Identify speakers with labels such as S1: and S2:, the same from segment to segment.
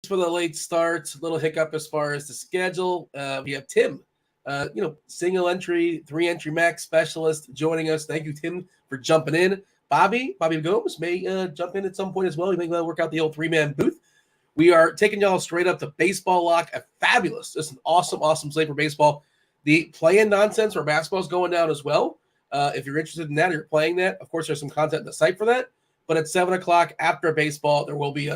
S1: for the late start. Little hiccup as far as the schedule. We have Tim, single entry, 3-entry max specialist joining us. Thank you, Tim, for jumping in. Bobby Gomes may jump in at some point as well. He may work out the old 3-man booth. We are taking y'all straight up to Baseball Lock. A fabulous, just an awesome slate for baseball. The play-in nonsense for basketball is going down as well. If you're interested in that or you're playing that, of course, there's some content on the site for that. But at 7 o'clock after baseball, there will be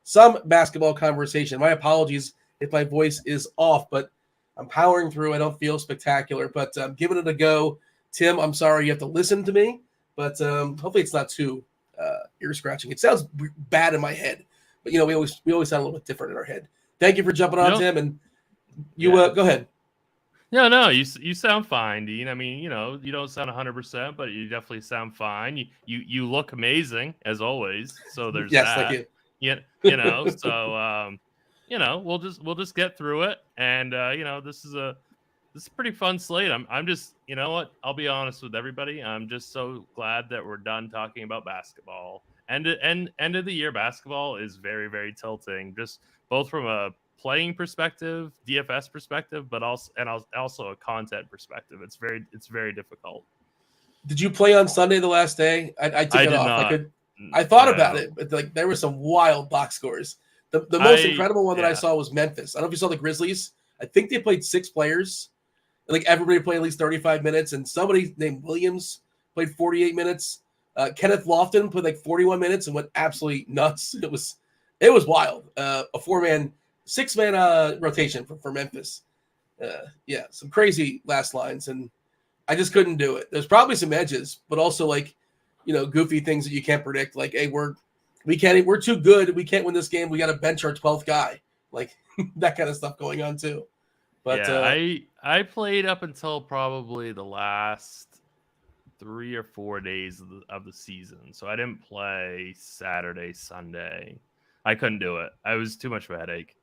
S1: some basketball conversation. My apologies if my voice is off, but I'm powering through. I don't feel spectacular, but I'm giving it a go. Tim, I'm sorry you have to listen to me, but hopefully it's not too ear-scratching. It sounds bad in my head, but, we always sound a little bit different in our head. Thank you for jumping on, Tim, and go ahead.
S2: No, you sound fine, Dean. I mean, you don't sound 100%, but you definitely sound fine. You look amazing as always. So there's
S1: yes,
S2: that.
S1: Thank you.
S2: So we'll just get through it, and this is a pretty fun slate. I'm just, you know what? I'll be honest with everybody. I'm just so glad that we're done talking about basketball. End of the year basketball is very, very tilting, just both from a playing perspective, DFS perspective, but also a content perspective. It's very difficult.
S1: Did you play on Sunday the last day? I took it off.
S2: Not.
S1: I thought about it, but there were some wild box scores. The most incredible one that I saw was Memphis. I don't know if you saw the Grizzlies. I think they played 6 players. Like everybody played at least 35 minutes, and somebody named Williams played 48 minutes. Kenneth Lofton played like 41 minutes and went absolutely nuts. It was wild. A 6-man rotation for Memphis. Some crazy last lines, and I just couldn't do it. There's probably some edges, but also goofy things that you can't predict. Like, hey, we're too good. We can't win this game. We got to bench our 12th guy. Like that kind of stuff going on too. But
S2: I played up until probably the last 3 or 4 days of the season. So I didn't play Saturday, Sunday. I couldn't do it. I was too much of a headache.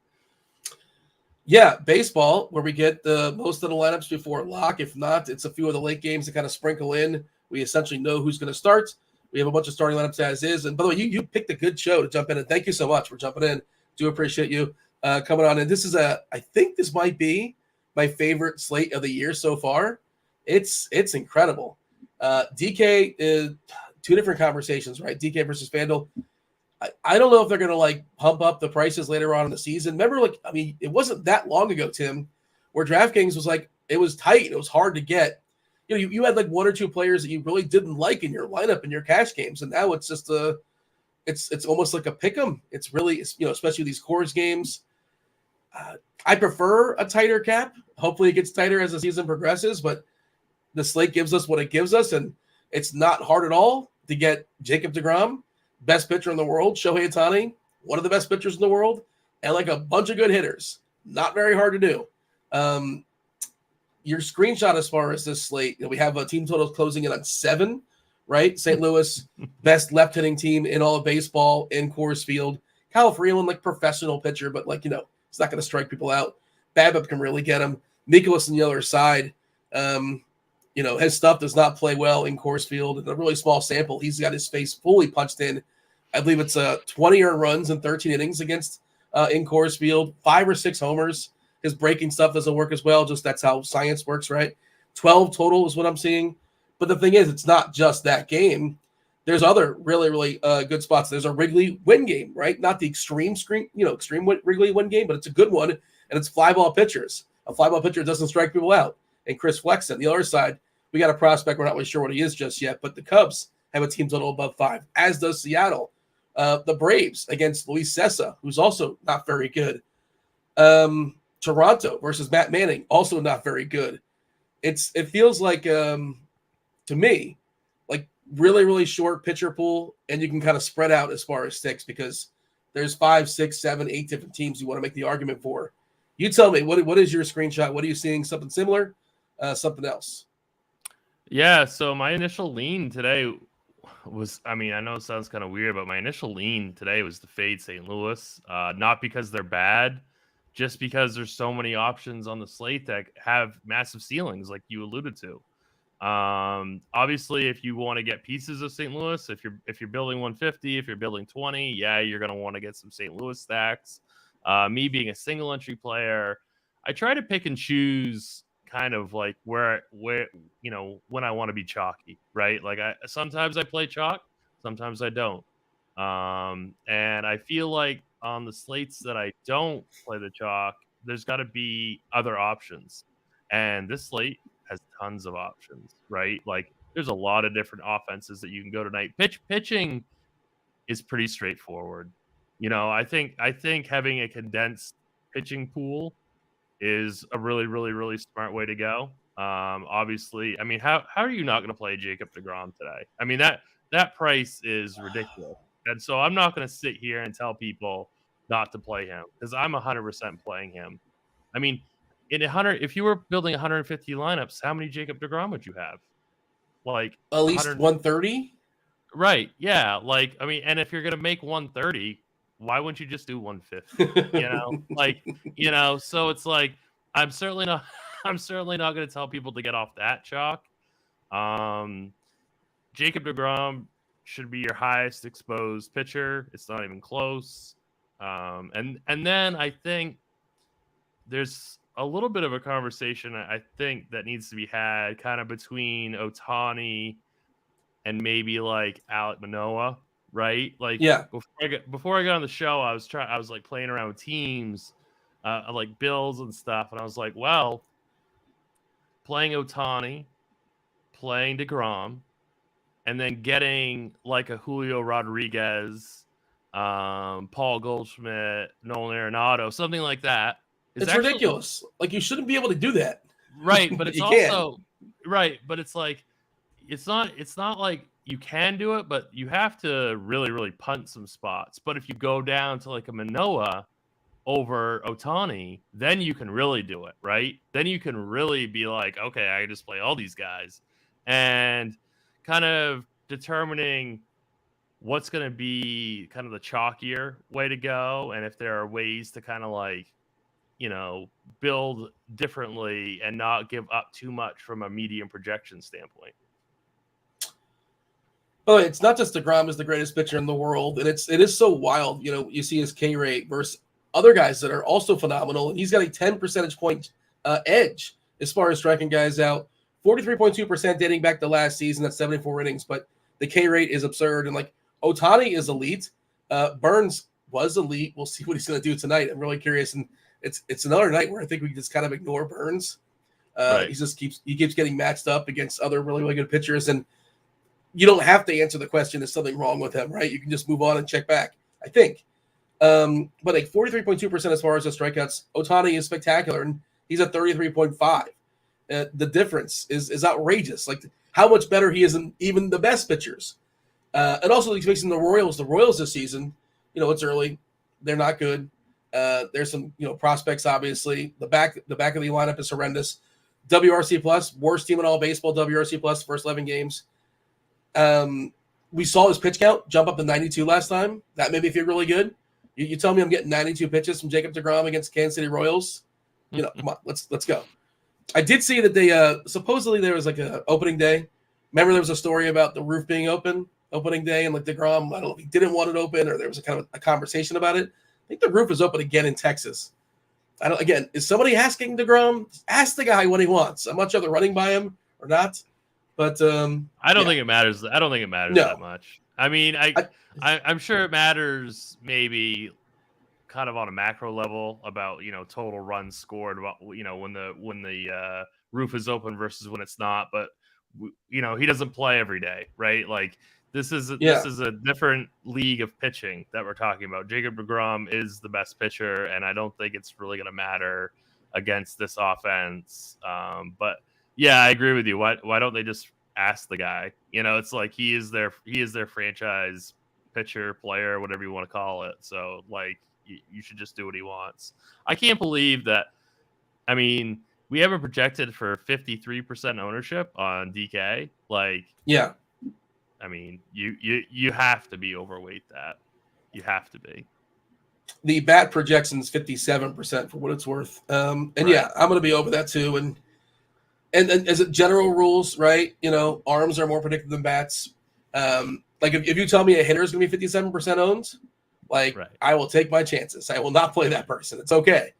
S1: Yeah, baseball, where we get the most of the lineups before lock. If not, it's a few of the late games that kind of sprinkle in. We essentially know who's going to start. We have a bunch of starting lineups as is. And by the way, you picked a good show to jump in. And thank you so much for jumping in. Do appreciate you coming on. And this is I think this might be my favorite slate of the year so far. It's incredible. DK is 2 different conversations, right? DK versus Fanduel. I don't know if they're going to pump up the prices later on in the season. Remember, it wasn't that long ago, Tim, where DraftKings was it was tight. It was hard to get. You had 1 or 2 players that you really didn't like in your lineup in your cash games, and now it's just it's almost like a pick 'em. It's really, especially these cores games. I prefer a tighter cap. Hopefully, it gets tighter as the season progresses, but the slate gives us what it gives us, and it's not hard at all to get Jacob deGrom, best pitcher in the world, Shohei Ohtani, one of the best pitchers in the world, and a bunch of good hitters. Not very hard to do. Your screenshot as far as this slate, we have a team total closing in on 7, right? St. Louis, best left-hitting team in all of baseball in Coors Field. Kyle Freeland, professional pitcher, but it's not going to strike people out. BABIP can really get him. Mikolas on the other side, his stuff does not play well in Coors Field. In a really small sample, he's got his face fully punched in. I believe it's 20 earned runs in 13 innings against in Coors Field, 5 or 6 homers. His breaking stuff doesn't work as well. Just that's how science works, right? 12 total is what I'm seeing. But the thing is, it's not just that game. There's other really, really good spots. There's a Wrigley win game, right? Not the extreme Wrigley win game, but it's a good one, and it's fly ball pitchers. A fly ball pitcher doesn't strike people out. And Chris Flexen, the other side, we got a prospect. We're not really sure what he is just yet, but the Cubs have a team total above 5, as does Seattle. The Braves against Luis Cessa, who's also not very good. Toronto versus Matt Manning, also not very good. It feels like, to me, really, really short pitcher pool, and you can kind of spread out as far as sticks because there's 5, 6, 7, 8 different teams you want to make the argument for. You tell me, what is your screenshot? What are you seeing? Something similar? Something else?
S2: Yeah, so my initial lean today was, I know it sounds kind of weird, but my initial lean today was to fade St. Louis. Not because they're bad, just because there's so many options on the slate that have massive ceilings, like you alluded to. Obviously, if you want to get pieces of St. Louis, if you're building 150, if you're building 20, yeah, you're going to want to get some St. Louis stacks. Me being a single entry player, I try to pick and choose kind of like where when I want to be chalky, right? Like sometimes I play chalk, sometimes I don't. And I feel like on the slates that I don't play the chalk, there's got to be other options. And this slate has tons of options, right? Like there's a lot of different offenses that you can go tonight. Pitching is pretty straightforward. I think having a condensed pitching pool is a really, really, really smart way to go. Obviously, I mean, how are you not going to play Jacob deGrom today? I mean, that price is ridiculous. And so I'm not going to sit here and tell people not to play him because I'm 100% playing him. I mean, if you were building 150 lineups, how many Jacob deGrom would you have? Like
S1: at least 130.
S2: Right. Yeah. Like, I mean, and if you're going to make 130, why wouldn't you just do 150? So it's like, I'm certainly not going to tell people to get off that chalk. Jacob deGrom should be your highest exposed pitcher. It's not even close. And then I think there's a little bit of a conversation I think that needs to be had kind of between Ohtani and maybe like Alek Manoah, right? Like,
S1: yeah.
S2: Before I got on the show, I was like playing around with teams, like Bills and stuff, and I was like, well, playing Ohtani, playing deGrom, and then getting like a Julio Rodriguez, Paul Goldschmidt, Nolan Arenado, something like that.
S1: It's ridiculous. Like you shouldn't be able to do that,
S2: right? But it's also right. But it's like. It's not like you can do it, but you have to really, really punt some spots. But if you go down to like a Manoah over Ohtani, then you can really do it, right? Then you can really be like, okay, I can just play all these guys. And kind of determining what's going to be kind of the chalkier way to go. And if there are ways to kind of like, build differently and not give up too much from a medium projection standpoint.
S1: Oh, it's not just deGrom is the greatest pitcher in the world, and it is so wild. You see his K rate versus other guys that are also phenomenal, and he's got a 10 percentage point edge as far as striking guys out. 43.2% dating back to last season. That's 74 innings, but the K rate is absurd. And like Ohtani is elite. Burns was elite. We'll see what he's going to do tonight. I'm really curious, and it's another night where I think we just kind of ignore Burns.
S2: Right.
S1: He keeps getting matched up against other really, really good pitchers, and you don't have to answer the question, is something wrong with him, right? You can just move on and check back, I think. But like 43.2% as far as the strikeouts, Ohtani is spectacular, and he's at 33.5. The difference is outrageous. Like how much better he is than even the best pitchers. And also he's facing the Royals. The Royals this season, it's early. They're not good. There's some, prospects, obviously. The back of the lineup is horrendous. WRC plus, worst team in all baseball, WRC plus, first 11 games. We saw his pitch count jump up to 92 last time. That made me feel really good. You tell me I'm getting 92 pitches from Jacob deGrom against Kansas City Royals. Come on, let's go. I did see that they supposedly there was like a opening day. Remember there was a story about the roof being opening day, and like deGrom, I don't know if he didn't want it open or there was a kind of a conversation about it. I think the roof is open again in Texas. Again, is somebody asking deGrom? Ask the guy what he wants. I'm not sure they're running by him or not. But
S2: I don't think it matters. I don't think it matters that much. I mean, I'm sure it matters maybe kind of on a macro level about total runs scored, when the roof is open versus when it's not. But he doesn't play every day, right? Like this is a different league of pitching that we're talking about. Jacob deGrom is the best pitcher, and I don't think it's really going to matter against this offense. But yeah, I agree with you. Why don't they just ask the guy? It's like he is their franchise pitcher, player, whatever you want to call it. So like you should just do what he wants. I can't believe that. I mean, we haven't projected for 53% ownership on DK. Like, yeah. I mean, you have to be overweight that. You have to be.
S1: The bat projection is 57% for what it's worth. And right. Yeah, I'm going to be over that too. And as it general rules, right? Arms are more predictive than bats. Like if you tell me a hitter is going to be 57% owned, Like,
S2: Right.
S1: I will take my chances. I will not play that person. It's okay.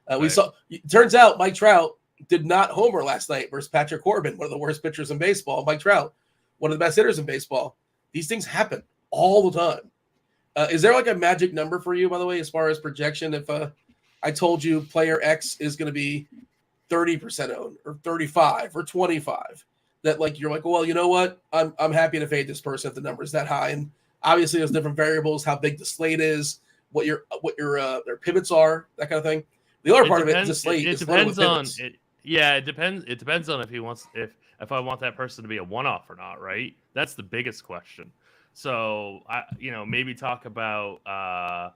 S1: We
S2: Right.
S1: saw. It turns out Mike Trout did not homer last night versus Patrick Corbin, one of the worst pitchers in baseball. Mike Trout, one of the best hitters in baseball. These things happen all the time. Is there like a magic number for you, by the way, as far as projection? If I told you player X is going to be 30% owned or 35 or 25, that like you're like, well, you know what? I'm happy to fade this person if the number is that high. And obviously there's different variables, how big the slate is, what your their pivots are, that kind of thing. The other part of it is the slate.
S2: It depends on it. Yeah, it depends. It depends on if he wants if I want that person to be a one-off or not, right? That's the biggest question. So I maybe talk about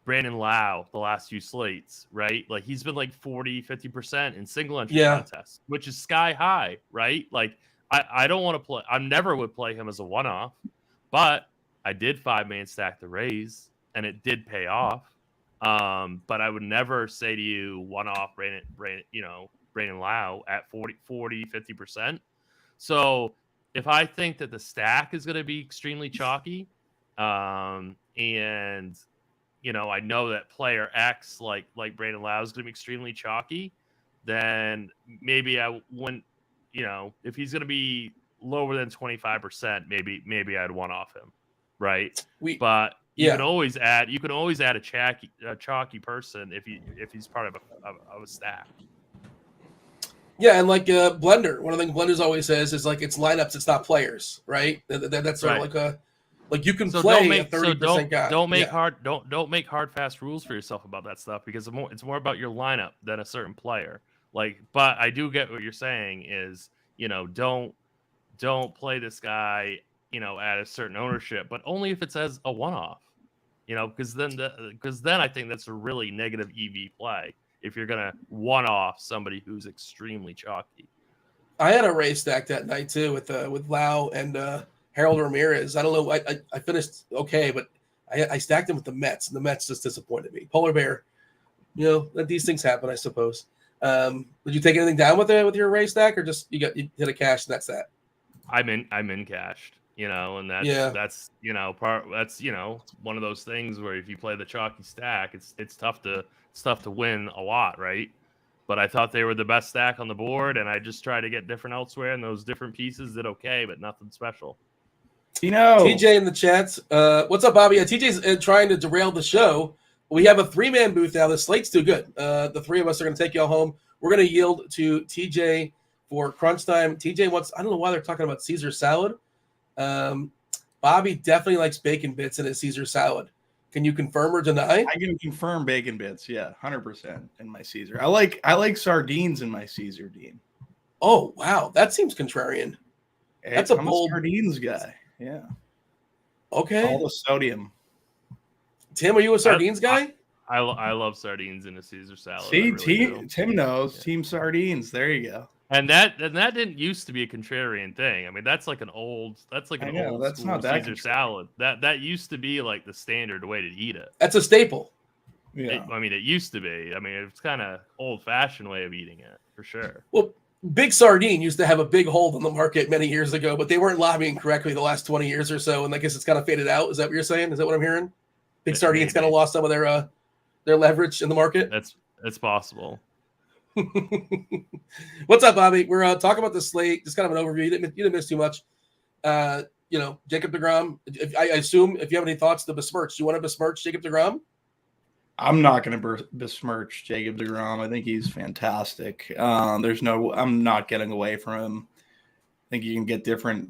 S2: Brandon Lau the last few slates, right? Like he's been like 40-50% in single entry contests, which is sky high, right? Like I don't want to play. I never would play him as a one-off, but I did 5-man stack the Rays and it did pay off. But I would never say to you one-off Brandon Lau at 40-50%. So if I think that the stack is going to be extremely chalky, and I know that player X like Brandon Lau is going to be extremely chalky, then maybe I wouldn't. If he's going to be lower than 25%, maybe I'd one-off him, right? But you can always add a chalky person if he's part of a stack.
S1: Yeah, and like Blender, one of the things Blender's always says is like it's lineups, it's not players, right? That's sort of like you can play a 30% guy.
S2: Don't make hard fast rules for yourself about that stuff because it's more about your lineup than a certain player. Like, but I do get what you're saying is don't play this guy at a certain ownership, but only if it's as a one-off. Because then I think that's a really negative EV play if you're gonna one-off somebody who's extremely chalky.
S1: I had a Ray stack that night too with Lau and Harold Ramirez. I don't know. I finished okay, but I stacked him with the Mets, and the Mets just disappointed me. Polar Bear, that these things happen, I suppose. Did you take anything down with your Ray stack, or just you hit a cash and that's that?
S2: I'm in cashed. And that's one of those things where if you play the chalky stack, it's tough to win a lot, right? But I thought they were the best stack on the board, and I just tried to get different elsewhere, and those different pieces did okay, but nothing special.
S1: TJ in the chat. What's up, Bobby? TJ's trying to derail the show. We have a 3-man booth now. The slate's too good. The three of us are going to take y'all home. We're going to yield to TJ for crunch time. TJ wants, I don't know why they're talking about Caesar salad. Bobby definitely likes bacon bits in his Caesar salad. Can you confirm or deny?
S3: I can confirm bacon bits. Yeah, 100% in my Caesar. I like sardines in my Caesar, Dean.
S1: Oh, wow. That seems contrarian. That's
S3: I'm a sardines guy. Yeah.
S1: Okay.
S3: All the sodium.
S1: Tim, are you a sardines guy?
S2: I love sardines in a Caesar salad.
S3: See, Tim knows. Yeah. Team sardines. There you go.
S2: And that didn't used to be a contrarian thing. I mean, that's like an old school Caesar salad. That used to be like the standard way to eat it.
S1: That's a staple.
S3: Yeah.
S2: It used to be. I mean, it's kind of old-fashioned way of eating it for sure.
S1: Well, Big Sardine used to have a big hold on the market many years ago, but they weren't lobbying correctly the last 20 years or so, and I guess it's kind of faded out. Is that what you're saying? Is that what I'm hearing? Big Sardine's kind of lost some of their leverage in the market.
S2: That's possible.
S1: What's up, Bobby? We're talking about the slate. Just kind of an overview. You didn't miss too much. Jacob deGrom. I assume if you have any thoughts, the besmirch. Do you want to besmirch Jacob deGrom?
S3: I'm not going to besmirch Jacob deGrom. I think he's fantastic. I'm not getting away from him. I think you can get different,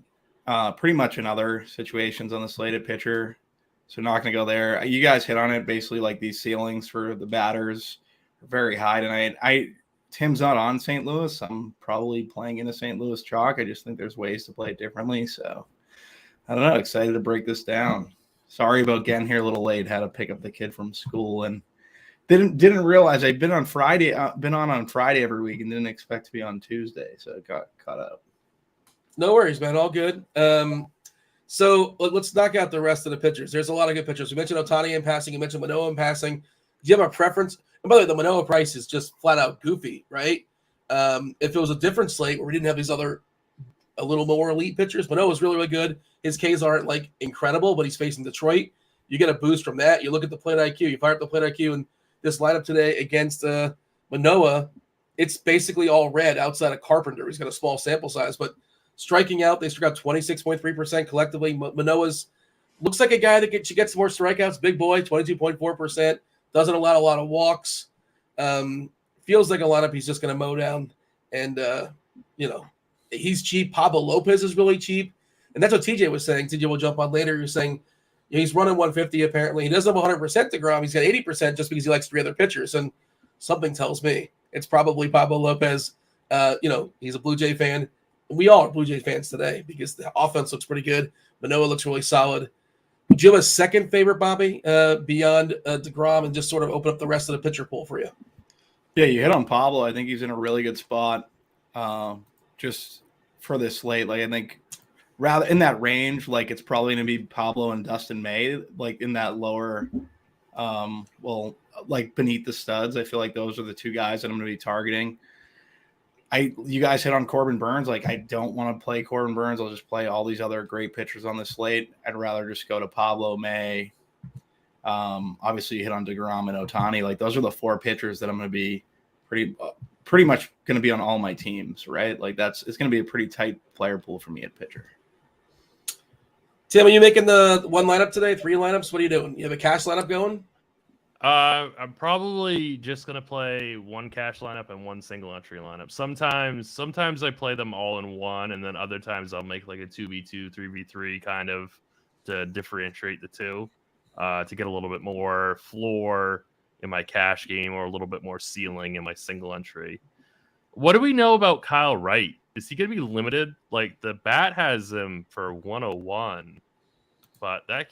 S3: pretty much in other situations on the slated pitcher. So not going to go there. You guys hit on it. Basically, like these ceilings for the batters are very high tonight. Tim's not on St. Louis. I'm probably playing in a St. Louis chalk. I just think there's ways to play it differently. So I don't know. Excited to break this down. Sorry about getting here a little late. Had to pick up the kid from school and didn't realize I'd been on Friday. Been on Friday every week and didn't expect to be on Tuesday. So it got caught up.
S1: No worries, man. All good. So let's knock out the rest of the pitchers. There's a lot of good pitchers. We mentioned Ohtani in passing. You mentioned Manoah in passing. Do you have a preference? And by the way, the Manoah price is just flat out goofy, right? If it was a different slate where we didn't have these other a little more elite pitchers, Manoah was really, really good. His Ks aren't like incredible, but he's facing Detroit. You get a boost from that. You look at the plate IQ. You fire up the plate IQ, and this lineup today against Manoah, it's basically all red outside of Carpenter. He's got a small sample size, but striking out, they struck out 26.3% collectively. Manoah's looks like a guy that gets more strikeouts. Big boy, 22.4%. Doesn't allow a lot of walks. Feels like a lineup he's just going to mow down. And, he's cheap. Pablo Lopez is really cheap. And that's what TJ was saying. TJ will jump on later. You're saying he's running 150 apparently. He doesn't have 100% DeGrom. He's got 80% just because he likes 3 other pitchers. And something tells me it's probably Pablo Lopez. He's a Blue Jay fan. We all are Blue Jay fans today because the offense looks pretty good. Manoah looks really solid. Do you have a second favorite, Bobby, beyond DeGrom, and just sort of open up the rest of the pitcher pool for you?
S3: Yeah, you hit on Pablo. I think he's in a really good spot just for this slate. Like, I think rather in that range, like it's probably going to be Pablo and Dustin May, like in that lower, like beneath the studs. I feel like those are the 2 guys that I'm going to be targeting. You guys hit on Corbin Burns. Like, I don't want to play Corbin Burns. I'll just play all these other great pitchers on the slate. I'd rather just go to Pablo, May. Obviously, you hit on DeGrom and Ohtani. Like, those are the 4 pitchers that I'm going to be pretty much going to be on all my teams, right? Like, it's going to be a pretty tight player pool for me at pitcher.
S1: Tim, are you making the 1 lineup today? 3 lineups? What are you doing? You have a cash lineup going?
S2: I'm probably just gonna play 1 cash lineup and 1 single entry lineup. Sometimes I play them all in one, and then other times I'll make like a 2v2, 3v3 kind of to differentiate the 2, to get a little bit more floor in my cash game or a little bit more ceiling in my single entry. What do we know about Kyle Wright? Is he gonna be limited? Like, the bat has him for 101, but that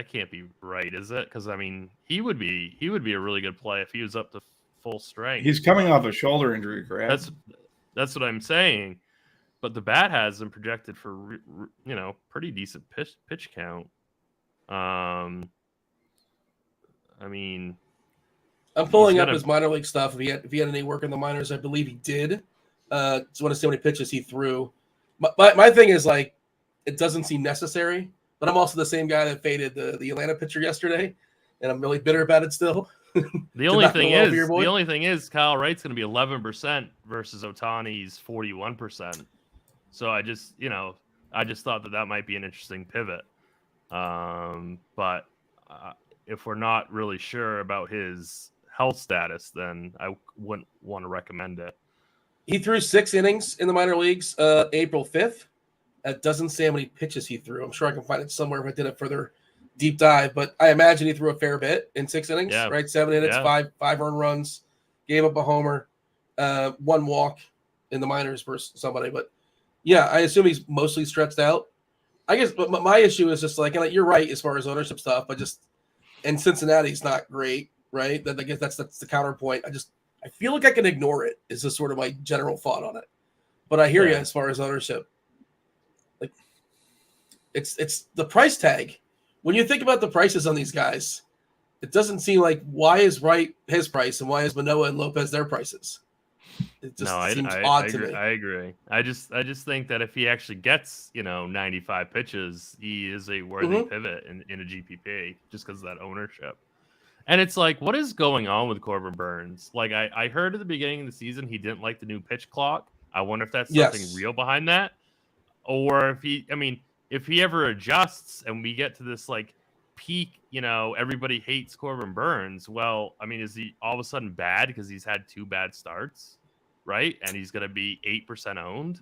S2: can't be right, is it? Because I mean, he would be a really good play if he was up to full strength.
S3: He's coming off a shoulder injury, correct?
S2: That's what I'm saying. But the bat has him projected for pretty decent pitch count. I mean,
S1: I'm pulling up his minor league stuff. If he had any work in the minors, I believe he did. Just want to see how many pitches he threw. My thing is, like, it doesn't seem necessary. But I'm also the same guy that faded the Atlanta pitcher yesterday, and I'm really bitter about it still.
S2: The only thing is Kyle Wright's going to be 11% versus Ohtani's 41%. So I just thought that might be an interesting pivot. But if we're not really sure about his health status, then I wouldn't want to recommend it.
S1: He threw 6 innings in the minor leagues April 5th. That doesn't say how many pitches he threw. I'm sure I can find it somewhere if I did a further deep dive, but I imagine he threw a fair bit in 6 innings, right? 7 innings, 5 earned runs, gave up a homer, 1 walk in the minors versus somebody. But yeah, I assume he's mostly stretched out. I guess, but my issue is just like, and you're right as far as ownership stuff, but and Cincinnati's not great, right? I guess that's the counterpoint. I feel like I can ignore it. Is just sort of my general thought on it. But I hear you as far as ownership. Like, it's the price tag. When you think about the prices on these guys, it doesn't seem like, why is Wright his price and why is Manoah and Lopez their prices? It just seems odd to me.
S2: I agree. I just think that if he actually gets 95 pitches, he is a worthy pivot in a GPP just because of that ownership. And it's like, what is going on with Corbin Burns? Like, I heard at the beginning of the season he didn't like the new pitch clock. I wonder if that's something real behind that, or if he ever adjusts and we get to this like peak, everybody hates Corbin Burns. Well, is he all of a sudden bad because he's had 2 bad starts, right? And he's going to be 8% owned.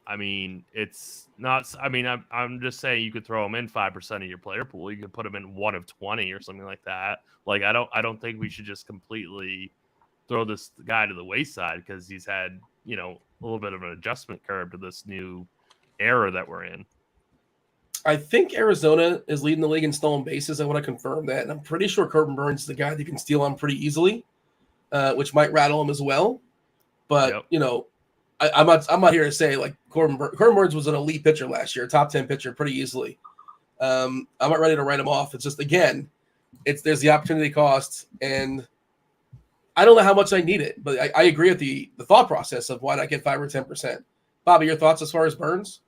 S2: It's not. I'm just saying you could throw him in 5% of your player pool. You could put him in 1 of 20 or something like that. Like, I don't think we should just completely throw this guy to the wayside because he's had a little bit of an adjustment curve to this new era that we're in.
S1: I think Arizona is leading the league in stolen bases. I want to confirm that, and I'm pretty sure Corbin Burns is the guy that you can steal on pretty easily, which might rattle him as well. But I'm not here to say like Corbin Burns was an elite pitcher last year, top 10 pitcher pretty easily. I'm not ready to write him off. It's just, again, there's the opportunity cost, and I don't know how much I need it, but I agree with the thought process of why not get 5 or 10%. Bobby, your thoughts as far as Burns?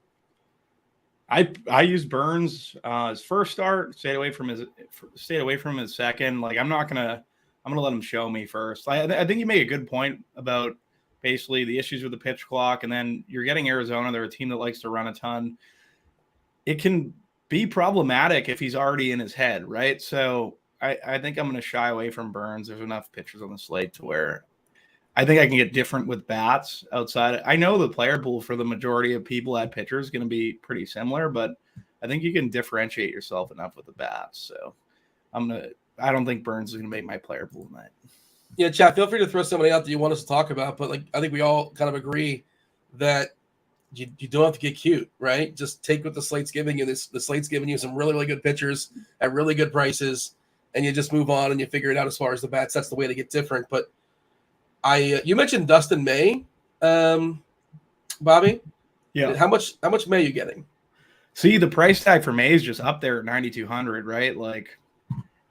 S3: I used Burns his first start, stayed away from his second. Like I'm gonna let him show me first. I think you make a good point about basically the issues with the pitch clock, and then you're getting Arizona. They're a team that likes to run a ton. It can be problematic if he's already in his head, right? So I think I'm going to shy away from Burns. There's enough pitchers on the slate to where I think I can get different with bats outside. I know the player pool for the majority of people at pitchers is going to be pretty similar, but I think you can differentiate yourself enough with the bats. So I don't think Burns is going to make my player pool tonight.
S1: Yeah, chat. Feel free to throw somebody out that you want us to talk about, but like I think we all kind of agree that you don't have to get cute, right? Just take what the slate's giving you. The slate's giving you some really, really good pitchers at really good prices, and you just move on and you figure it out as far as the bats. That's the way to get different. But you mentioned Dustin May, Bobby.
S3: Yeah.
S1: How much May are you getting?
S3: See, the price tag for May is just up there at 9,200, right? Like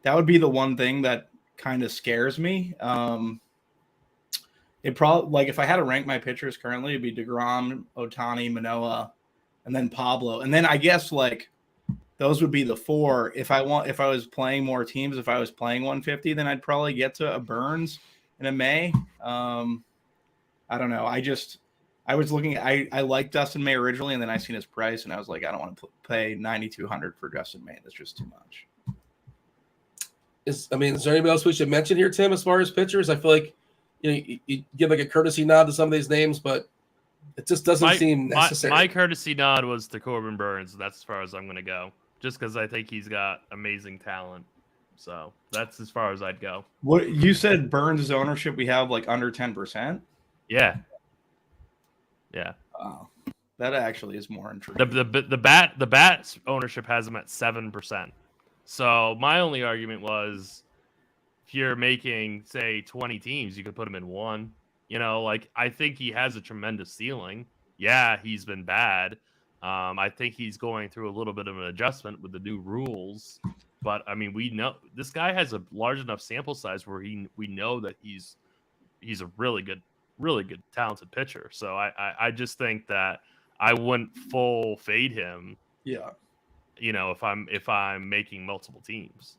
S3: that would be the one thing that kind of scares me. It probably, like, if I had to rank my pitchers currently, it'd be DeGrom, Ohtani, Manoah, and then Pablo. And then I guess like those would be the four. If I was playing more teams, if I was playing 150, then I'd probably get to a Burns and a May. I don't know. I was looking. I liked Dustin May originally, and then I seen his price, and I was like, I don't want to pay 9,200 for Dustin May. That's just too much.
S1: Is there anybody else we should mention here, Tim, as far as pitchers? I feel like you give like a courtesy nod to some of these names, but it just doesn't seem necessary.
S2: My courtesy nod was to Corbin Burns. That's as far as I'm going to go, just because I think he's got amazing talent. So that's as far as I'd go.
S3: What you said, Burns' ownership, we have like under 10%.
S2: Yeah.
S3: Wow. That actually is more intriguing.
S2: The Bats ownership has him at 7%. So my only argument was, if you're making, say, 20 teams, you could put him in one. Like I think he has a tremendous ceiling. Yeah, he's been bad. I think he's going through a little bit of an adjustment with the new rules. But I mean, we know this guy has a large enough sample size where we know that he's a really good, talented pitcher. So I just think that I wouldn't full fade him.
S3: Yeah.
S2: If I'm making multiple teams.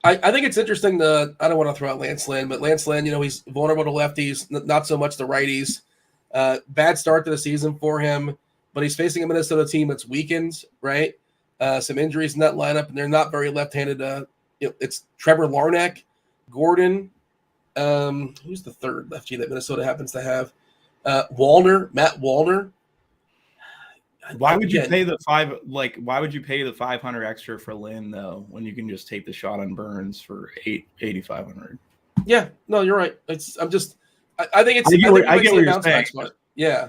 S1: I think it's interesting I don't want to throw out Lance Lynn, but Lance Lynn, he's vulnerable to lefties, not so much the righties. Bad start to the season for him, but he's facing a Minnesota team that's weakened, right? Some injuries in that lineup, and they're not very left-handed. It's Trevor Larnach, Gordon. Who's the third lefty that Minnesota happens to have? Matt Wallner.
S3: Why would you pay the Why would you pay the 500 extra for Lynn though, when you can just take the shot on Burns for 8,500?
S1: Yeah, no, you're right. I think it's.
S3: I get what you're saying.
S1: Yeah,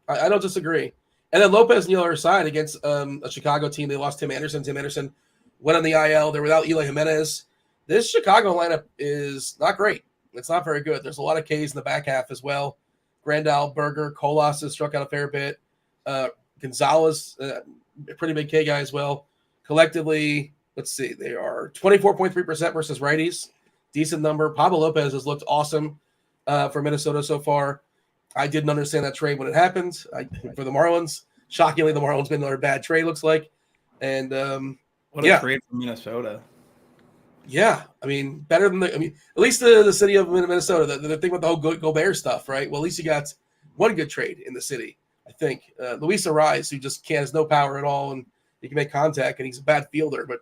S1: I don't disagree. And then Lopez on the other side against a Chicago team, they lost Tim Anderson. Tim Anderson went on the IL. They're without Eli Jimenez. This Chicago lineup is not great. It's not very good. There's a lot of Ks in the back half as well. Grandal, Berger, Colas has struck out a fair bit. Gonzalez, a pretty big K guy as well. Collectively, let's see, they are 24.3% versus righties. Decent number. Pablo Lopez has looked awesome for Minnesota so far. I didn't understand that trade when it happened. For the Marlins, shockingly, the Marlins been another bad trade, looks like. And
S3: what a trade from Minnesota.
S1: Yeah, I mean, better than at least the city of Minnesota. The thing with the whole Gobert stuff, right? Well, at least you got one good trade in the city. I think Luis Ariz, who just has no power at all, and he can make contact, and he's a bad fielder. But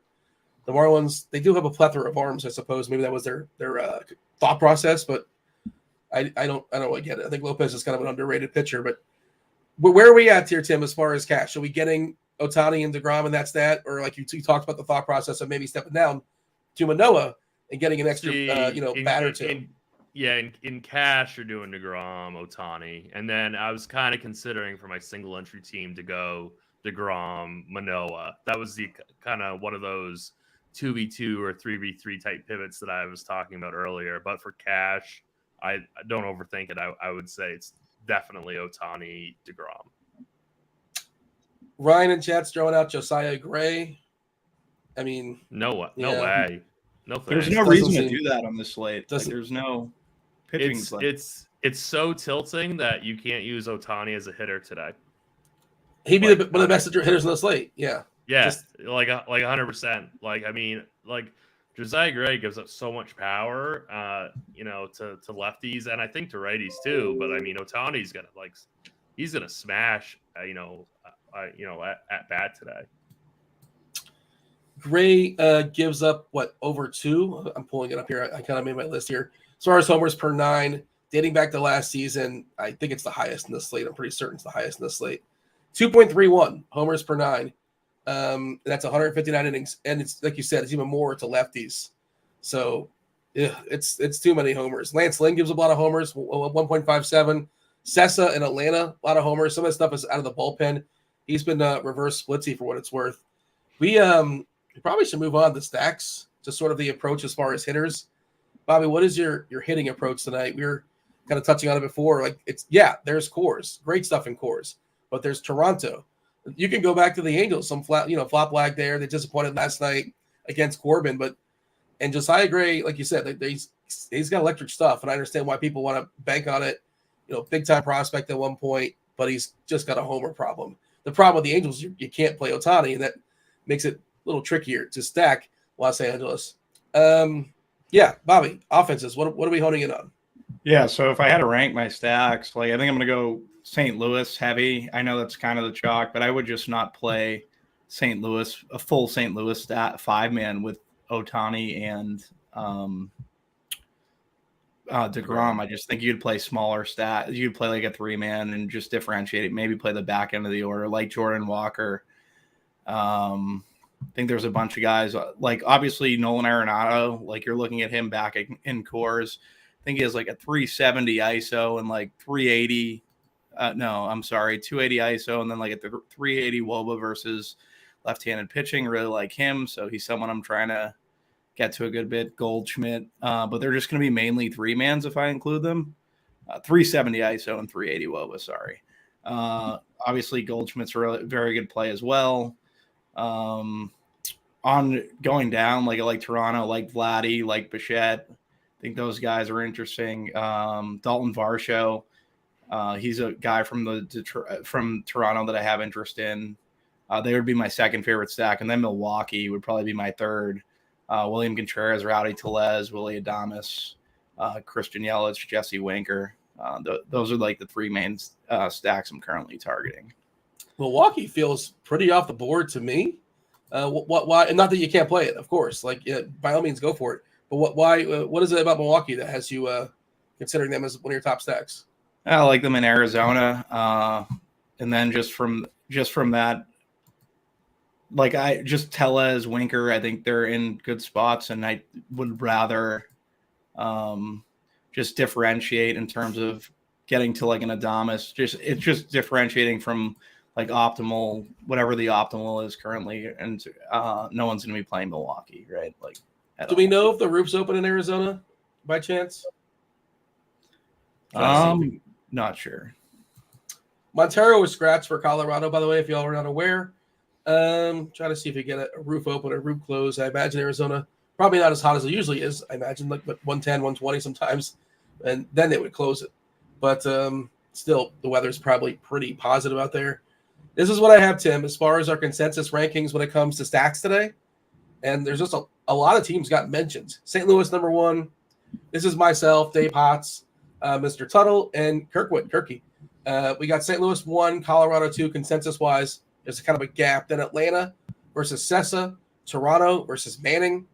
S1: the Marlins, they do have a plethora of arms, I suppose. Maybe that was their thought process, but I don't really get it. I think Lopez is kind of an underrated pitcher. But where are we at here, Tim, as far as cash? Are we getting Ohtani and DeGrom, and that's that, or like you talked about the thought process of maybe stepping down to Manoah and getting an extra bat or two?
S2: In cash, you're doing DeGrom, Ohtani, and then I was kind of considering for my single entry team to go DeGrom, Manoah. That was the kind of one of those 2v2 or 3v3 type pivots that I was talking about earlier. But for cash, I don't overthink it. I would say it's definitely Ohtani, DeGrom.
S1: Ryan in chat's throwing out Josiah Gray. I mean,
S2: no way. No thanks.
S3: There's no reason to do that on this slate. There's no pitching.
S2: It's so tilting that you can't use Ohtani as a hitter today.
S1: He'd be
S2: like,
S1: one of the best hitters on the slate. Yeah.
S2: Yeah,
S1: Just,
S2: like 100%. Like, I mean, like Josiah Gray gives up so much power, to lefties, and I think to righties too. But I mean, Otani's gonna he's gonna smash, at bat today.
S1: Gray gives up over 2. I'm pulling it up here. I kind of made my list here. As far as homers per 9, dating back to last season, I think it's the highest in the slate. I'm pretty certain it's the highest in the slate. 2.31 homers per 9. That's 159 innings, and it's like you said, it's even more to lefties. So, yeah, it's too many homers. Lance Lynn gives a lot of homers, 1.57. Sessa in Atlanta, a lot of homers. Some of that stuff is out of the bullpen. He's been reverse splitsy for what it's worth. We probably should move on to stacks, to sort of the approach as far as hitters. Bobby, what is your hitting approach tonight? We were kind of touching on it before. Like, there's Coors, great stuff in Coors, but there's Toronto. You can go back to the Angels, some flop lag there. They disappointed last night against Corbin, and Josiah Gray, like you said, he's got electric stuff, and I understand why people want to bank on it. Big time prospect at one point, but he's just got a homer problem. The problem with the Angels, you can't play Ohtani, and that makes it a little trickier to stack Los Angeles. Bobby, offenses. What are we honing in on?
S3: Yeah, so if I had to rank my stacks, I think I'm going to go St. Louis heavy. I know that's kind of the chalk, but I would just not play St. Louis, a full St. Louis stat 5-man with Ohtani and DeGrom. I just think you'd play smaller stat. You'd play like a 3-man and just differentiate it. Maybe play the back end of the order, like Jordan Walker. I think there's a bunch of guys like obviously Nolan Arenado. You're looking at him back in Coors. I think he has a 370 ISO and 380. 280 ISO and then a 380 WOBA versus left-handed pitching. Really like him, so he's someone I'm trying to get to a good bit. Goldschmidt, but they're just going to be mainly 3-mans if I include them. 370 ISO and 380 WOBA. Sorry. Obviously Goldschmidt's a really very good play as well. On going down, I like Toronto, like Vladdy, like Bichette. I think those guys are interesting. Dalton Varsho, he's a guy from Toronto that I have interest in. They would be my second favorite stack, and then Milwaukee would probably be my third. William Contreras, Rowdy Tellez, Willie Adames, Christian Yelich, Jesse Winker. Those are the 3 main stacks I'm currently targeting.
S1: Milwaukee feels pretty off the board to me. Why? And not that you can't play it, of course. By all means, go for it. But why? What is it about Milwaukee that has you considering them as one of your top stacks?
S3: I like them in Arizona, and then just from that, Tellez, Winker. I think they're in good spots, and I would rather just differentiate in terms of getting to an Adames. It's just differentiating from optimal, whatever the optimal is currently, and no one's going to be playing Milwaukee, right?
S1: Do we know if the roof's open in Arizona by chance?
S3: Not sure.
S1: Montero was scratched for Colorado, by the way, if y'all are not aware. Trying to see if you get a roof open or roof closed. I imagine Arizona probably not as hot as it usually is. I imagine 110, 120 sometimes, and then they would close it. But still, the weather's probably pretty positive out there. This is what I have, Tim, as far as our consensus rankings when it comes to stacks today. And there's just a lot of teams got mentioned. St. Louis, number 1. This is myself, Dave Potts, Mr. Tuttle, and Kirky. We got St. Louis 1, Colorado 2, consensus-wise. There's kind of a gap. Then Atlanta versus Sessa, Toronto versus Manning,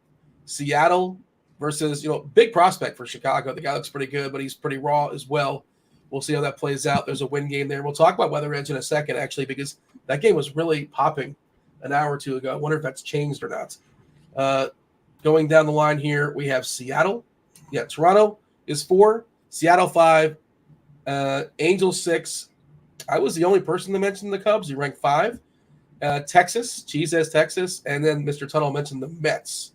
S1: Seattle versus, big prospect for Chicago. The guy looks pretty good, but he's pretty raw as well. We'll see how that plays out. There's a win game there. We'll talk about Weather Edge in a second, actually, because that game was really popping an hour or two ago. I wonder if that's changed or not. Going down the line here, we have Seattle. Yeah, Toronto is 4, Seattle 5, Angels 6. I was the only person to mention the Cubs. You ranked 5. Texas, Cheese says Texas, and then Mr. Tuttle mentioned the Mets.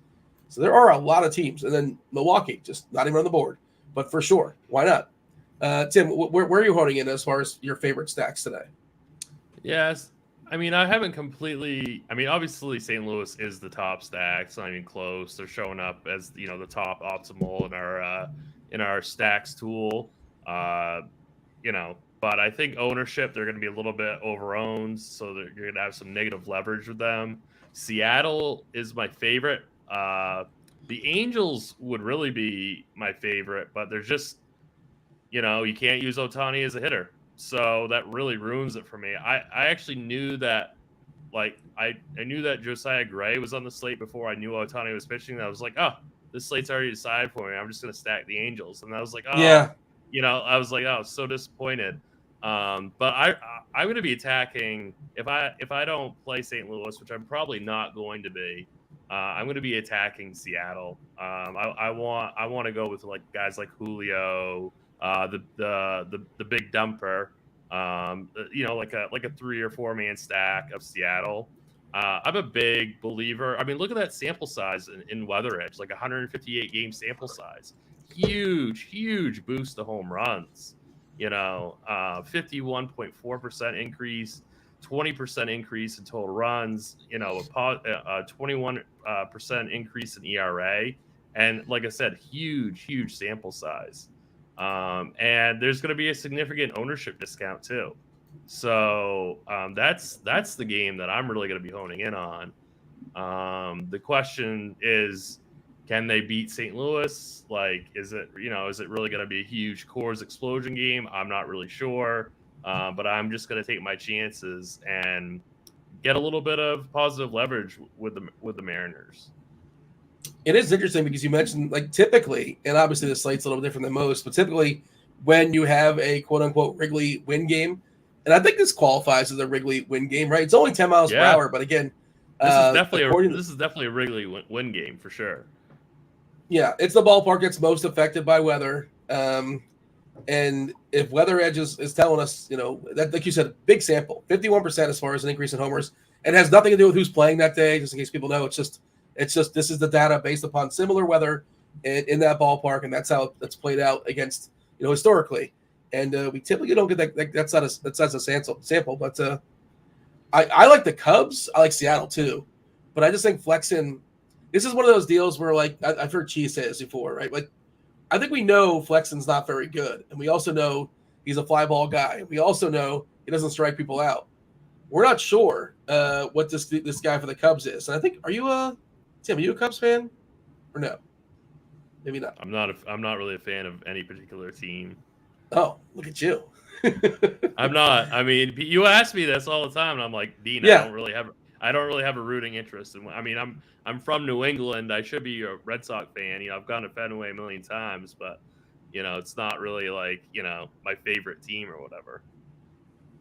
S1: So there are a lot of teams. And then Milwaukee, just not even on the board. But for sure, why not? Tim, where are you holding in as far as your favorite stacks today?
S2: Yes. I mean, I haven't completely. I mean, obviously, St. Louis is the top stack. It's not even close. They're showing up as the top optimal in our stacks tool. But I think ownership, they're going to be a little bit over-owned, so you're going to have some negative leverage with them. Seattle is my favorite. The Angels would really be my favorite, but there's just, you can't use Ohtani as a hitter. So that really ruins it for me. I actually knew that, I knew that Josiah Gray was on the slate before I knew Ohtani was pitching. And I was like, oh, this slate's already decided for me. I'm just going to stack the Angels. And I was like, oh,
S1: Yeah.
S2: I was like, oh, so disappointed. But I'm going to be attacking if I don't play St. Louis, which I'm probably not going to be. I'm going to be attacking Seattle. I want to go with guys like Julio, the big dumper. Like a 3 or 4 man stack of Seattle. I'm a big believer. I mean, look at that sample size in Weather Edge, like 158 game sample size. Huge boost to home runs. 51.4% increase, 20% increase in total runs. A 21% increase in ERA, and like I said, huge sample size. And there's going to be a significant ownership discount too. So that's the game that I'm really going to be honing in on. The question is, can they beat St. Louis? Is it really going to be a huge Coors explosion game? I'm not really sure, but I'm just going to take my chances and get a little bit of positive leverage with the Mariners.
S1: It is interesting because you mentioned typically, and obviously the slate's a little different than most, but typically when you have a quote unquote Wrigley win game, and I think this qualifies as a Wrigley win game, right? It's only 10 miles per hour, but again,
S2: this is definitely a Wrigley win game for sure.
S1: Yeah, it's the ballpark that's most affected by weather. And if Weather Edge is telling us, that, like you said, big sample, 51% as far as an increase in homers, and it has nothing to do with who's playing that day, just in case people know. It's just this is the data based upon similar weather in that ballpark, and that's how it's played out against, historically. And we typically don't get that. That's not a sample, but I like the Cubs. I like Seattle too, but I just think flexing. This is one of those deals where, I've heard Cheese say this before, right? I think we know Flexen's not very good, and we also know he's a fly ball guy. We also know he doesn't strike people out. We're not sure what this guy for the Cubs is. And I think, Tim, are you a Cubs fan or no? Maybe not.
S2: I'm not really a fan of any particular team.
S1: Oh, look at you.
S2: I'm not. I mean, you ask me this all the time, and I'm like, Dean,
S1: yeah.
S2: I don't really have a rooting interest. And I mean, I'm from New England. I should be a Red Sox fan. I've gone to Fenway a million times, but it's not really my favorite team or whatever.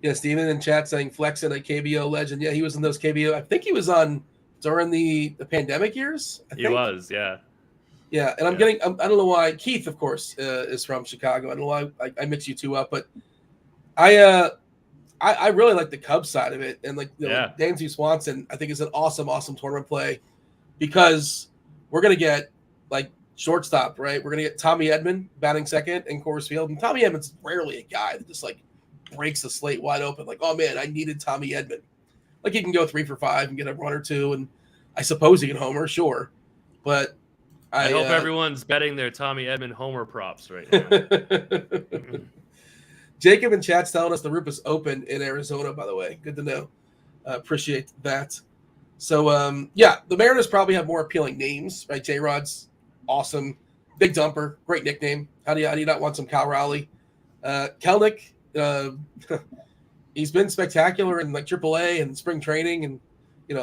S1: Yeah, Steven in chat saying Flexen, a KBO legend. Yeah, he was in those KBO. I think he was on during the pandemic years. He
S2: was, yeah.
S1: Yeah, and I don't know why. Keith, of course, is from Chicago. I don't know why I mix you two up, but I really like the Cubs side of it. And Dansby Swanson, I think, is an awesome tournament play because we're going to get shortstop, right? We're going to get Tommy Edman batting second in Coors Field. And Tommy Edman's rarely a guy that just breaks the slate wide open. Oh man, I needed Tommy Edman. He can go 3 for 5 and get a run or two. And I suppose he can homer, sure. But
S2: I hope everyone's betting their Tommy Edman homer props right now.
S1: Jacob in chat's telling us the roof is open in Arizona, by the way. Good to know. Appreciate that. So, the Mariners probably have more appealing names, right? J-Rod's awesome. Big dumper, great nickname. How do you not want some Cal Raleigh? Kelnick, he's been spectacular in AAA and spring training and,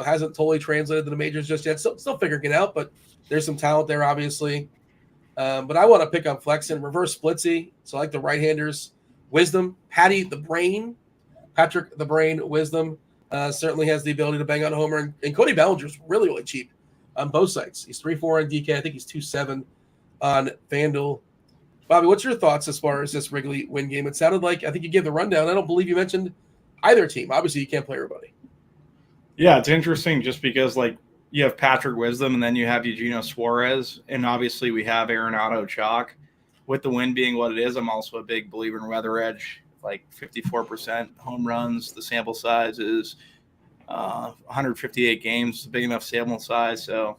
S1: hasn't totally translated to the majors just yet. Still figuring it out, but there's some talent there, obviously. But I want to pick on Flexen, reverse splitsy. So I like the right-handers. Wisdom, Patrick the Brain Wisdom certainly has the ability to bang on a homer. And Cody Bellinger's really, really cheap on both sites. He's 3.4 on DK. I think he's 2.7 on Fanduel. Bobby, what's your thoughts as far as this Wrigley win game? It sounded like, I think you gave the rundown. I don't believe you mentioned either team. Obviously, you can't play everybody.
S3: Yeah, it's interesting just because, you have Patrick Wisdom and then you have Eugenio Suarez. And obviously we have Arenado Chalk. With the wind being what it is, I'm also a big believer in Weather Edge. 54% home runs. The sample size is 158 games, big enough sample size. So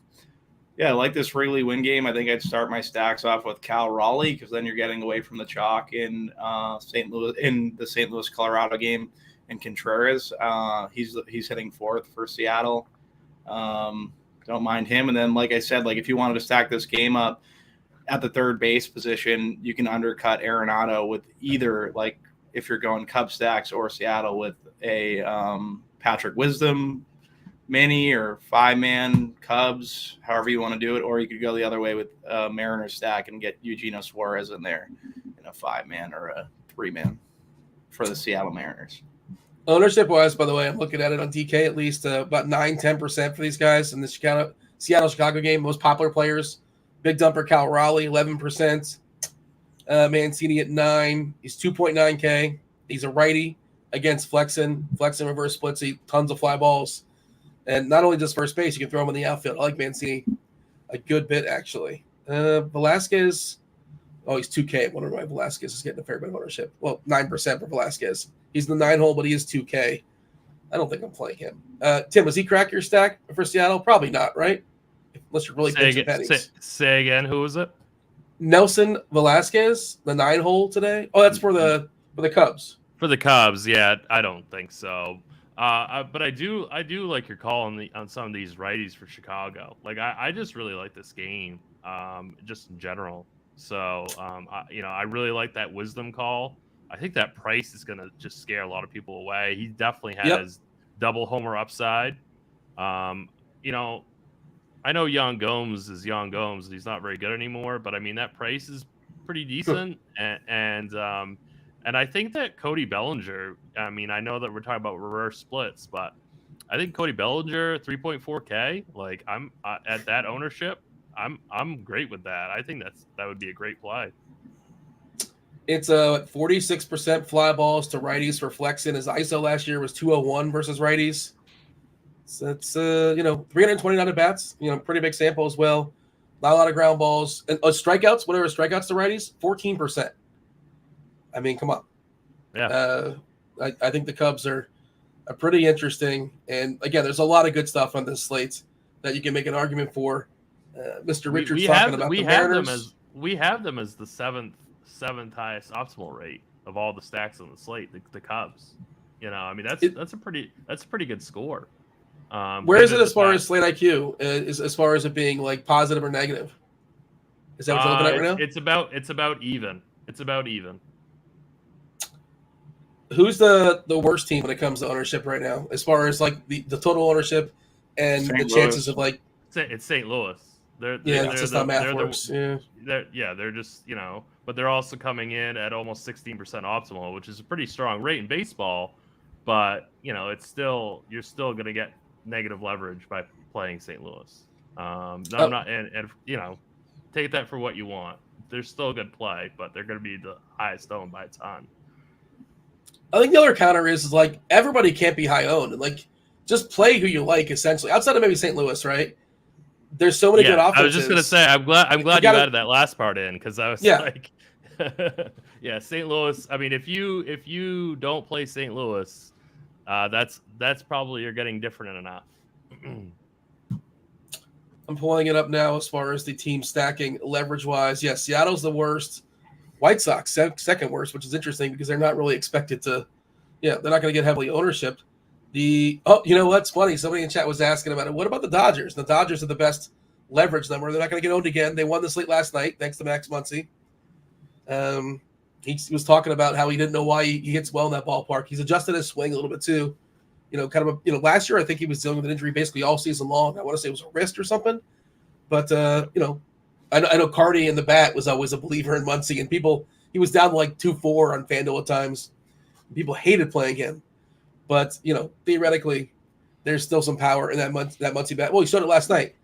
S3: Yeah, I like this Wrigley win game. I think I'd start my stacks off with Cal Raleigh because then you're getting away from the chalk in St. Louis in the St. Louis Colorado game, and Contreras. He's hitting fourth for Seattle. Don't mind him. And then, like I said, like if you wanted to stack this game up at the third base position, you can undercut Arenado with either, like if you're going Cub stacks or Seattle with a Patrick Wisdom mini or 5-man Cubs, however you want to do it, or you could go the other way with Mariners stack and get Eugenio Suarez in there in a 5-man or a 3-man for the Seattle Mariners.
S1: Ownership wise, by the way, I'm looking at it on DK at least about 9-10% for these guys in the Seattle-Chicago game. Most popular players, big dumper Cal Raleigh, 11%. Mancini at 9. He's 2.9K. He's a righty against Flexen reverse splits, tons of fly balls. And not only just first base, you can throw him in the outfield. I like Mancini a good bit, actually. Velasquez, he's 2K. I wonder why Velasquez is getting a fair bit of ownership. Well, 9% for Velasquez. He's in the 9-hole, but he is 2K. I don't think I'm playing him. Tim, does he crack your stack for Seattle? Probably not, right? Unless you're really pinching pennies.
S2: Say again, who was it?
S1: Nelson Velasquez, the 9-hole today. Oh, that's for the Cubs.
S2: For the Cubs, yeah, I don't think so. But I do like your call on some of these righties for Chicago. Like I just really like this game, just in general. So I really like that Wisdom call. I think that price is gonna just scare a lot of people away. He definitely has double homer upside. I know Yan Gomes is Yan Gomes, and he's not very good anymore. But I mean that price is pretty decent, and I think that Cody Bellinger, I mean, I know that we're talking about reverse splits, but I think Cody Bellinger, 3.4K, like I'm at that ownership, I'm great with that. I think that would be a great play.
S1: It's 46% fly balls to righties for Flexen. His ISO last year was 201 versus righties. So it's 329 at bats, pretty big sample as well. Not a lot of ground balls. And strikeouts, whatever strikeouts to righties, 14%. I mean, come on.
S2: Yeah.
S1: I think the Cubs are pretty interesting. And again, there's a lot of good stuff on this slate that you can make an argument for. Mr. Richards talking about the Mariners.
S2: We have them as the seventh highest optimal rate of all the stacks on the slate. The Cubs. I mean that's a pretty good score.
S1: Where is it as far as slate IQ? As far as it being like positive or negative? Is that what you're looking at right now?
S2: It's about even. It's about even.
S1: Who's the worst team when it comes to ownership right now, as far as like the total ownership and the chances of like?
S2: It's St. Louis. That's
S1: just how math works.
S2: They're just but they're also coming in at almost 16% optimal, which is a pretty strong rate in baseball. But it's still you're still going to get negative leverage by playing St. Louis. I'm not, and take that for what you want. They're still a good play, but they're going to be the highest owned by a ton.
S1: I think the other counter is like everybody can't be high owned, and like just play who you like essentially. Outside of maybe St. Louis, right? There's so many good offenses.
S2: I was just gonna say I'm glad you added that last part in because I was like, St. Louis. I mean, if you don't play St. Louis, that's probably you're getting different enough.
S1: I'm pulling it up now as far as the team stacking leverage wise. Yeah, Seattle's the worst. White Sox second worst, which is interesting because they're not really expected to. Yeah, they're not going to get heavily ownership. You know what's funny? Somebody in chat was asking about it. What about the Dodgers? The Dodgers are the best leverage number. They're not going to get owned again. They won the slate last night thanks to Max Muncy. He was talking about how he didn't know why he hits well in that ballpark. He's adjusted his swing a little bit too. Last year I think he was dealing with an injury basically all season long. I want to say it was a wrist or something. But I know Carty in the bat was always a believer in Muncy, and he was down like 2-4 on Fanduel at times. People hated playing him. But, theoretically, there's still some power in that Muncy bat. Well, he started last night.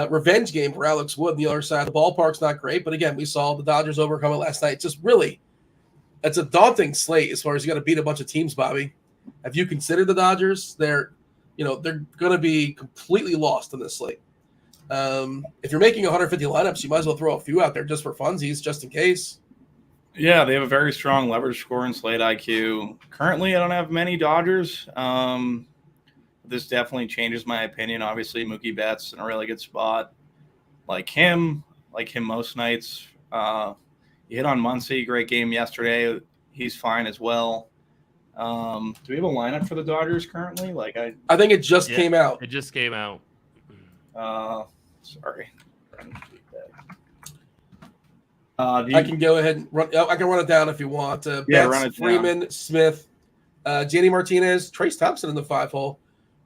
S1: Revenge game for Alex Wood on the other side. The ballpark's not great, but again, we saw the Dodgers overcome it last night. It's just really, it's a daunting slate as far as you got to beat a bunch of teams, Bobby. Have you considered the Dodgers? They're going to be completely lost in this slate. If you're making 150 lineups, you might as well throw a few out there just for funsies, just in case.
S3: Yeah, they have a very strong leverage score in slate IQ. Currently, I don't have many Dodgers. This definitely changes my opinion. Obviously, Mookie Betts in a really good spot. like him most nights. You hit on Muncy, great game yesterday. He's fine as well. Do we have a lineup for the Dodgers currently?
S1: I think it just came out.
S2: It just came out.
S3: Sorry.
S1: I can go ahead and run. I can run it down if you want.
S3: run
S1: Betts,
S3: it down.
S1: Freeman, Smith, Janny Martinez, Trace Thompson in the 5-hole,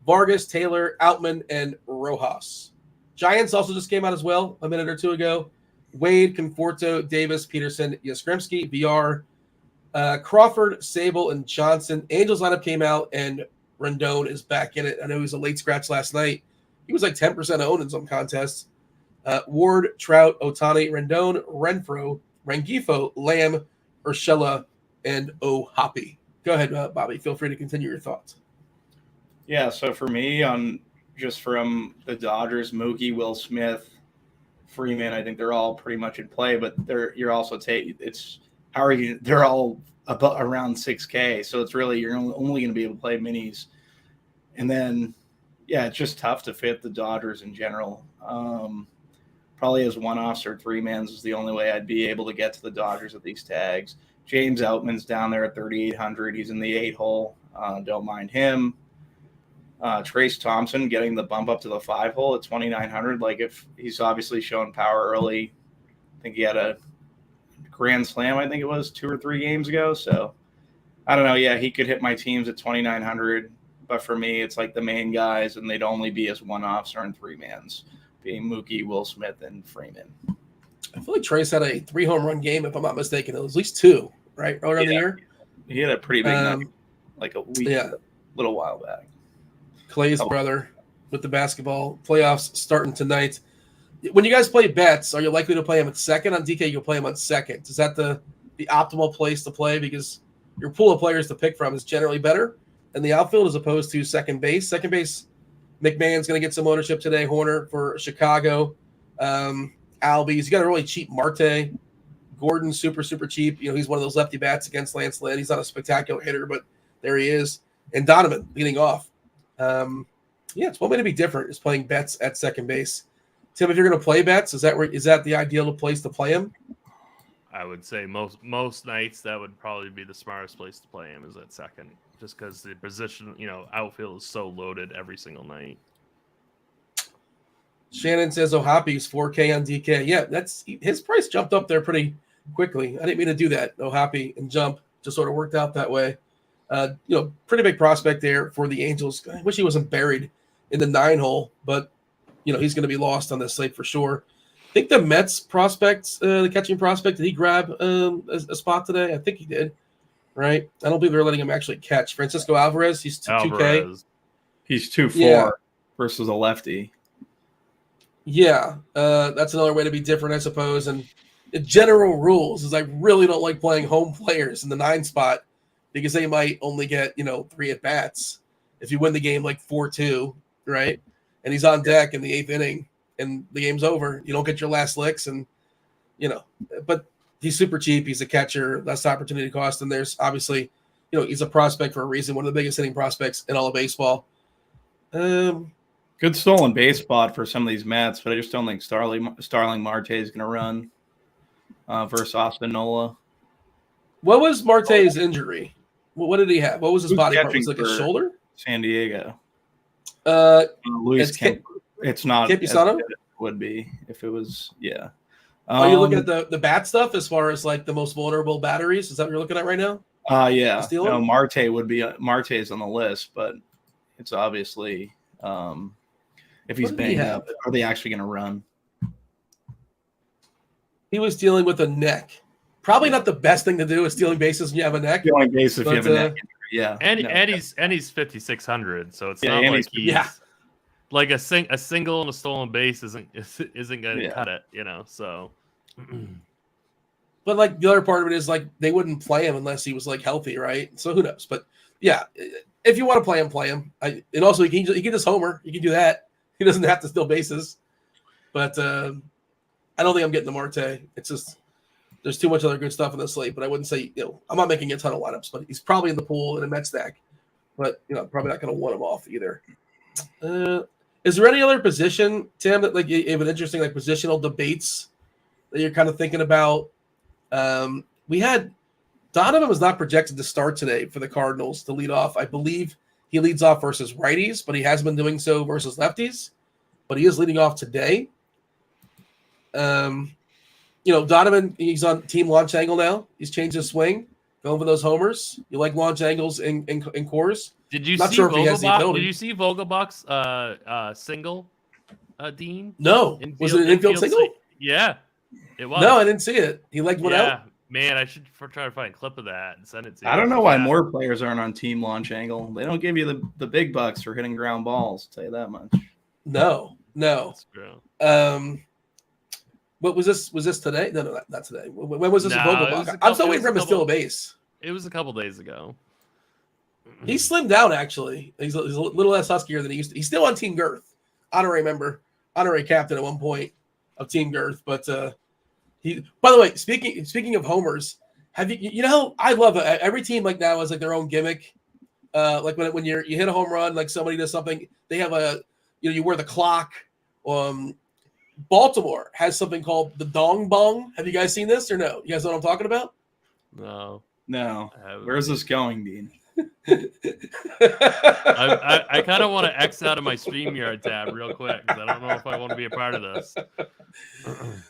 S1: Vargas, Taylor, Outman, and Rojas. Giants also just came out as well a minute or two ago. Wade, Conforto, Davis, Peterson, Yastrzemski, VR, Crawford, Sable, and Johnson. Angels lineup came out, and Rendon is back in it. I know he was a late scratch last night. He was like 10% owned in some contests. Ward, Trout, Otani, Rendon, Renfro, Rengifo, Lamb, Urshela, and O'Hoppe. Go ahead, Bobby. Feel free to continue your thoughts.
S3: Yeah, so for me, just from the Dodgers, Mookie, Will Smith, Freeman, I think they're all pretty much in play, but you're also they're all about around 6K, so it's really you're only going to be able to play minis, and then it's just tough to fit the Dodgers in general. Probably as one-offs or three-mans is the only way I'd be able to get to the Dodgers at these tags. James Outman's down there at 3,800. He's in the 8-hole. Don't mind him. Trace Thompson getting the bump up to the 5-hole at 2,900. If he's obviously shown power early. I think he had a grand slam, I think it was 2 or 3 games ago. So I don't know. Yeah, he could hit my teams at 2,900. But for me, it's like the main guys, and they'd only be as one-offs or in three-mans, being Mookie, Will Smith, and Freeman.
S1: I feel like Trace had a 3-home run game, if I'm not mistaken. It was at least 2, right? Earlier in the year?
S3: He had a pretty big night, a week, a little while back.
S1: Clay's brother with the basketball playoffs starting tonight. When you guys play bets, are you likely to play him at second? On DK, you'll play him on second. Is that the optimal place to play? Because your pool of players to pick from is generally better in the outfield as opposed to second base. Second base, McMahon's going to get some ownership today. Horner for Chicago. Albies. You got a really cheap Marte. Gordon, super, super cheap. He's one of those lefty bats against Lance Lynn. He's not a spectacular hitter, but there he is. And Donovan leading off. It's one way to be different is playing bets at second base. Tim, if you're going to play bets, is that the ideal place to play him?
S2: I would say most nights that would probably be the smartest place to play him is at second, just because the position, outfield is so loaded every single night.
S1: Shannon says O'Hoppe's 4K on DK. Yeah, that's his price jumped up there pretty quickly. I didn't mean to do that. O'Hoppe and jump just sort of worked out that way. Pretty big prospect there for the Angels. I wish he wasn't buried in the 9-hole, but he's going to be lost on this slate for sure. I think the Mets prospect, the catching prospect, did he grab a spot today? I think he did. Right? I don't believe they're letting him actually catch. Francisco Alvarez, he's 2K.
S3: He's 2-4 versus a lefty.
S1: Yeah, that's another way to be different, I suppose. And the general rules is I really don't like playing home players in the 9 spot because they might only get 3 at bats if you win the game 4-2, right? And he's on deck in the 8th inning and the game's over. You don't get your last licks, and but he's super cheap. He's a catcher, less opportunity cost, and there's obviously he's a prospect for a reason. One of the biggest hitting prospects in all of baseball.
S3: Good stolen base spot for some of these Mets, but I just don't think Starling Marte is going to run versus Austin Nola.
S1: What was Marte's injury? What did he have? What was his body part? Was it a shoulder?
S3: San Diego.
S1: Luis
S3: it's not
S1: Campusano?
S3: as it would be if it was, yeah.
S1: Are you looking at the bat stuff as far as the most vulnerable batteries? Is that what you're looking at right now?
S3: Yeah. No, Marte would be Marte's on the list, but it's obviously if he's banged up, are they actually going to run? He
S1: was dealing with a neck. Probably not the best thing to do is stealing bases when you have a neck.
S3: Stealing bases if you have a neck. Yeah.
S2: And he's 5,600, so it's not like he's like a single and a stolen base isn't going to cut it, so.
S1: But the other part of it is they wouldn't play him unless he was healthy, right? So who knows? But yeah, if you want to play him. And also he can just homer. You can do that. He doesn't have to steal bases. But I don't think I'm getting the Marte. It's just there's too much other good stuff in the slate. But I wouldn't say I'm not making a ton of lineups. But he's probably in the pool in a Met stack. But probably not going to want him off either. Is there any other position, Tim, that like you have an interesting like positional debates that you're kind of thinking about? We had Donovan was not projected to start today for the Cardinals to lead off. I believe he leads off versus righties, but he has been doing so versus lefties. But he is leading off today. Donovan, he's on team launch angle now. He's changed his swing, going for those homers. You like launch angles in cores?
S2: Did you
S1: Not
S2: see
S1: sure if he has the
S2: Vogelbach?
S1: ability.
S2: Did you see Vogelbach's single, Dean?
S1: No. Was it an infield single?
S2: Yeah, it was.
S1: No, I didn't see it. He legged one out?
S2: Man, I should try to find a clip of that and send it to you.
S3: I don't know why more players aren't on team launch angle. They don't give you the big bucks for hitting ground balls, I'll tell you that much.
S1: No.
S2: That's true.
S1: What was this? Was this today? No, not today. When was this?
S2: No,
S1: Vogelbach? I'm still waiting for him to steal a base.
S2: It was a couple days ago.
S1: He slimmed down, actually. He's a little less huskier than he used to. He's still on Team Girth. Honorary member, honorary captain at one point of Team Girth. But he. By the way, speaking of homers, have you know I love it. Every team like now has like their own gimmick. Like when you hit a home run, like somebody does something, they have you wear the clock. Baltimore has something called the Dong Bong. Have you guys seen this or no? You guys know what I'm talking about?
S2: No.
S3: Where's this going, Dean?
S2: I kind of want to X out of my StreamYard tab real quick because I don't know if I want to be a part of this.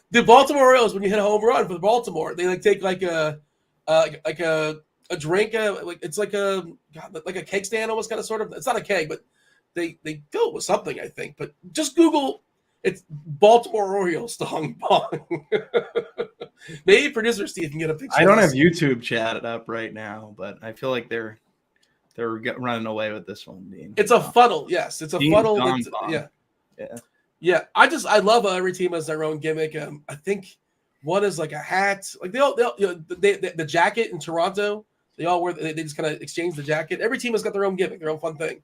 S1: The Baltimore Orioles, when you hit a home run for Baltimore, they like take like a drink, like it's like a keg stand, almost kind of sort of. It's not a keg, but they fill it with something, I think. But just Google. It's Baltimore Orioles Dong Bong. Maybe producer Steve can get a picture.
S3: I don't have YouTube chatted up right now, but I feel like they're running away with this one, Dean.
S1: It's a funnel, yes. It's a
S3: Dean's
S1: funnel.
S3: Yeah.
S1: I love how every team has their own gimmick. I think one is like a hat. Like the jacket in Toronto. They all wear. They just kind of exchange the jacket. Every team has got their own gimmick, their own fun thing.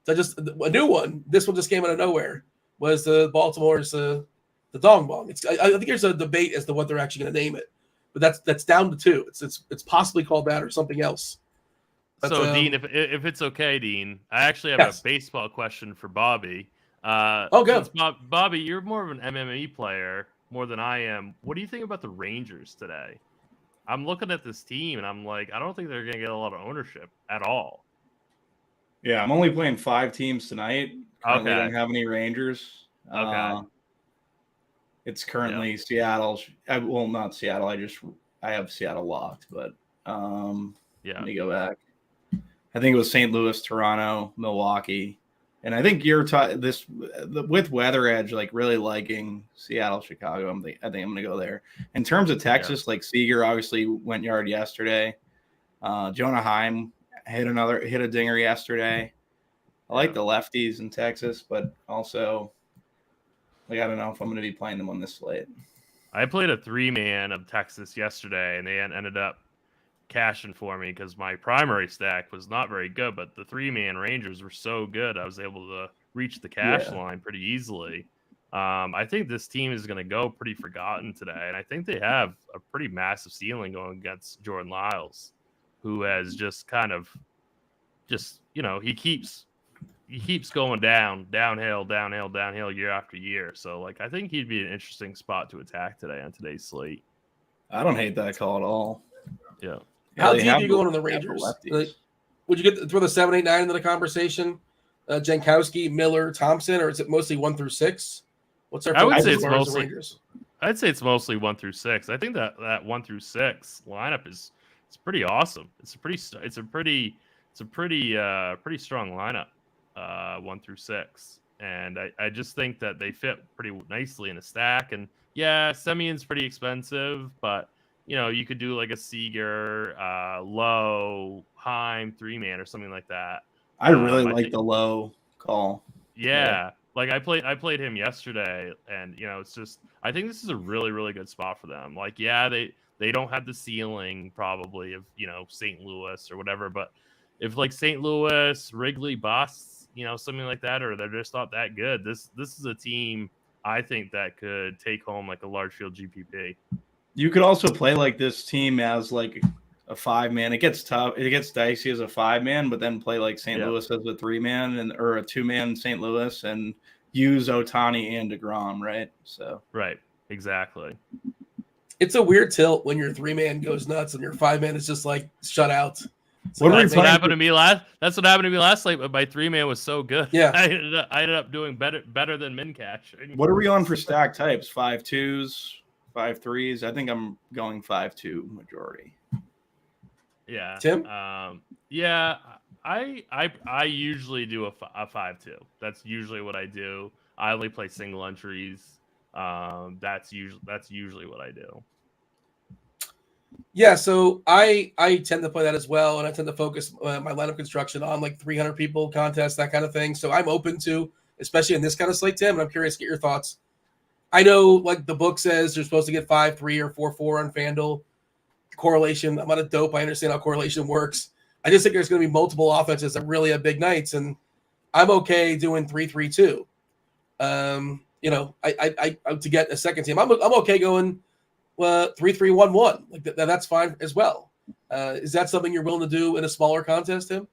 S1: So just a new one. This one just came out of nowhere. Was the Baltimore's the Dong Bong? I think there's a debate as to what they're actually going to name it, but that's down to two. It's possibly called that or something else. But,
S2: so Dean, if it's okay, Dean, I actually have a baseball question for Bobby.
S1: Go.
S2: Bobby, you're more of an MMA player more than I am. What do you think about the Rangers today? I'm looking at this team and I'm like, I don't think they're going to get a lot of ownership at all.
S3: Yeah, I'm only playing 5 teams tonight. Currently
S2: Okay.
S3: don't have any Rangers.
S2: Okay.
S3: It's currently Seattle. Well, not Seattle. I have Seattle locked, but let me go back. I think it was St. Louis, Toronto, Milwaukee, and I think you're with Weather Edge, like really liking Seattle, Chicago. I think I'm going to go there. In terms of Texas, like Seager obviously went yard yesterday. Jonah Heim hit a dinger yesterday. I like the lefties in Texas, but also I don't know if I'm going to be playing them on this slate.
S2: I played a 3-man of Texas yesterday, and they ended up cashing for me because my primary stack was not very good, but the 3-man Rangers were so good I was able to reach the cash line pretty easily. I think this team is going to go pretty forgotten today, and I think they have a pretty massive ceiling going against Jordan Lyles, who has just kind of he keeps going downhill year after year. So I think he'd be an interesting spot to attack today on today's slate.
S3: I don't hate that call at all.
S2: Yeah.
S1: How deep are you going on the Rangers? Would you throw the 7, 8, 9 into the conversation? Jankowski, Miller, Thompson, or is it mostly 1 through 6? What's our?
S2: I would say it's
S1: mostly.
S2: Rangers? I'd say it's mostly 1 through 6. I think that 1 through 6 lineup it's pretty awesome. It's a pretty strong lineup. 1 through 6, and I just think that they fit pretty nicely in a stack. And Semion's pretty expensive, but you could do like a Seager, Lowe, Heim 3-man or something like that.
S3: I really like the Lowe call.
S2: Yeah. Like I played him yesterday, and it's just I think this is a really, really good spot for them. They don't have the ceiling probably of St. Louis or whatever, but if St. Louis, Wrigley busts, something like that, or they're just not that good, this is a team I think that could take home a large field GPP.
S3: You could also play this team as a 5-man. It gets tough. It gets dicey as a 5-man, but then play like St. Louis as a 3-man or a 2-man St. Louis and use Ohtani and DeGrom, right? So
S2: right, exactly.
S1: It's a weird tilt when your 3-man goes nuts and your 5-man is just like shut out.
S2: That's what happened to me last. That's what happened to me last slate. But my 3-man was so good.
S1: Yeah,
S2: I ended up doing better than min cash.
S3: What are we on for stack types? 5-2s, 5-3s. I think I'm going 5-2 majority.
S2: Yeah,
S1: Tim.
S2: Yeah, I usually do a 5-2. That's usually what I do. I only play single entries. That's usually what I do.
S1: Yeah, so I tend to play that as well, and I tend to focus my lineup construction on like 300 people contests, that kind of thing. So I'm open to, especially in this kind of slate, Tim, and I'm curious to get your thoughts. I know, like the book says, you're supposed to get 5-3 or 4-4 on Fanduel. Correlation, I'm not a dope. I understand how correlation works. I just think there's going to be multiple offenses that really have big nights, and I'm okay doing 3-3-2. You know, I to get a second team, I'm okay going 3-3-1-1. Like that's fine as well. Is that something you're willing to do in a smaller contest, Tim?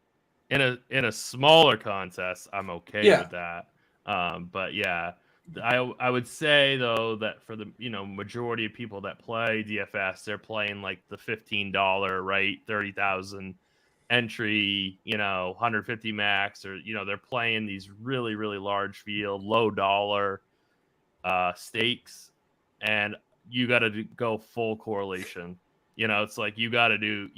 S2: In a smaller contest, I'm okay with that. But yeah, I would say though that for the majority of people that play DFS, they're playing like the $15, right, 30,000 entry, 150 max, or they're playing these really large field, low dollar stakes, and you got to go full correlation. It's like you got to do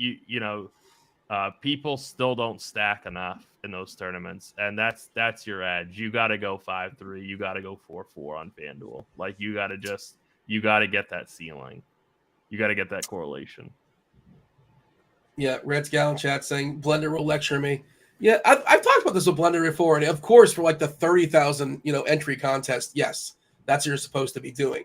S2: people still don't stack enough in those tournaments, and that's your edge. You got to go 5-3, you got to go 4-4 on FanDuel. Like you got to get that ceiling, you got to get that correlation.
S1: Yeah, Red's Gallon chat saying Blender will lecture me. Yeah, I've talked about this with Blender before, and of course for like the 30,000 entry contest, yes, that's what you're supposed to be doing.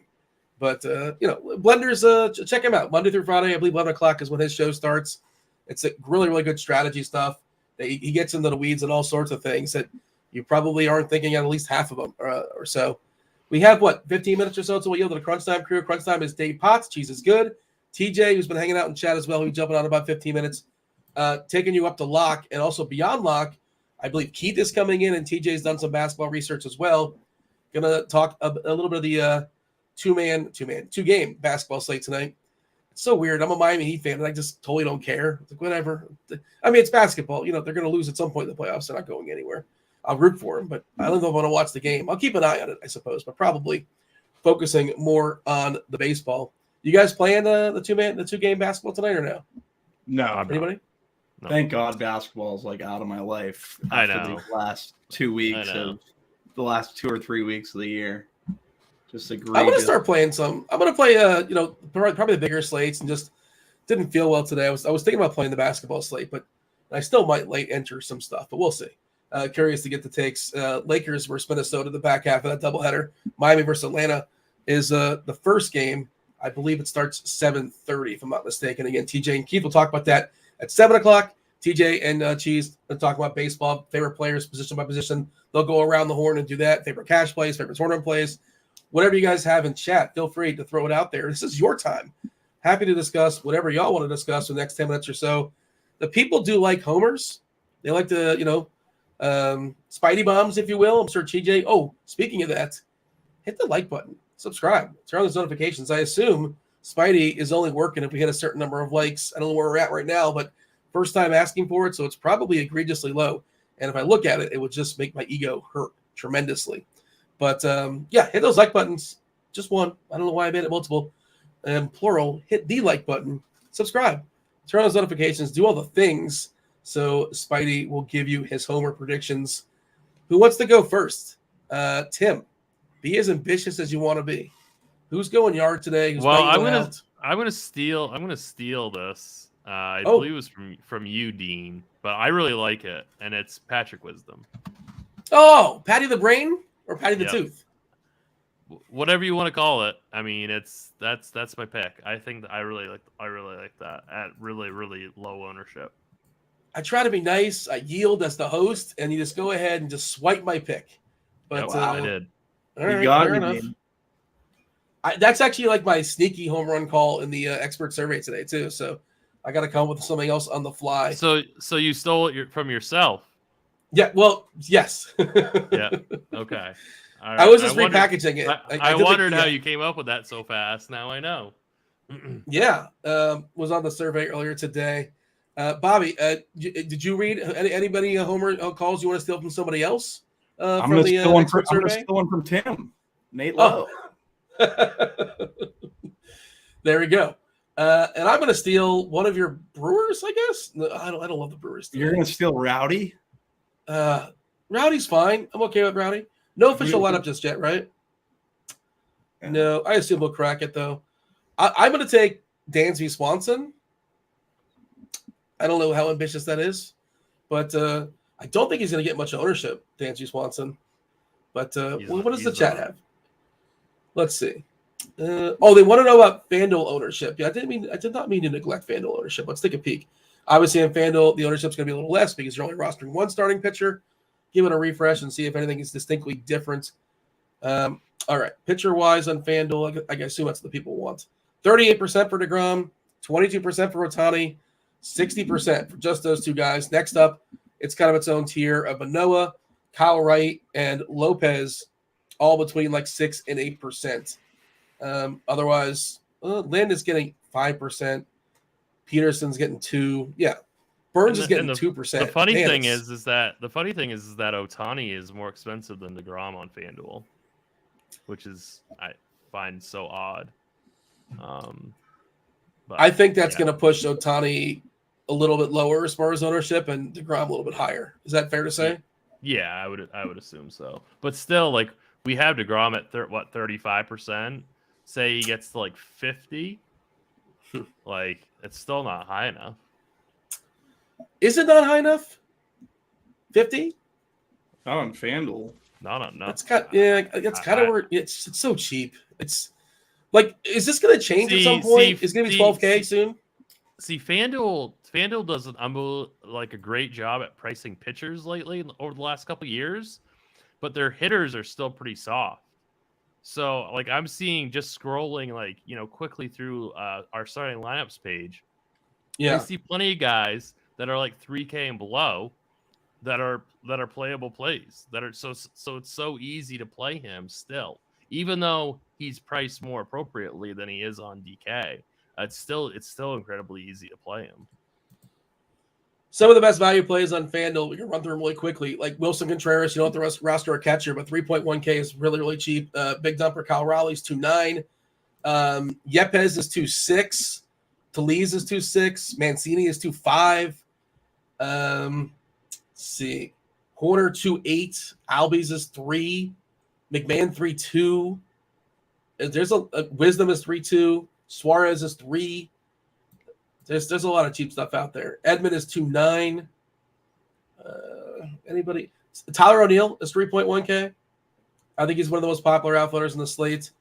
S1: But Blender's check him out Monday through Friday. I believe 11 o'clock is when his show starts. It's a really good strategy stuff. He gets into the weeds and all sorts of things that you probably aren't thinking on at least half of them or so. We have 15 minutes or so until we yield to the Crunch Time crew. Crunch Time is Dave Potts, Cheeseisgood, TJ, who's been hanging out in chat as well. He'll be jumping on about 15 minutes, taking you up to lock and also beyond lock. I believe Keith is coming in, and TJ's done some basketball research as well. Gonna talk a little bit of the two-game basketball slate tonight. It's so weird. I'm a Miami Heat fan, and I just totally don't care. It's like, whatever. I mean, it's basketball. They're going to lose at some point in the playoffs. They're not going anywhere. I'll root for them, but I don't know if I want to watch the game. I'll keep an eye on it, I suppose, but probably focusing more on the baseball. You guys playing the two-game basketball tonight or no?
S3: No.
S1: Anybody?
S3: No. Thank God basketball is like out of my life.
S2: I know.
S3: The last 2 weeks of the last 2 or 3 weeks of the year. I'm going to start
S1: playing some. I'm going to play, probably the bigger slates, and just didn't feel well today. I was thinking about playing the basketball slate, but I still might late enter some stuff, but we'll see. Curious to get the takes. Lakers versus Minnesota, the back half of that doubleheader. Miami versus Atlanta is the first game. I believe it starts 7:30, if I'm not mistaken. Again, TJ and Keith will talk about that at 7 o'clock. TJ and Cheese will talk about baseball, favorite players, position by position. They'll go around the horn and do that. Favorite cash plays, favorite tournament plays. Whatever you guys have in chat, feel free to throw it out there. This is your time. Happy to discuss whatever y'all want to discuss for the next 10 minutes or so. The people do like homers. They like to, Spidey bombs, if you will. I'm sure TJ. Oh, speaking of that, hit the like button. Subscribe. Turn on those notifications. I assume Spidey is only working if we hit a certain number of likes. I don't know where we're at right now, but first time asking for it, so it's probably egregiously low. And if I look at it, it would just make my ego hurt tremendously. But, hit those like buttons. Just one. I don't know why I made it multiple. And plural, hit the like button. Subscribe. Turn on those notifications. Do all the things so Spidey will give you his homer predictions. Who wants to go first? Tim, be as ambitious as you want to be. Who's going yard today?
S2: I'm gonna steal this. I believe it was from you, Dean, but I really like it, and it's Patrick Wisdom.
S1: Oh, Patty the Brain? Or Patty the Tooth,
S2: whatever you want to call it. I mean, that's my pick. I think that I really like that at really low ownership.
S1: I try to be nice. I yield as the host, and you just go ahead and just swipe my pick. But
S2: I did.
S1: All right, fair enough. That's actually like my sneaky home run call in the expert survey today too. So I got to come up with something else on the fly.
S2: So you stole it from yourself.
S1: Yeah, well, yes.
S2: Yeah. Okay. All right.
S1: I was just repackaging it.
S2: I wondered how you came up with that so fast. Now I know.
S1: Yeah, was on the survey earlier today. Bobby, did you read anybody Homer calls you want to steal from somebody else?
S3: I'm going to steal one from Tim, Nate Lowe.
S1: Oh. There we go. And I'm going to steal one of your Brewers, I guess. No, I don't love the Brewers today.
S3: You're going to steal Rowdy?
S1: Rowdy's fine. I'm okay with Rowdy. No official lineup just yet, right? Yeah. No, I assume we'll crack it though. I'm going to take Dansby Swanson. I don't know how ambitious that is, but I don't think he's going to get much ownership, Dansby Swanson. But what does the chat have? Let's see. They want to know about FanDuel ownership. Yeah, I did not mean to neglect FanDuel ownership. Let's take a peek. Obviously, in FanDuel, the ownership's going to be a little less because you're only rostering one starting pitcher. Give it a refresh and see if anything is distinctly different. All right, pitcher-wise on FanDuel, I assume that's what the people want. 38% for DeGrom, 22% for Ohtani, 60% for just those two guys. Next up, it's kind of its own tier of Manoah, Kyle Wright, and Lopez, all between like 6 and 8%. Otherwise, Lynn is getting 5%. Peterson's getting 2%. Yeah, Burns is getting 2%.
S2: The funny thing is that Ohtani is more expensive than DeGrom on FanDuel, which is I find so odd. But
S1: I think that's going to push Ohtani a little bit lower as far as ownership, and DeGrom a little bit higher. Is that fair to say?
S2: Yeah, I would assume so. But still, like we have DeGrom at 35%. Say he gets to like 50, like it's still not high enough.
S1: Is it not high enough? 50?
S3: Not on FanDuel.
S2: No.
S1: That's kind of where it's so cheap. It's like, is this going to change at some point? It's going to be 12K soon.
S2: See, FanDuel does a great job at pricing pitchers lately over the last couple of years, but their hitters are still pretty soft. So, like, I'm seeing just scrolling, like, quickly through our starting lineups page.
S1: Yeah,
S2: I see plenty of guys that are like 3K and below that are playable plays that are so it's so easy to play him still, even though he's priced more appropriately than he is on DK. It's still incredibly easy to play him.
S1: Some of the best value plays on FanDuel, we can run through them really quickly. Like Wilson Contreras, you don't have to roster a catcher, but 3.1K is really, really cheap. Big dumper, Kyle Raleigh's 2.9. Yepes is 2.6. Tellez is 2.6. Mancini is 2.5. Let's see. Horner 2.8. Albies is 3. McMahon 3.2. There's a Wisdom is 3.2. Suarez is 3. There's a lot of cheap stuff out there. Edmund is 2.9. Anybody? Tyler O'Neill is 3.1K. I think he's one of the most popular outfielders in the slate.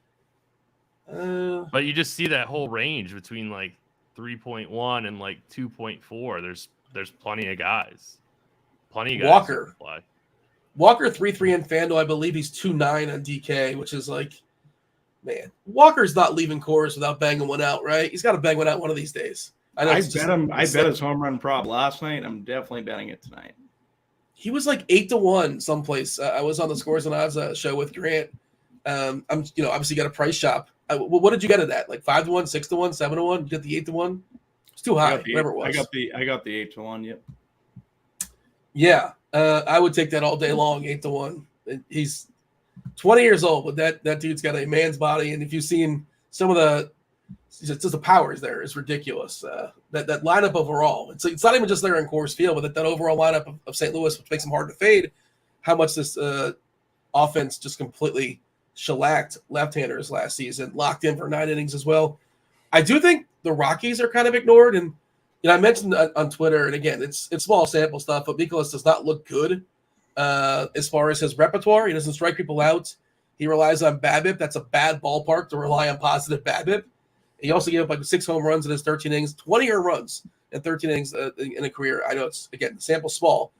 S2: But you just see that whole range between like 3.1 and like 2.4. There's plenty of guys.
S1: Walker 3.3 in FanDuel. I believe he's 2.9 on DK, which is like, man, Walker's not leaving Coors without banging one out, right? He's got to bang one out one of these days. I
S3: bet his home run prop last night. I'm definitely betting it tonight.
S1: He was like 8-1 someplace. I was on the Scores and Odds show with Grant. I'm obviously got a price shop. What did you get at that? Like 5-1, 6-1, 7-1? You got the 8-1? It's too high. Whatever it was.
S3: I got the 8-1. Yep.
S1: Yeah, I would take that all day long. 8-1. He's 20 years old, but that dude's got a man's body, and if you've seen some of the powers there is ridiculous. That lineup overall, it's not even just there in Coors Field, but that overall lineup of St. Louis, which makes them hard to fade. How much this offense just completely shellacked left-handers last season, locked in for 9 innings as well. I do think the Rockies are kind of ignored, and I mentioned on Twitter, and again, it's small sample stuff, but Mikolas does not look good as far as his repertoire. He doesn't strike people out. He relies on BABIP. That's a bad ballpark to rely on positive BABIP. He also gave up like 6 home runs in his 13 innings, 20 earned runs in 13 innings in a career. I know it's, again, the sample's small,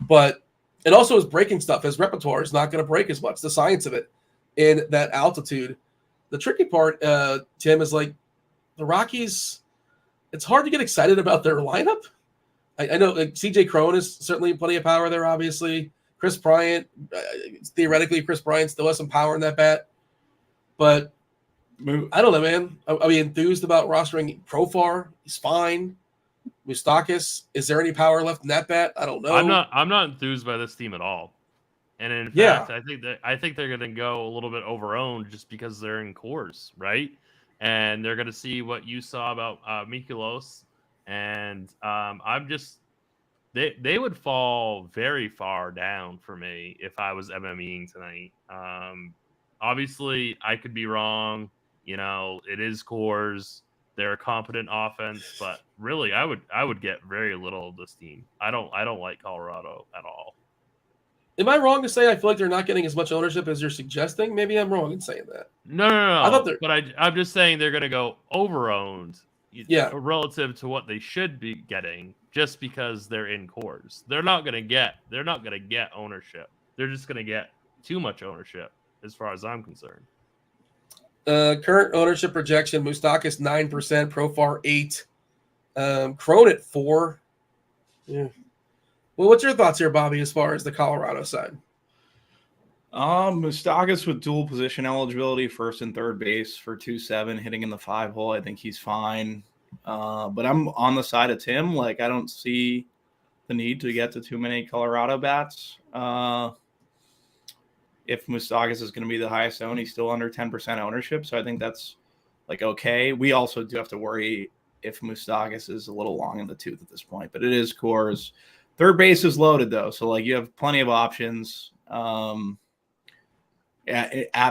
S1: but and also his breaking stuff, his repertoire is not going to break as much. The science of it in that altitude. The tricky part, Tim, is like the Rockies, it's hard to get excited about their lineup. I know like CJ Crone is certainly plenty of power there, obviously. Chris Bryant, theoretically, Chris Bryant still has some power in that bat. But I don't know, man. Are we enthused about rostering Profar? He's fine. Moustakas, is there any power left in that bat? I don't know.
S2: I'm not enthused by this team at all. And in
S1: Yeah.
S2: fact, I think they're going to go a little bit overowned just because they're in cores, right? And they're going to see what you saw about Mikolas, and I'm just they would fall very far down for me if I was MMEing tonight. Obviously, I could be wrong. You know, it is cores. They're a competent offense, but really, I would get very little of this team. I don't like Colorado at all.
S1: Am I wrong to say I feel like they're not getting as much ownership as you're suggesting? Maybe I'm wrong in saying that.
S2: No.
S1: I thought
S2: I'm just saying they're going to go overowned,
S1: yeah,
S2: relative to what they should be getting, just because they're in cores. They're not going to get ownership. They're just going to get too much ownership, as far as I'm concerned.
S1: Current ownership projection: Moustakas 9%, Profar 8%, Crone at 4%. Yeah. Well, what's your thoughts here, Bobby, as far as the Colorado side?
S3: Moustakas with dual position eligibility, first and third base for 2-7, hitting in the 5 hole. I think he's fine. But I'm on the side of Tim. Like, I don't see the need to get to too many Colorado bats. If Moustakas is going to be the highest owned, he's still under 10% ownership. So I think that's like okay. We also do have to worry if Moustakas is a little long in the tooth at this point, but it is cores. Third base is loaded though, so like you have plenty of options at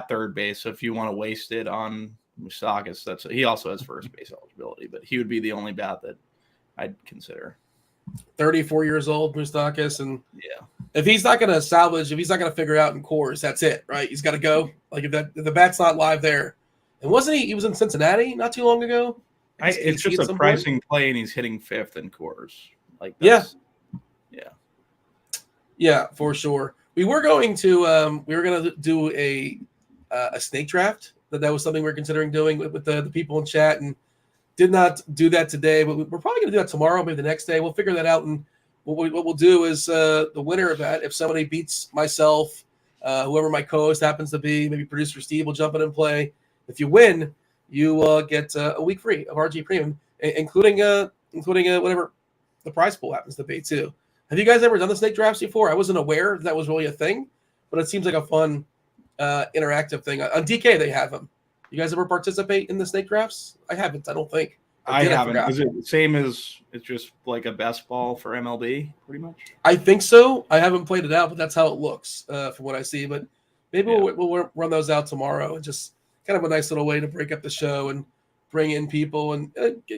S3: third base. So if you want to waste it on Moustakas, he also has first base eligibility, but he would be the only bat that I'd consider.
S1: 34 years old, Moustakas, and
S3: yeah,
S1: if he's not going to salvage, if he's not going to figure out in cores, that's it, right? He's got to go. Like if the bat's not live there, and wasn't he? He was in Cincinnati not too long ago.
S3: It's just a pricing play, and he's hitting 5th in cores. Like
S1: yeah, for sure. We were going to do a snake draft. That was something we were considering doing with the people in chat, and did not do that today. But we're probably going to do that tomorrow, maybe the next day. We'll figure that out, and what we'll do is the winner of that, if somebody beats myself, whoever my co-host happens to be, maybe producer Steve will jump in and play. If you win, you get a week free of RG Premium, including whatever the prize pool happens to be too. Have you guys ever done the snake drafts before? I wasn't aware that was really a thing, but it seems like a fun interactive thing. On DK, they have them. You guys ever participate in the snake drafts? I haven't. I don't think.
S3: I haven't. Is it the same as it's just like a best ball for MLB, pretty much?
S1: I think so. I haven't played it out, but that's how it looks from what I see. But maybe we'll run those out tomorrow, and just kind of a nice little way to break up the show and bring in people and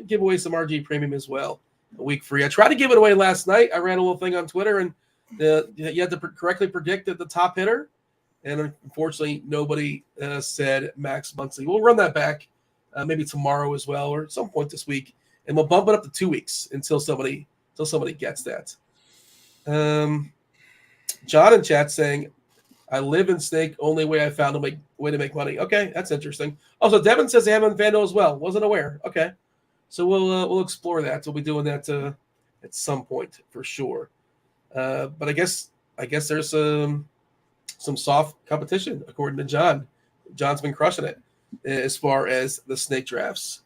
S1: give away some RG Premium as well. A week free. I tried to give it away last night. I ran a little thing on Twitter, and you had to correctly predict the top hitter, and unfortunately, nobody said Max Muncy. We'll run that back maybe tomorrow as well, or at some point this week, and we'll bump it up to 2 weeks until somebody gets that. John in chat saying, "I live in Snake. Only way I found a way to make money." Okay, that's interesting. Also, Devin says they have on Fanduel as well. Wasn't aware. Okay. So we'll explore that. We'll be doing that at some point for sure. But I guess there's some soft competition according to John. John's been crushing it as far as the snake drafts.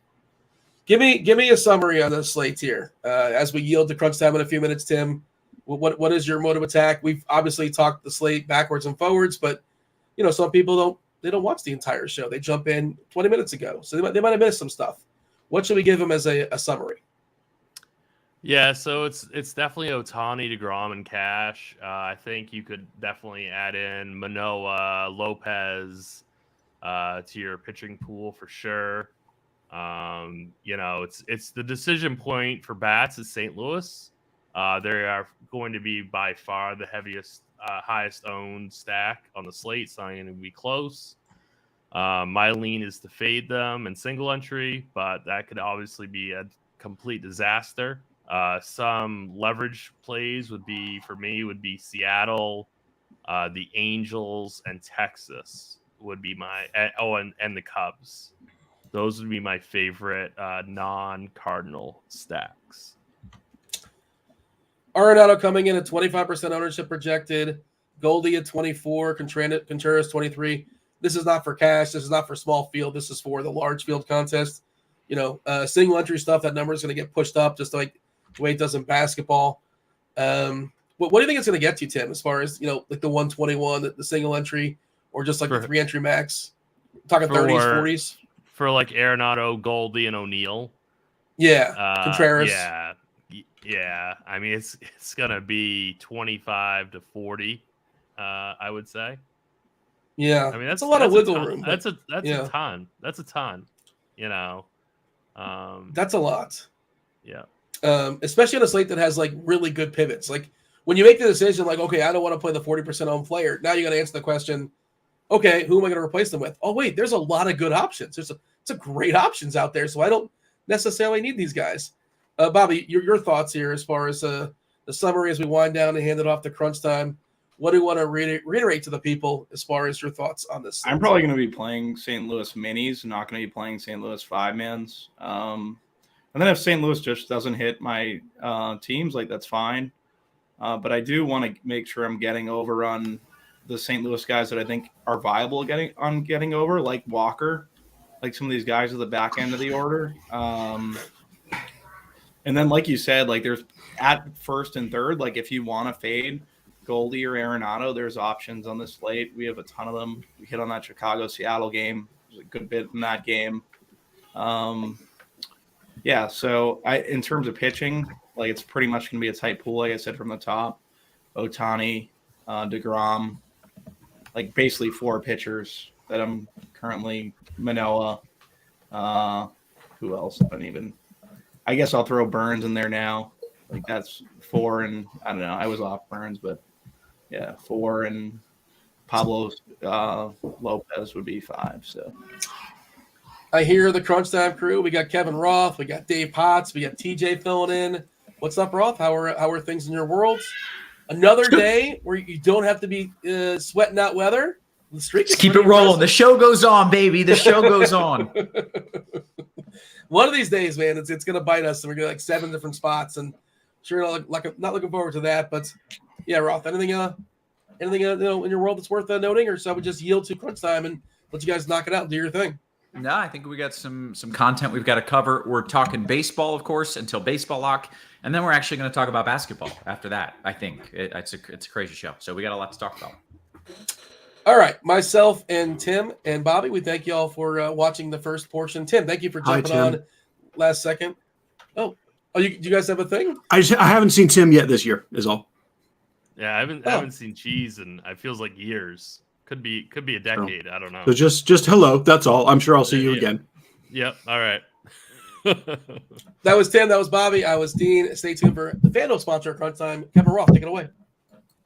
S1: Give me a summary on the slate here as we yield to crunch time in a few minutes. Tim, what is your mode of attack? We've obviously talked the slate backwards and forwards, but some people don't watch the entire show. They jump in 20 minutes ago, so they might have missed some stuff. What should we give them as a summary?
S2: Yeah, so it's definitely Ohtani, DeGrom, and Cash. I think you could definitely add in Manoah, Lopez to your pitching pool for sure. It's the decision point for bats is St. Louis. They are going to be by far the heaviest, highest owned stack on the slate. It's not going to be close. My lean is to fade them in single entry, but that could obviously be a complete disaster. Some leverage plays would be Seattle, the Angels, and Texas would be my and the Cubs. Those would be my favorite non-Cardinal stacks.
S1: Arenado coming in at 25% ownership projected. Goldie at 24. Contreras 23. This is not for cash. This is not for small field. This is for the large field contest. Single entry stuff, that number is going to get pushed up just like the way it does in basketball. What do you think it's going to get to, Tim, as far as, like the 121, the single entry, or just like the 3-entry max? Talking 30s, 40s?
S2: For like Arenado, Goldie, and O'Neal.
S1: Yeah, Contreras.
S2: Yeah. I mean, it's gonna be 25 to 40. I would say.
S1: Yeah,
S2: I mean
S1: that's a lot of wiggle room.
S2: That's a ton. That's a ton.
S1: That's a lot.
S2: Yeah.
S1: Especially on a slate that has like really good pivots. Like when you make the decision, like, okay, I don't want to play the 40% owned player. Now you got to answer the question. Okay, who am I going to replace them with? Oh, wait, there's a lot of good options. There's a great options out there, so I don't necessarily need these guys. Bobby, your thoughts here as far as the summary as we wind down and hand it off to crunch time. What do you want to reiterate to the people as far as your thoughts on this?
S3: I'm probably going to be playing St. Louis minis, not going to be playing St. Louis 5-mans. And then if St. Louis just doesn't hit my teams, like that's fine. But I do want to make sure I'm getting over on the St. Louis guys that I think are viable getting over, like Walker, like some of these guys at the back end of the order. And then, like you said, like there's at first and third, like if you want to fade Goldie or Arenado, there's options on this slate. We have a ton of them. We hit on that Chicago-Seattle game. There's a good bit in that game. Yeah, so in terms of pitching, like it's pretty much going to be a tight pool, like I said from the top. Ohtani, DeGrom, like basically 4 pitchers that I'm currently. Manoah. Who else? I guess I'll throw Burns in there now. Like that's 4, and I don't know. I was off Burns, but yeah, 4, and Pablo Lopez would be 5. So
S1: I hear the Crunch Time crew. We got Kevin Roth, we got Dave Potts, we got TJ filling in. What's up, Roth? How are things in your world? Another day where you don't have to be sweating out weather. The streak
S4: Just keep it rolling. The show goes on, baby. The show goes on.
S1: One of these days, man, it's going to bite us, and we're going to like 7 different spots. And sure, not looking forward to that. But yeah, Roth, anything in your world that's worth noting, or shall we just yield to crunch time and let you guys knock it out and do your thing?
S4: No, I think we got some content we've got to cover. We're talking baseball, of course, until baseball lock, and then we're actually going to talk about basketball after that. I think it's a crazy show, so we got a lot to talk about.
S1: All right, myself and Tim and Bobby, we thank you all for watching the first portion. Tim, thank you for jumping on last second. Oh, you guys have a thing?
S5: I haven't seen Tim yet this year. Is all.
S2: Yeah, I haven't seen Cheese in it feels like years. Could be a decade. I don't know.
S5: So just hello. That's all. I'm sure I'll see you again.
S2: Yep. All right.
S1: That was Tim. That was Bobby. I was Dean. Stay tuned for the Fanduel sponsor of Crunch Time. Kevin Roth, take it away.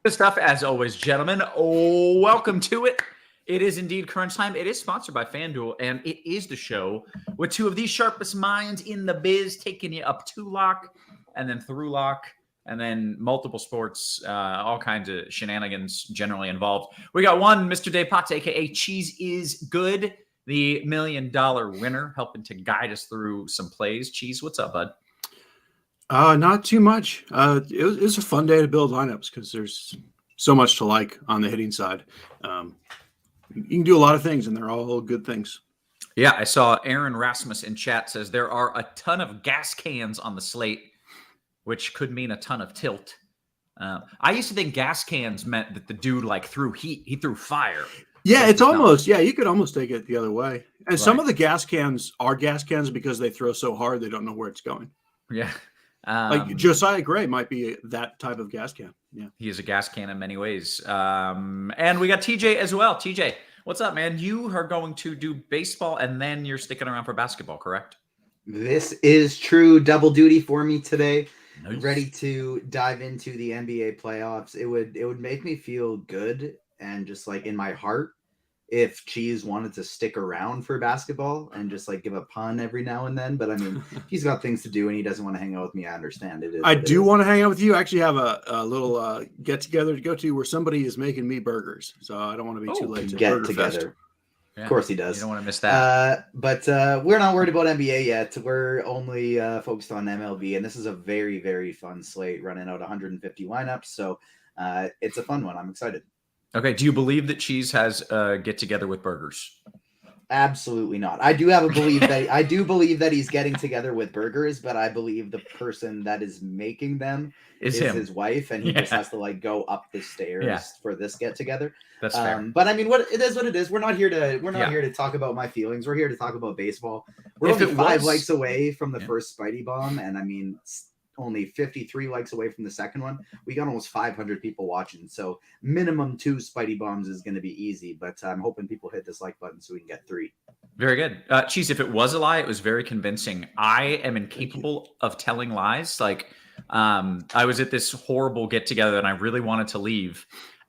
S4: Good stuff as always, gentlemen. Oh, welcome to it. It is indeed Crunch Time. It is sponsored by Fanduel, and it is the show with 2 of the sharpest minds in the biz, taking you up to lock and then through lock. And then multiple sports, all kinds of shenanigans generally involved. We got one, Mr. Dave Potts, a.k.a. Cheeseisgood, the $1 million winner, helping to guide us through some plays. Cheese, what's up, bud?
S5: Not too much. It was a fun day to build lineups because there's so much to like on the hitting side. You can do a lot of things, and they're all good things.
S4: Yeah, I saw Aaron Rasmus in chat says there are a ton of gas cans on the slate, which could mean a ton of tilt. I used to think gas cans meant that the dude threw heat. He threw fire.
S5: Yeah, it's almost, you could almost take it the other way. And some of the gas cans are gas cans because they throw so hard they don't know where it's going.
S4: Yeah.
S5: Like Josiah Gray might be that type of gas can. Yeah.
S4: He is a gas can in many ways. And we got TJ as well. TJ, what's up, man? You are going to do baseball and then you're sticking around for basketball, correct?
S6: This is true. Double duty for me today.
S4: Nice.
S6: Ready to dive into the NBA playoffs. It would make me feel good and just in my heart if Cheese wanted to stick around for basketball and just give a pun every now and then. But I mean, he's got things to do and he doesn't want to hang out with me. I understand it.
S5: I do want to hang out with you. I actually have a little get together to go to where somebody is making me burgers. So I don't want to be too late to
S6: get
S5: Burger
S6: together.
S5: Fest.
S4: Yeah.
S6: Of course he does.
S4: You don't want to miss that.
S6: But we're not worried about NBA yet. We're only focused on MLB, and this is a very, very fun slate running out 150 lineups. So it's a fun one. I'm excited.
S4: Okay. Do you believe that Cheese has get together with burgers?
S6: Absolutely not. I do have a belief that I do believe that he's getting together with burgers, but I believe the person that is making them is
S4: him.
S6: his wife, and he just has to like go up the stairs for this get together.
S4: That's fair.
S6: But I mean, what it is. We're not here to talk about my feelings. We're here to talk about baseball. We're only 5 likes away from the first Spidey bomb, and I mean, only 53 likes away from the second one. We got almost 500 people watching, so minimum 2 Spidey bombs is going to be easy. But I'm hoping people hit this like button so we can get 3.
S4: Very good. Cheese, if it was a lie, it was very convincing. I am incapable of telling lies. Like, I was at this horrible get together and I really wanted to leave.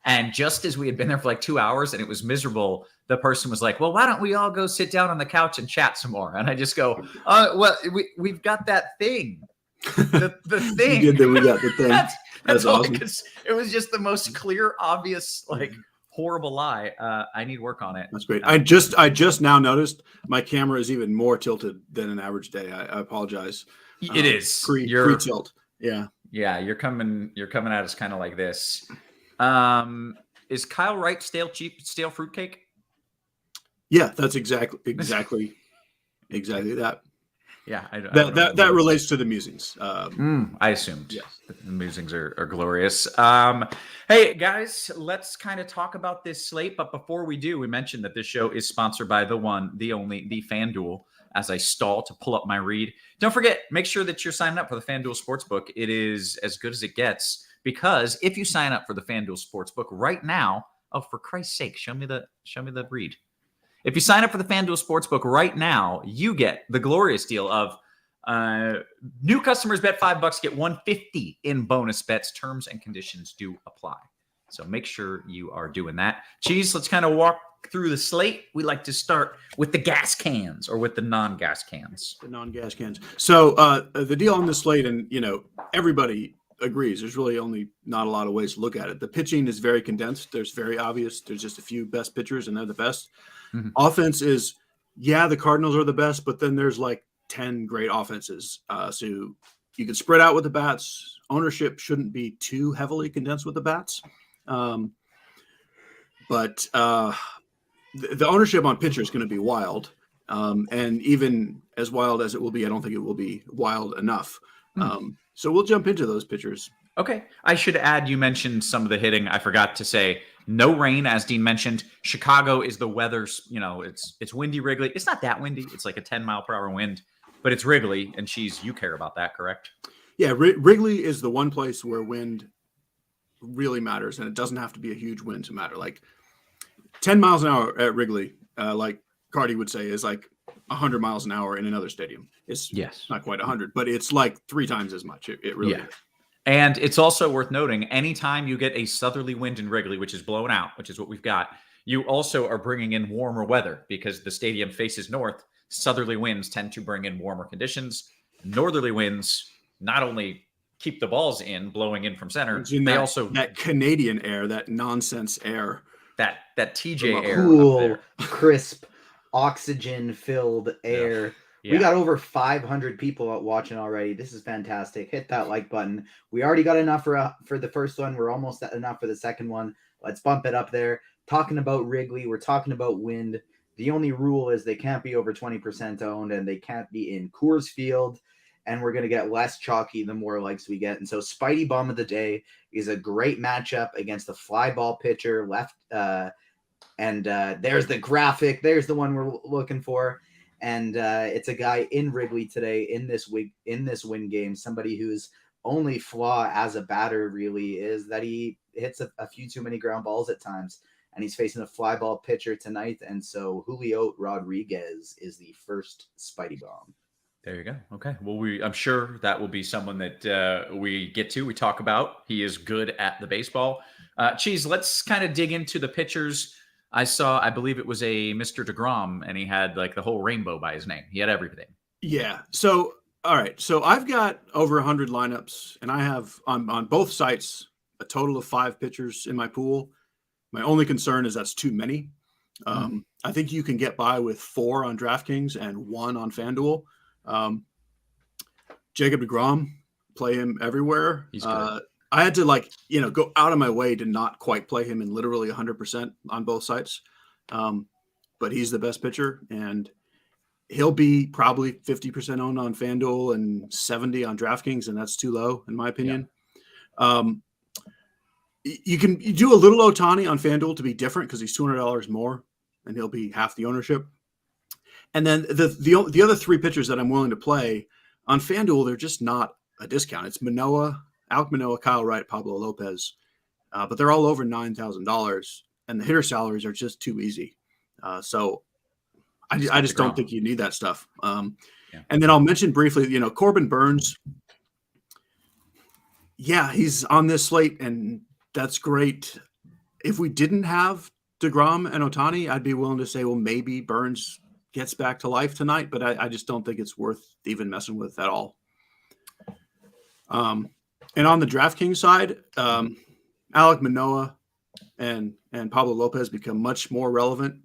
S4: And just as we had been there for like 2 hours and it was miserable, the person was like, well, why don't we all go sit down on the couch and chat some more? And I just go, well, we've got that thing. The thing.
S5: You did, then we got the thing.
S4: That's all,
S5: awesome.
S4: because it was just the most clear, obvious, like horrible lie. I need work on it.
S5: That's great. I just now noticed my camera is even more tilted than an average day. I apologize.
S4: It is
S5: pre-tilt. Yeah.
S4: Yeah, you're coming at us kind of like this. Is Kyle Wright stale fruitcake?
S5: Yeah, that's exactly that.
S4: Yeah,
S5: that relates to the musings.
S4: I assumed.
S5: Yes.
S4: The musings are glorious. Hey guys, let's kind of talk about this slate. But before we do, we mentioned that this show is sponsored by the one, the only, the Fanduel. As I stall to pull up my read, don't forget, make sure that you're signing up for the Fanduel Sportsbook. It is as good as it gets, because if you sign up for the Fanduel Sportsbook right now, oh, for Christ's sake, show me the read. If you sign up for the Fanduel Sportsbook right now, you get the glorious deal of new customers bet $5, get $150 in bonus bets. Terms and conditions do apply. So make sure you are doing that. Cheese, let's kind of walk through the slate. We like to start with the gas cans or with the non-gas cans.
S5: The non-gas cans. So the deal on this slate, and everybody agrees, there's really only not a lot of ways to look at it. The pitching is very condensed. There's very obvious. There's just a few best pitchers, and they're the best. Mm-hmm. Offense is, the Cardinals are the best, but then there's like 10 great offenses. So you can spread out with the bats. Ownership shouldn't be too heavily condensed with the bats. But the ownership on pitcher is going to be wild. And even as wild as it will be, I don't think it will be wild enough. So we'll jump into those pitchers.
S4: Okay. I should add, you mentioned some of the hitting. I forgot to say no rain, as Dean mentioned. Chicago is the weather's, it's windy Wrigley. It's not that windy. It's like a 10-mile-per-hour wind, but it's Wrigley. And you care about that, correct?
S5: Yeah. Wrigley is the one place where wind really matters, and it doesn't have to be a huge wind to matter. Like 10 miles an hour at Wrigley, like Carty would say, is like 100 miles an hour in another stadium. It's not quite 100, but it's like 3 times as much. It really is.
S4: And it's also worth noting, anytime you get a southerly wind in Wrigley, which is blowing out, which is what we've got, you also are bringing in warmer weather because the stadium faces north. Southerly winds tend to bring in warmer conditions. Northerly winds not only keep the balls in, blowing in from center, they also
S5: that Canadian air, that nonsense air,
S4: that TJ air,
S6: cool, crisp, oxygen-filled air. Yeah. We got over 500 people out watching already. This is fantastic. Hit that like button. We already got enough for the first one. We're almost at enough for the second one. Let's bump it up there. Talking about Wrigley, we're talking about wind. The only rule is they can't be over 20% owned, and they can't be in Coors Field. And we're going to get less chalky the more likes we get. And so Spidey Bomb of the Day is a great matchup against the fly ball pitcher left. And there's the graphic. There's the one we're looking for. And it's a guy in Wrigley today in this win game. Somebody whose only flaw as a batter really is that he hits a few too many ground balls at times. And he's facing a fly ball pitcher tonight. And so Julio Rodriguez is the first Spidey Bomb.
S4: There you go. Okay. Well, I'm sure that will be someone that we talk about. He is good at the baseball. Cheese, let's kind of dig into the pitchers. I believe it was a Mr. DeGrom, and he had like the whole rainbow by his name. He had everything.
S5: Yeah. So, all right. So I've got over 100 lineups, and I have on both sites a total of 5 pitchers in my pool. My only concern is that's too many. I think you can get by with 4 on DraftKings and 1 on FanDuel. Jacob deGrom, play him everywhere.
S4: He's good.
S5: I had to go out of my way to not quite play him in literally 100% on both sites. But he's the best pitcher, and he'll be probably 50% owned on FanDuel and 70 on DraftKings, and that's too low in my opinion. Yeah. You do a little Ohtani on FanDuel to be different because he's $200 more, and he'll be half the ownership. And then the other 3 pitchers that I'm willing to play on FanDuel, they're just not a discount. It's Alek Manoah, Kyle Wright, Pablo Lopez, but they're all over $9,000, and the hitter salaries are just too easy. So I just don't think you need that stuff. And then I'll mention briefly, Corbin Burns. Yeah, he's on this slate, and that's great. If we didn't have DeGrom and Ohtani, I'd be willing to say, well, maybe Burns gets back to life tonight, but I just don't think it's worth even messing with at all. And on the DraftKings side, Alek Manoah and Pablo Lopez become much more relevant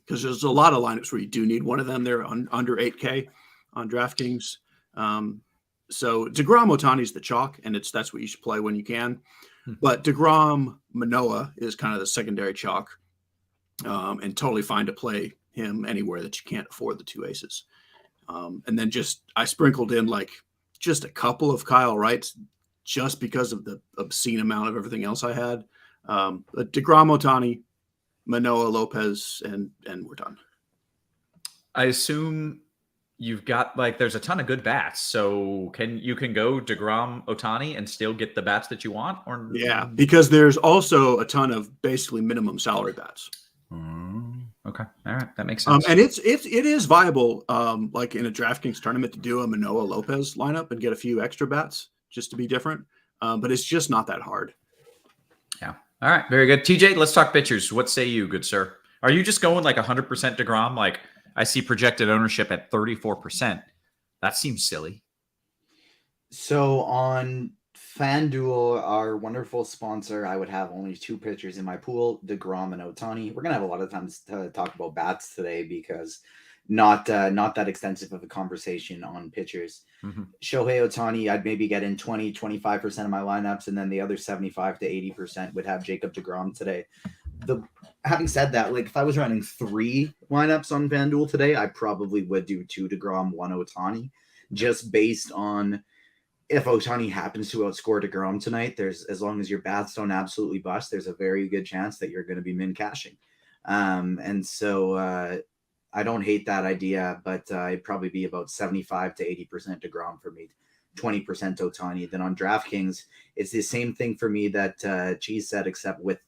S5: because there's a lot of lineups where you do need one of them. They're under 8K on DraftKings. So DeGrom Ohtani is the chalk, and that's what you should play when you can. But DeGrom Manoah is kind of the secondary chalk, and totally fine to play him anywhere that you can't afford the 2 aces. And then I sprinkled in just a couple of Kyle Wrights just because of the obscene amount of everything else I had. But DeGrom, Ohtani, Manoah, Lopez, and we're done.
S4: I assume you've got there's a ton of good bats, so you can go DeGrom, Ohtani and still get the bats that you want? Or
S5: yeah, because there's also a ton of basically minimum salary bats.
S4: Okay, all right, that makes sense.
S5: And it is viable, like in a DraftKings tournament, to do a Manoah Lopez lineup and get a few extra bats just to be different. But it's just not that hard.
S4: Yeah. All right, very good. TJ, let's talk pitchers. What say you, good sir? Are you just going 100% DeGrom? I see projected ownership at 34%. That seems silly.
S6: So on FanDuel, our wonderful sponsor, I would have only 2 pitchers in my pool, DeGrom and Ohtani. We're going to have a lot of times to talk about bats today because not that extensive of a conversation on pitchers. Shohei Ohtani, I'd maybe get in 20-25% of my lineups, and then the other 75 to 80% would have Jacob deGrom today. Having said that, if I was running 3 lineups on FanDuel today, I probably would do 2 deGrom, 1 Ohtani, just based on if Ohtani happens to outscore deGrom tonight. As long as your bats don't absolutely bust, there's a very good chance that you're going to be min cashing. And so I don't hate that idea, but it'd probably be about 75 to 80% deGrom for me, 20% Ohtani. Then on DraftKings, it's the same thing for me that Cheese said, except with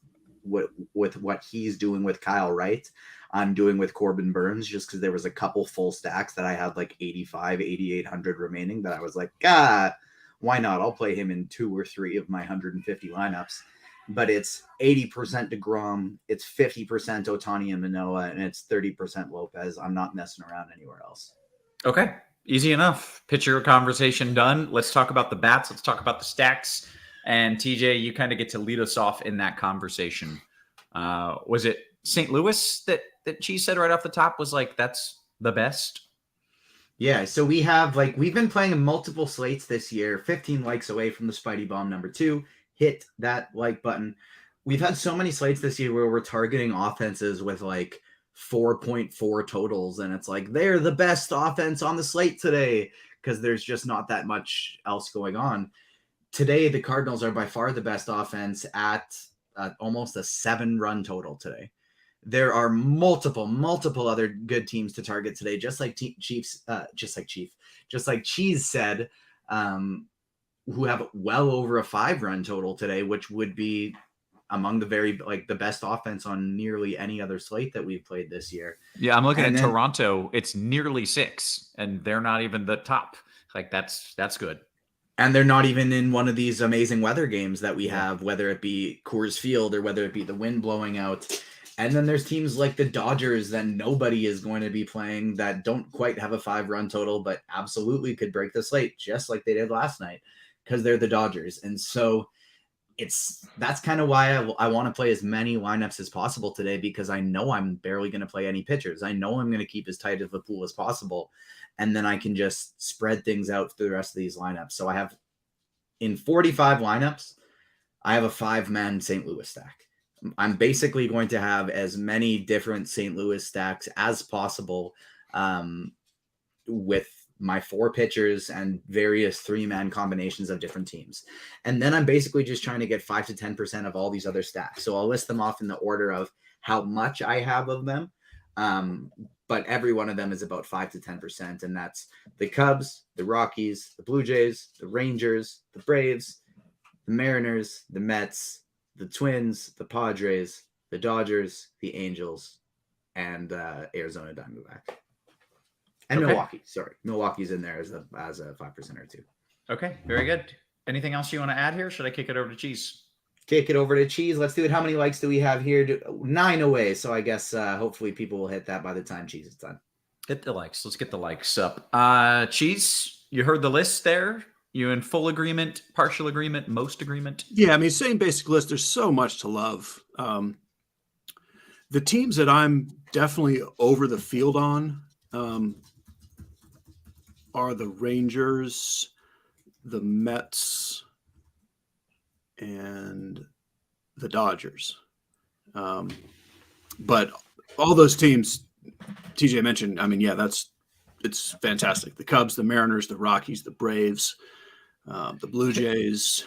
S6: what he's doing with Kyle Wright, I'm doing with Corbin Burns, just because there was a couple full stacks that I had 85, 8,800 remaining that I was why not? I'll play him in 2 or 3 of my 150 lineups. But it's 80% DeGrom, it's 50% Ohtani and Manoah, and it's 30% Lopez. I'm not messing around anywhere else.
S4: Okay, easy enough. Pitcher conversation done. Let's talk about the bats. Let's talk about the stacks. And TJ, you kind of get to lead us off in that conversation. Was it St. Louis that Cheese said right off the top was that's the best?
S6: Yeah, so we have we've been playing in multiple slates this year, 15 likes away from the Spidey Bomb number 2. Hit that like button. We've had so many slates this year where we're targeting offenses with 4.4 totals, and it's they're the best offense on the slate today because there's just not that much else going on. Today, the Cardinals are by far the best offense at almost a 7-run total today. There are multiple other good teams to target today, just like Cheese said, who have well over a 5-run total today, which would be among the very the best offense on nearly any other slate that we've played this year.
S4: Yeah, I'm looking at Toronto. It's nearly 6, and they're not even the top. That's good.
S6: And they're not even in one of these amazing weather games that we have, whether it be Coors Field or whether it be the wind blowing out. And then there's teams like the Dodgers that nobody is going to be playing that don't quite have a 5-run total, but absolutely could break the slate just like they did last night because they're the Dodgers. And so that's kind of why I want to play as many lineups as possible today, because I know I'm barely going to play any pitchers. I know I'm going to keep as tight of a pool as possible, and then I can just spread things out through the rest of these lineups. So I have, in 45 lineups, I have a 5-man St. Louis stack. I'm basically going to have as many different St. Louis stacks as possible, with my 4 pitchers and various 3-man combinations of different teams. And then I'm basically just trying to get 5 to 10% of all these other stacks. So I'll list them off in the order of how much I have of them. But every one of them is about 5 to 10%. And that's the Cubs, the Rockies, the Blue Jays, the Rangers, the Braves, the Mariners, the Mets, the Twins, the Padres, the Dodgers, the Angels, and Arizona Diamondbacks. And Milwaukee, sorry. Milwaukee's in there as a 5% or 2.
S4: Okay, very good. Anything else you want to add here? Should I kick it over to Cheese?
S6: Kick it over to Cheese. Let's do it. How many likes do we have here? 9 away. So I guess hopefully people will hit that by the time Cheese is done.
S4: Hit the likes. Let's get the likes up. Cheese, you heard the list there. You in full agreement, partial agreement, most agreement?
S5: Yeah, I mean, same basic list. There's so much to love. The teams that I'm definitely over the field on are the Rangers, the Mets, and the Dodgers. But all those teams TJ mentioned, I mean, yeah, it's fantastic. The Cubs, the Mariners, the Rockies, the Braves, the Blue Jays,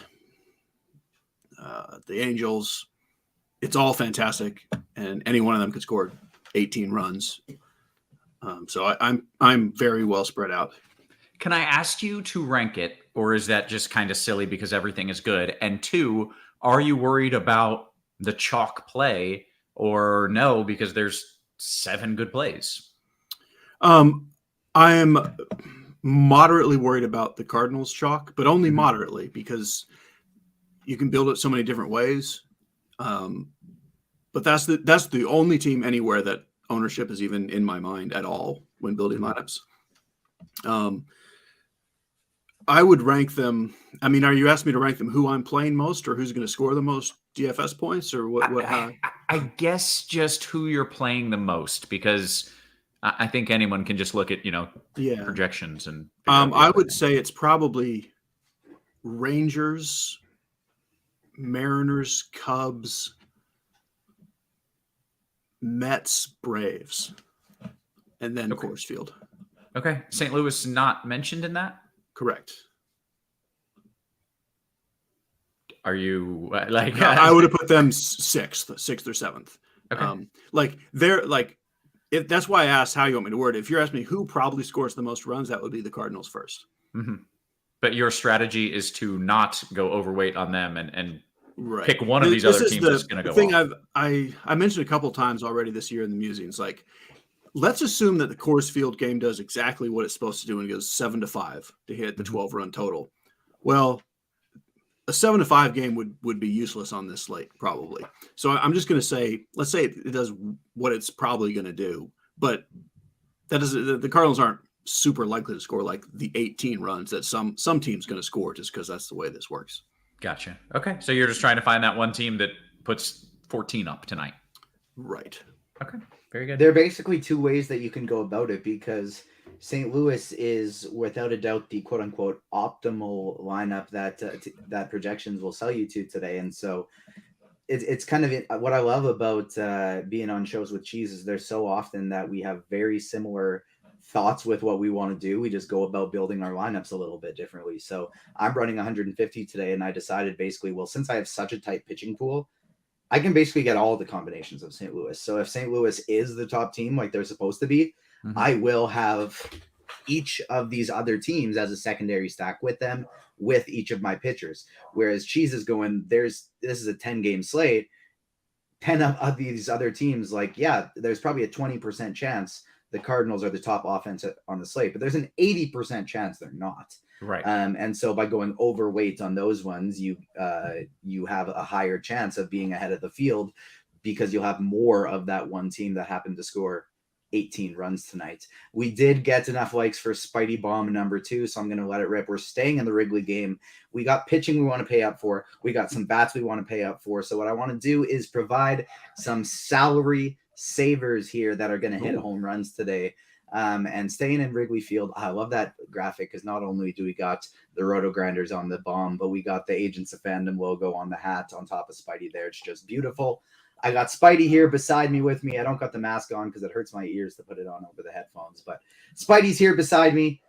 S5: the Angels. It's all fantastic, and any one of them could score 18 runs. So I'm very well spread out.
S4: Can I ask you to rank it, or is that just kind of silly because everything is good? And 2, are you worried about the chalk play, or no, because there's 7 good plays?
S5: I am moderately worried about the Cardinals chalk, but only moderately, because you can build it so many different ways. But that's the only team anywhere that ownership is even in my mind at all when building lineups. I would rank them. I mean, are you asking me to rank them who I'm playing most, or who's going to score the most DFS points, or what?
S4: I guess just who you're playing the most, because I think anyone can just look at projections and.
S5: I would say it's probably Rangers, Mariners, Cubs, Mets, Braves, and then Coors Field.
S4: Okay, St. Louis not mentioned in that?
S5: Correct.
S4: Are you like?
S5: I would have put them sixth or 7th.
S4: Okay.
S5: That's why I asked how you want me to word it. If you're asking me who probably scores the most runs, that would be the Cardinals first.
S4: Mm-hmm. But your strategy is to not go overweight on them and
S5: right.
S4: Pick one of these other teams that's going to go
S5: thing
S4: off.
S5: I mentioned a couple of times already this year in the musings, like, let's assume that the Coors Field game does exactly what it's supposed to do and it goes 7-5 to hit the 12-run total. Well, a 7-5 game would be useless on this slate, probably. So I'm just going to say, let's say it does what it's probably going to do, but that doesn't. The Cardinals aren't super likely to score like the 18 runs that some team's going to score, just because that's the way this works.
S4: Gotcha. Okay, so you're just trying to find that one team that puts 14 up tonight.
S5: Right.
S4: Okay. Very good.
S6: There are basically 2 ways that you can go about it, because St. Louis is without a doubt the quote unquote optimal lineup that projections will sell you to today. And so it's kind of what I love about being on shows with Cheese is there's so often that we have very similar thoughts with what we want to do. We just go about building our lineups a little bit differently. So I'm running 150 today, and I decided basically, well, since I have such a tight pitching pool, I can basically get all the combinations of St. Louis. So if St. Louis is the top team like they're supposed to be, I will have each of these other teams as a secondary stack with them, with each of my pitchers. Whereas Cheese is going, this is a 10-game slate. 10 of these other teams, there's probably a 20% chance the Cardinals are the top offense on the slate, but there's an 80% chance they're not.
S4: Right.
S6: And so by going overweight on those ones, you have a higher chance of being ahead of the field, because you'll have more of that one team that happened to score 18 runs tonight. We did get enough likes for Spidey Bomb number 2, so I'm going to let it rip. We're staying in the Wrigley game. We got pitching we want to pay up for. We got some bats we want to pay up for. So what I want to do is provide some salary savers here that are going to hit home runs today. And staying in Wrigley Field, I love that graphic because not only do we got the RotoGrinders on the bomb, but we got the Agents of Fandom logo on the hat on top of Spidey there. It's just beautiful. I got Spidey here beside me with me. I don't got the mask on because it hurts my ears to put it on over the headphones, but Spidey's here beside me.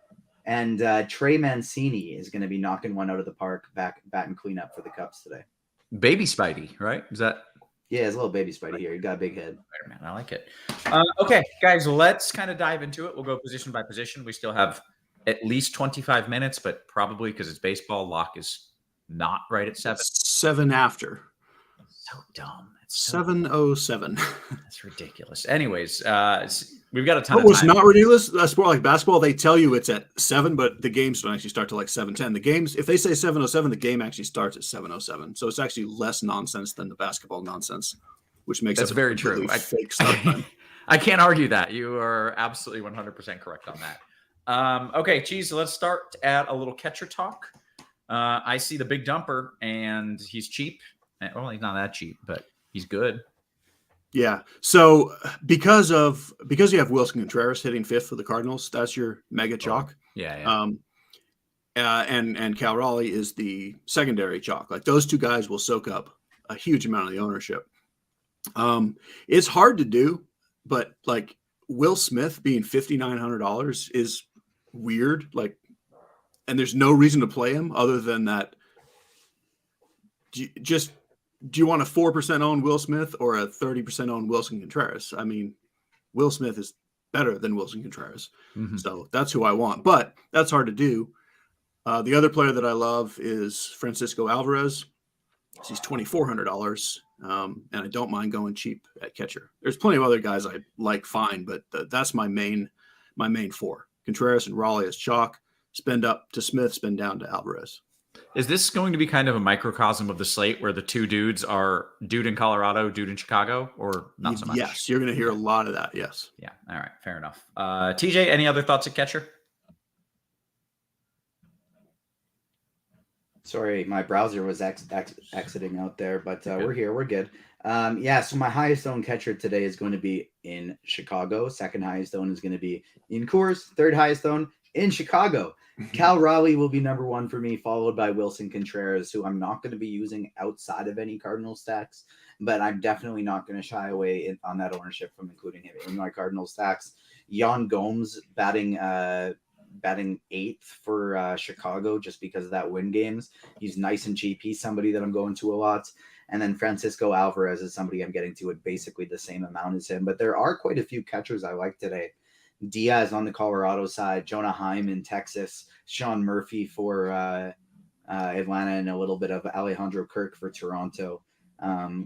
S6: And Trey Mancini is going to be knocking one out of the park, batting cleanup for the Cubs today.
S4: Baby Spidey, right? Is that?
S6: Yeah, it's a little baby Spidey here. He got a big head.
S4: Man, I like it. Okay, guys, let's kind of dive into it. We'll go position by position. We still have at least 25 minutes, but probably because it's baseball, lock is not right at 7.
S5: 7 after.
S4: So dumb. It's
S5: 7:07.
S4: That's ridiculous. Anyways, we've got a ton
S5: What
S4: of
S5: was
S4: time.
S5: not ridiculous? A sport like basketball, they tell you it's at 7, but the games don't actually start till like 7:10. The games, if they say 7:07, the game actually starts at 7:07. So it's actually less nonsense than the basketball nonsense, which makes
S4: That's
S5: it
S4: very true.
S5: fake start time.
S4: I can't argue that. You are absolutely 100% correct on that. Okay, Cheese, let's start at a little catcher talk. I see the big dumper, and he's cheap. Well, he's not that cheap, but he's good.
S5: Yeah. So because you have Wilson Contreras hitting 5th for the Cardinals, that's your mega chalk.
S4: Yeah.
S5: And Cal Raleigh is the secondary chalk. Like those two guys will soak up a huge amount of the ownership. It's hard to do, but like Will Smith being $5,900 is weird. Like, and there's no reason to play him other than that. Do you want a 4% owned Will Smith or a 30% owned Wilson Contreras? I mean, Will Smith is better than Wilson Contreras.
S4: Mm-hmm.
S5: So that's who I want, but that's hard to do. The other player that I love is Francisco Alvarez. He's $2,400. And I don't mind going cheap at catcher. There's plenty of other guys I like fine, but that's my main 4. Contreras and Raleigh as chalk. Spend up to Smith, spend down to Alvarez.
S4: Is this going to be kind of a microcosm of the slate where the two dudes are dude in Colorado, dude in Chicago, or not so much?
S5: Yes, you're going to hear a lot of that. Yes.
S4: Yeah. All right. Fair enough. TJ, any other thoughts at catcher?
S6: Sorry, my browser was exiting out there, but we're here. We're good. So my highest owned catcher today is going to be in Chicago. Second highest owned is going to be in Coors. Third highest owned in Chicago. Cal Raleigh will be number 1 for me, followed by Wilson Contreras, who I'm not going to be using outside of any Cardinal stacks, but I'm definitely not going to shy away on that ownership from including him in my Cardinal stacks. Yan Gomes batting 8th for Chicago just because of that win games. He's nice and cheap. He's somebody that I'm going to a lot. And then Francisco Alvarez is somebody I'm getting to at basically the same amount as him. But there are quite a few catchers I like today. Diaz on the Colorado side, Jonah Heim in Texas, Sean Murphy for Atlanta, and a little bit of Alejandro Kirk for Toronto.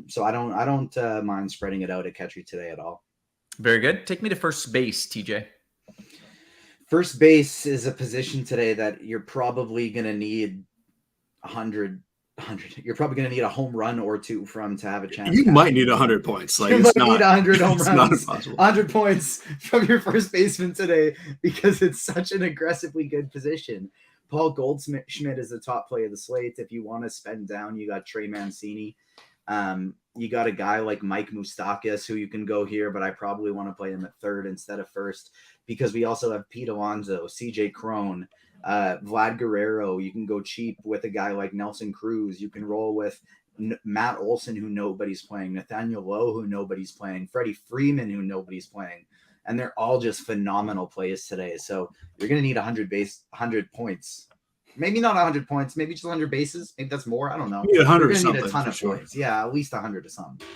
S6: So I don't mind spreading it out at catcher today at all.
S4: Very good. Take me to first base, TJ.
S6: First base is a position today that you're probably going to need 100. You're probably going to need a home run or 2 from to have a chance.
S5: You might need 100 points. Like
S6: you
S5: it's
S6: might
S5: not,
S6: need 100 home
S5: it's
S6: runs,
S5: not impossible.
S6: 100 points from your first baseman today because it's such an aggressively good position. Paul Goldschmidt is the top play of the slate. If you want to spend down, you got Trey Mancini. You got a guy like Mike Moustakas who you can go here, but I probably want to play him at 3rd instead of 1st because we also have Pete Alonso, CJ Cron, Vlad Guerrero. You can go cheap with a guy like Nelson Cruz. You can roll with Matt Olson, who nobody's playing, Nathaniel Lowe, who nobody's playing, Freddie Freeman, who nobody's playing. And they're all just phenomenal plays today. So you're going to need 100 points. Maybe not 100 points, maybe just 100 bases. Maybe that's more. I don't know.
S5: You need 100
S6: You're
S5: or
S6: going to need
S5: something.
S6: a ton of
S5: Sure.
S6: points. Yeah, at least 100 or something.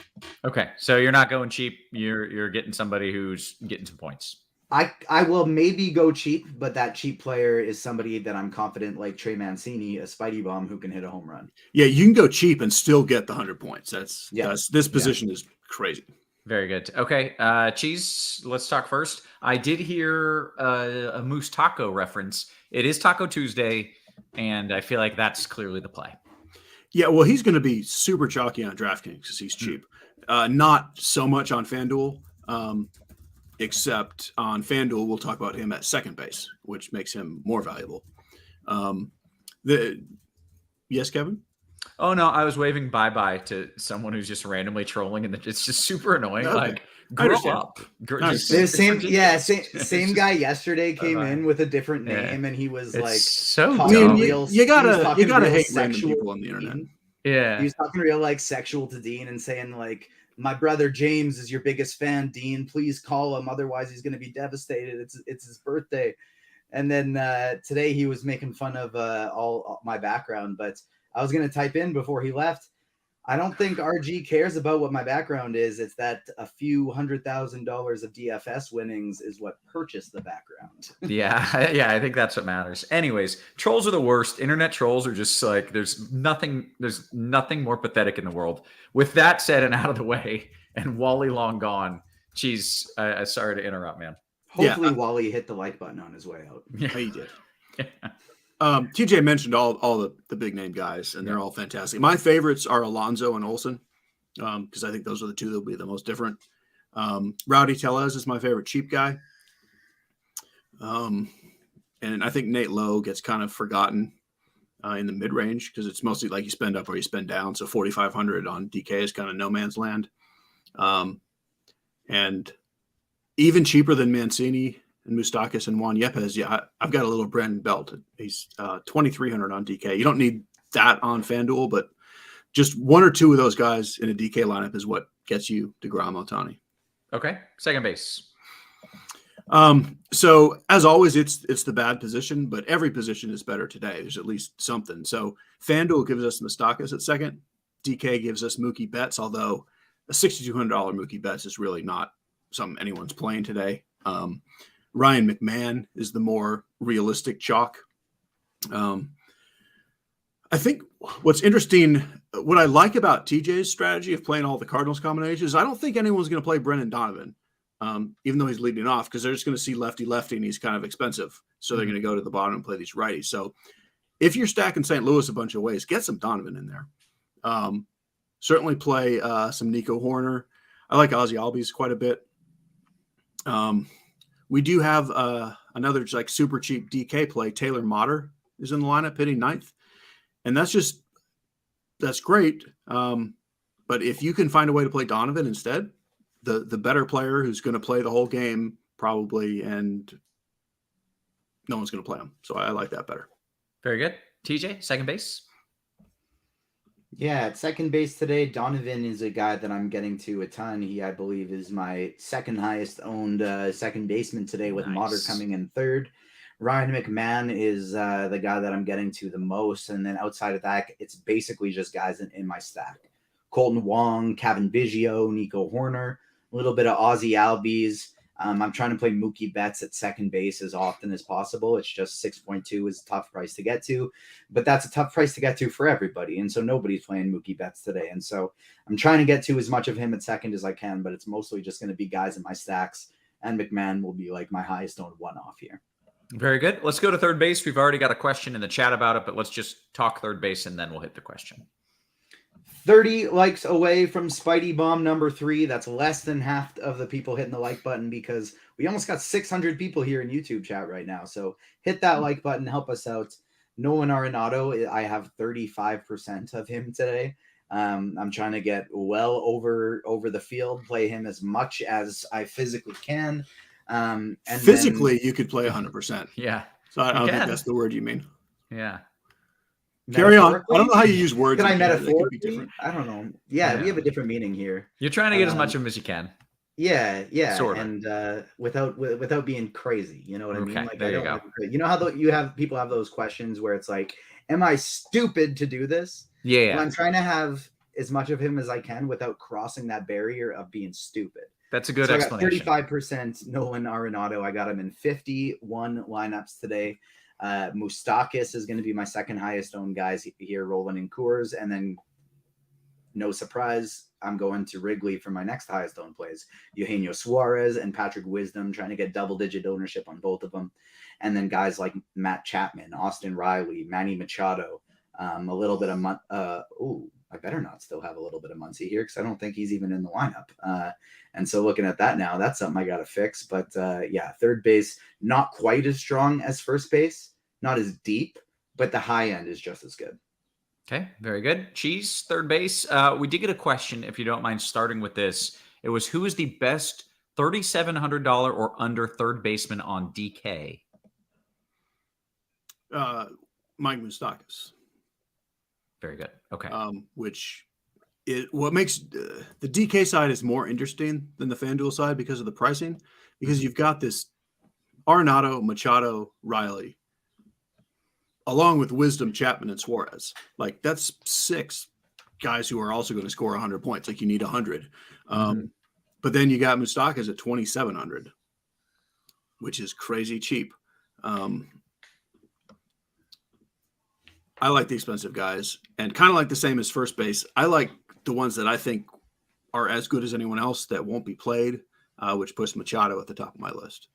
S4: Okay, so you're not going cheap. You're getting somebody who's getting some points.
S6: I will maybe go cheap, but that cheap player is somebody that I'm confident, like Trey Mancini, a Spidey Bomb who can hit a home run.
S5: Yeah, you can go cheap and still get the 100 points. This position is crazy.
S4: Very good. Okay, Cheese, let's talk first. I did hear a Moose Taco reference. It is Taco Tuesday, and I feel like that's clearly the play.
S5: Yeah, well, he's going to be super chalky on DraftKings because he's cheap. Not so much on FanDuel. except on FanDuel, we'll talk about him at second base, which makes him more valuable. Yes, Kevin?
S4: Oh no, I was waving bye-bye to someone who's just randomly trolling, and it's just super annoying.
S5: Okay.
S4: Like,
S5: I
S4: grow
S5: understand.
S4: up.
S6: Same guy yesterday came
S4: Bye-bye.
S6: in with a different
S4: Yeah.
S6: name, and he was
S4: It's
S6: like,
S4: so
S6: talking
S4: dumb.
S6: real-
S5: You gotta
S6: he was talking real
S5: hate random
S6: sexual
S5: people on the
S6: to
S5: internet.
S6: Dean.
S4: Yeah.
S6: He was talking real like sexual to Dean and saying like, my brother James is your biggest fan, Dean. Please call him, otherwise he's going to be devastated. It's his birthday. And then today he was making fun of all my background, but I was going to type in before he left. I don't think RG cares about what my background is. It's that a few $100,000 of DFS winnings is what purchased the background.
S4: Yeah, I think that's what matters. Anyways, trolls are the worst. Internet trolls are just like there's nothing more pathetic in the world. With that said and out of the way, and Wally long gone. Geez, sorry to interrupt, man.
S6: Hopefully Wally hit the like button on his way out.
S5: Yeah, he did. TJ mentioned all the big name guys, and they're all fantastic. My favorites are Alonso and Olsen, because I think those are the two that will be the most different. Rowdy Tellez is my favorite cheap guy. And I think Nate Lowe gets kind of forgotten in the mid-range because it's mostly like you spend up or you spend down. So 4,500 on DK is kind of no man's land. And even cheaper than Mancini and Moustakas and Juan Yepes. Yeah, I've got a little Brandon Belt. He's 2,300 on DK. You don't need that on FanDuel, but just one or two of those guys in a DK lineup is what gets you DeGrom Ohtani.
S4: Okay, second base.
S5: So as always, it's the bad position, but every position is better today. There's at least something. So FanDuel gives us Moustakas at second. DK gives us Mookie Betts, although a $6,200 Mookie Betts is really not something anyone's playing today. Ryan McMahon is the more realistic chalk. I think what's interesting, what I like about TJ's strategy of playing all the Cardinals combinations is I don't think anyone's going to play Brendan Donovan, even though he's leading off, because they're just going to see lefty, and he's kind of expensive. So they're going to go to the bottom and play these righties. So if you're stacking St. Louis a bunch of ways, get some Donovan in there. Certainly play some Nico Horner. I like Ozzie Albies quite a bit. We do have another like super cheap DK play. Taylor Motter is in the lineup hitting ninth. And that's great. But if you can find a way to play Donovan instead, the better player who's going to play the whole game probably, and no one's going to play him. So I like that better.
S4: Very good. TJ, second base.
S6: Yeah, at second base today, Donovan is a guy that I'm getting to a ton. He, I believe, is my second highest owned second baseman today, with Motter coming in third. Ryan McMahon is the guy that I'm getting to the most. And then outside of that, it's basically just guys in my stack. Colton Wong, Kevin Biggio, Nico Horner, a little bit of Ozzie Albies. I'm trying to play Mookie Betts at second base as often as possible. It's just 6.2 is a tough price to get to, but that's a tough price to get to for everybody. And so nobody's playing Mookie Betts today. And so I'm trying to get to as much of him at second as I can, but it's mostly just going to be guys in my stacks, and McMahon will be like my highest owned one off here.
S4: Very good. Let's go to third base. We've already got a question in the chat about it, but let's just talk third base and then we'll hit the question.
S6: 30 likes away from Spidey Bomb number 3. That's less than half of the people hitting the like button, because we almost got 600 people here in YouTube chat right now. So hit that like button, help us out. Nolan Arenado, I have 35% of him today. I'm trying to get well over the field, play him as much as I physically can. And
S5: physically, you could play 100%.
S4: Yeah.
S5: So I don't think that's the word you mean.
S4: Yeah.
S5: Carry on. I don't know how you use words.
S6: Can I metaphorically? I don't know. Yeah, we have a different meaning here.
S4: You're trying to get as much of him as you can.
S6: Yeah.
S4: Sort of.
S6: And without being crazy, you know what I mean? Like,
S4: there you go.
S6: You know how you have people have those questions where it's like, am I stupid to do this?
S4: Yeah.
S6: And I'm trying to have as much of him as I can without crossing that barrier of being stupid.
S4: That's a good
S6: I
S4: explanation.
S6: got 35% Nolan Arenado. I got him in 51 lineups today. Moustakas is going to be my second highest owned guys here, rolling in Coors. And then, no surprise, I'm going to Wrigley for my next highest owned plays. Eugenio Suarez and Patrick Wisdom, trying to get double-digit ownership on both of them. And then guys like Matt Chapman, Austin Riley, Manny Machado, a little bit of I better not still have a little bit of Muncie here because I don't think he's even in the lineup. And so looking at that now, that's something I got to fix. But yeah, third base, not quite as strong as first base, not as deep, but the high end is just as good.
S4: Okay, very good. Cheese, third base. We did get a question, if you don't mind starting with this. It was, who is the best $3,700 or under third baseman on DK?
S5: Mike Moustakas.
S4: Very good. Okay.
S5: What makes the DK side is more interesting than the FanDuel side because of the pricing, because you've got this Arenado, Machado, Riley, along with Wisdom, Chapman, and Suarez. Like, that's 6 guys who are also going to score 100 points. Like, you need 100. But then you got Moustakas at 2,700, which is crazy cheap. I like the expensive guys, and kind of like the same as first base. I like the ones that I think are as good as anyone else that won't be played, which puts Machado at the top of my list.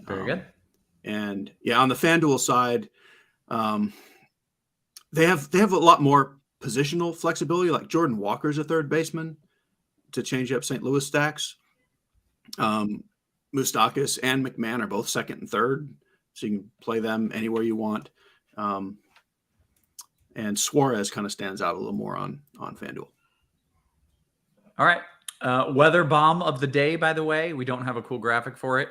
S4: Very good.
S5: And yeah, on the FanDuel side, they have a lot more positional flexibility. Like Jordan Walker's a third baseman to change up St. Louis stacks. Moustakas and McMahon are both second and third, so you can play them anywhere you want. And Suarez kind of stands out a little more on FanDuel.
S4: All right. Weather bomb of the day, by the way. We don't have a cool graphic for it.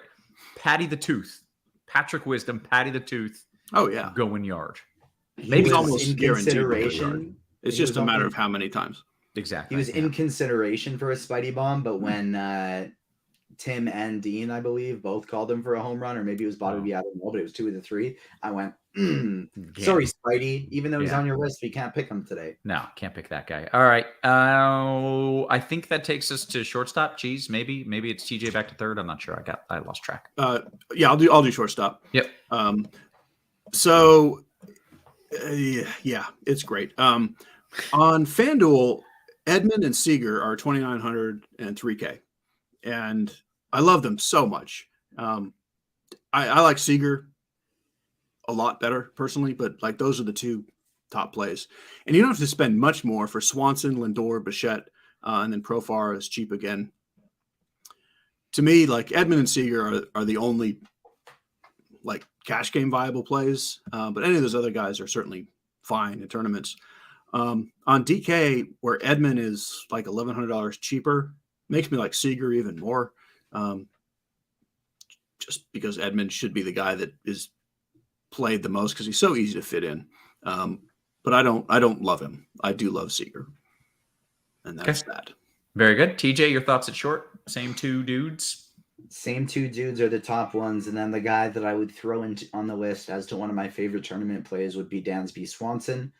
S4: Patty the Tooth. Patrick Wisdom, Patty the Tooth.
S5: Oh, yeah.
S4: Going yard.
S5: Maybe
S6: He was
S5: almost
S6: in
S5: guaranteed.
S6: consideration.
S5: It's just a matter of how many times.
S4: Exactly.
S6: He was in consideration for a Spidey bomb, but when Tim and Dean, I believe, both called him for a home run, or maybe it was Bobby, I don't know, but it was 2 of the 3. I went, sorry, Spidey. Even though he's on your list, we can't pick him today.
S4: No, can't pick that guy. All right. I think that takes us to shortstop. Geez, maybe it's TJ back to third. I'm not sure. I lost track.
S5: Yeah, I'll do shortstop.
S4: Yep.
S5: Yeah, it's great. On FanDuel, Edman and Seager are 2,900 and 3K, and I love them so much. I like Seager a lot better personally, but like those are the 2 top plays, and you don't have to spend much more for Swanson, Lindor, Bichette, and then Profar is cheap again. To me, like Edman and Seager are the only like cash game viable plays, but any of those other guys are certainly fine in tournaments. On DK, where Edman is like $1,100 cheaper, makes me like Seager even more, just because Edman should be the guy that is played the most because he's so easy to fit in. But I don't love him. I do love Seager, and that's that.
S4: Very good. TJ, your thoughts at short? Same 2 dudes.
S6: Same 2 dudes are the top ones, and then the guy that I would throw in on the list as to one of my favorite tournament plays would be Dansby Swanson.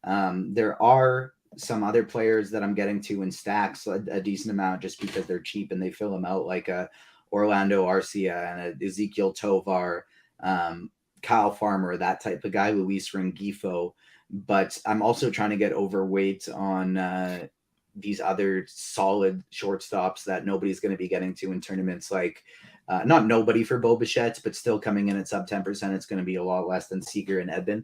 S6: There are some other players that I'm getting to in stacks a decent amount just because they're cheap and they fill them out, like a Orlando Arcia and a Ezekiel Tovar, Kyle Farmer, that type of guy, Luis Rengifo. But I'm also trying to get overweight on these other solid shortstops that nobody's going to be getting to in tournaments, like not nobody for Bo Bichette, but still coming in at sub 10%. It's going to be a lot less than Seager and Edman.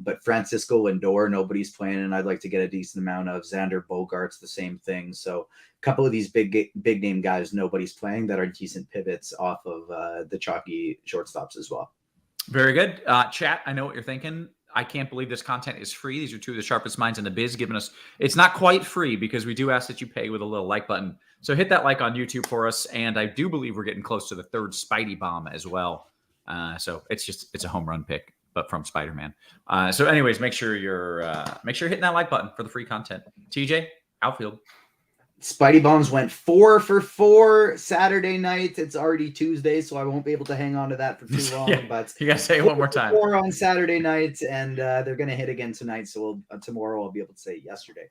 S6: But Francisco Lindor, nobody's playing, and I'd like to get a decent amount of Xander Bogaerts, the same thing. So a couple of these big name guys nobody's playing that are decent pivots off of the chalky shortstops as well.
S4: Very good. Chat, I know what you're thinking. I can't believe this content is free. These are 2 of the sharpest minds in the biz giving us. It's not quite free because we do ask that you pay with a little like button. So hit that like on YouTube for us. And I do believe we're getting close to the 3rd Spidey bomb as well. So it's a home run pick, but from Spider-Man. So anyways, make sure you're hitting that like button for the free content. TJ, outfield.
S6: Spidey bombs went 4 for 4 Saturday night. It's already Tuesday, so I won't be able to hang on to that for too long.
S4: Yeah,
S6: but
S4: you gotta say it one more time.
S6: 4 on Saturday night, and they're gonna hit again tonight. So tomorrow I'll be able to say yesterday.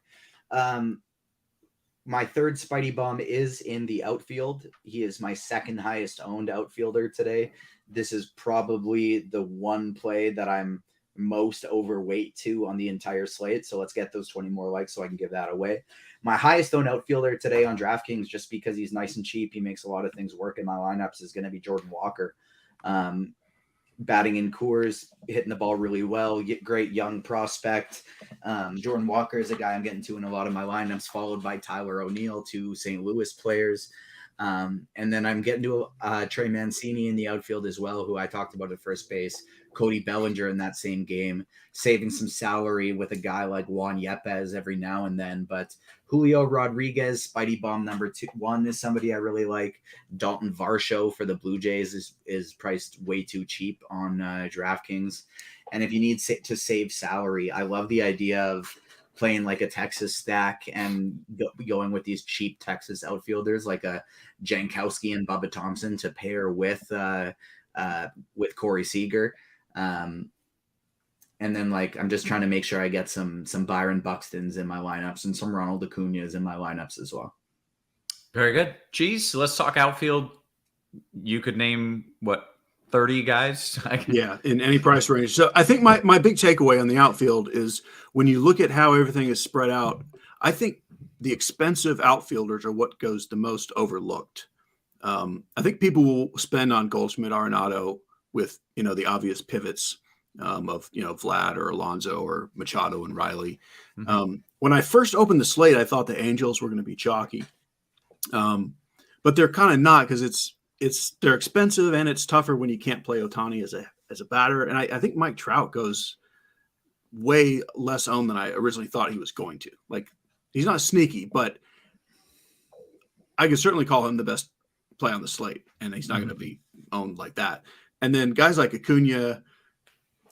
S6: My 3rd Spidey bomb is in the outfield. He is my 2nd highest owned outfielder today. This is probably the one play that I'm most overweight to on the entire slate. So let's get those 20 more likes so I can give that away. My highest owned outfielder today on DraftKings, just because he's nice and cheap, he makes a lot of things work in my lineups, is going to be Jordan Walker. batting in Coors, hitting the ball really well. Great young prospect. Jordan Walker is a guy I'm getting to in a lot of my lineups, followed by Tyler O'Neill, 2 St. Louis players. And then I'm getting to Trey Mancini in the outfield as well, who I talked about at first base. Cody Bellinger in that same game, saving some salary with a guy like Juan Yepes every now and then. But Julio Rodriguez, Spidey Bomb number 1 is somebody I really like. Dalton Varsho for the Blue Jays is priced way too cheap on DraftKings. And if you need to save salary, I love the idea of playing like a Texas stack and going with these cheap Texas outfielders like a Jankowski and Bubba Thompson to pair with Corey Seager. And then like I'm just trying to make sure I get some Byron Buxtons in my lineups and some Ronald Acuñas in my lineups as well.
S4: Very good. Cheese, let's talk outfield. You could name what, 30 guys?
S5: Yeah, in any price range. So I think my big takeaway on the outfield is when you look at how everything is spread out, I think the expensive outfielders are what goes the most overlooked. I think people will spend on Goldschmidt, Arenado with, the obvious pivots of, Vlad or Alonso or Machado and Riley.
S4: Mm-hmm.
S5: When I first opened the slate, I thought the Angels were going to be chalky. But they're kind of not, because they're expensive and it's tougher when you can't play Ohtani as a batter. And I think Mike Trout goes way less owned than I originally thought he was going to. Like, he's not sneaky, but I could certainly call him the best play on the slate, and he's not going to be owned like that. And then guys like Acuña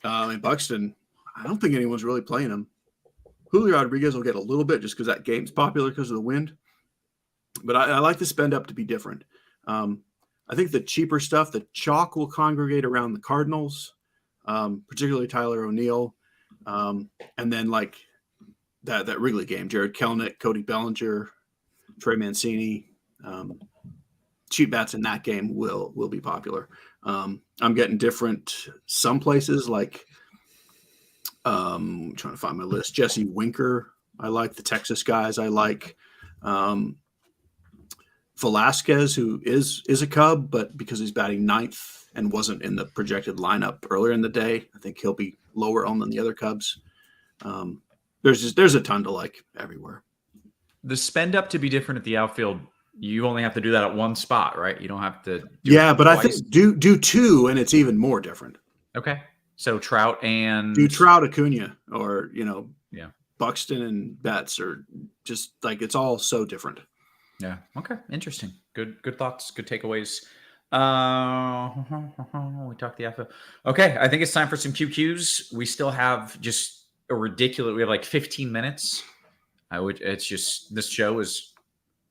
S5: and Buxton, I don't think anyone's really playing him. Julio Rodriguez will get a little bit just because that game's popular because of the wind. But I like the spend up to be different. I think the cheaper stuff, the chalk will congregate around the Cardinals, particularly Tyler O'Neill. And then like that Wrigley game, Jared Kelenic, Cody Bellinger, Trey Mancini, cheap bats in that game will be popular. I'm getting different some places like I'm trying to find my list. Jesse Winker, I like the Texas guys. I like Velasquez, who is a Cub, but because he's batting 9th and wasn't in the projected lineup earlier in the day, I think he'll be lower owned than the other Cubs. There's a ton to like everywhere.
S4: The spend up to be different at the outfield, you only have to do that at one spot, right? You don't have to do
S5: Yeah,
S4: it
S5: but
S4: twice.
S5: I think do 2 and it's even more different.
S4: Okay. So Trout and
S5: Do Trout, Acuña, or
S4: Yeah.
S5: Buxton and Betts, or just like it's all so different.
S4: Yeah. Okay. Interesting. Good thoughts. Good takeaways. We talked the outfield. Okay. I think it's time for some QQs. We still have just a ridiculous. We have like 15 minutes. It's just, this show is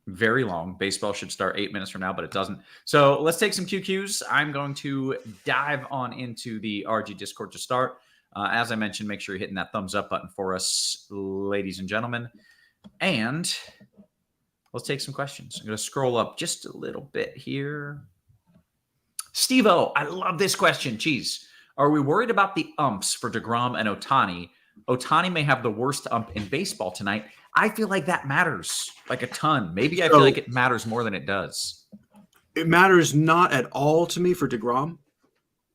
S4: very long. Baseball should start 8 minutes from now, but it doesn't. So let's take some QQs. I'm going to dive on into the RG Discord to start. As I mentioned, make sure you're hitting that thumbs up button for us, ladies and gentlemen. And let's take some questions. I'm going to scroll up just a little bit here. Steve-O, I love this question. Cheese. Are we worried about the umps for DeGrom and Ohtani? Ohtani may have the worst ump in baseball tonight. I feel like that matters like a ton. Maybe I feel like it matters more than it does.
S5: It matters not at all to me for DeGrom.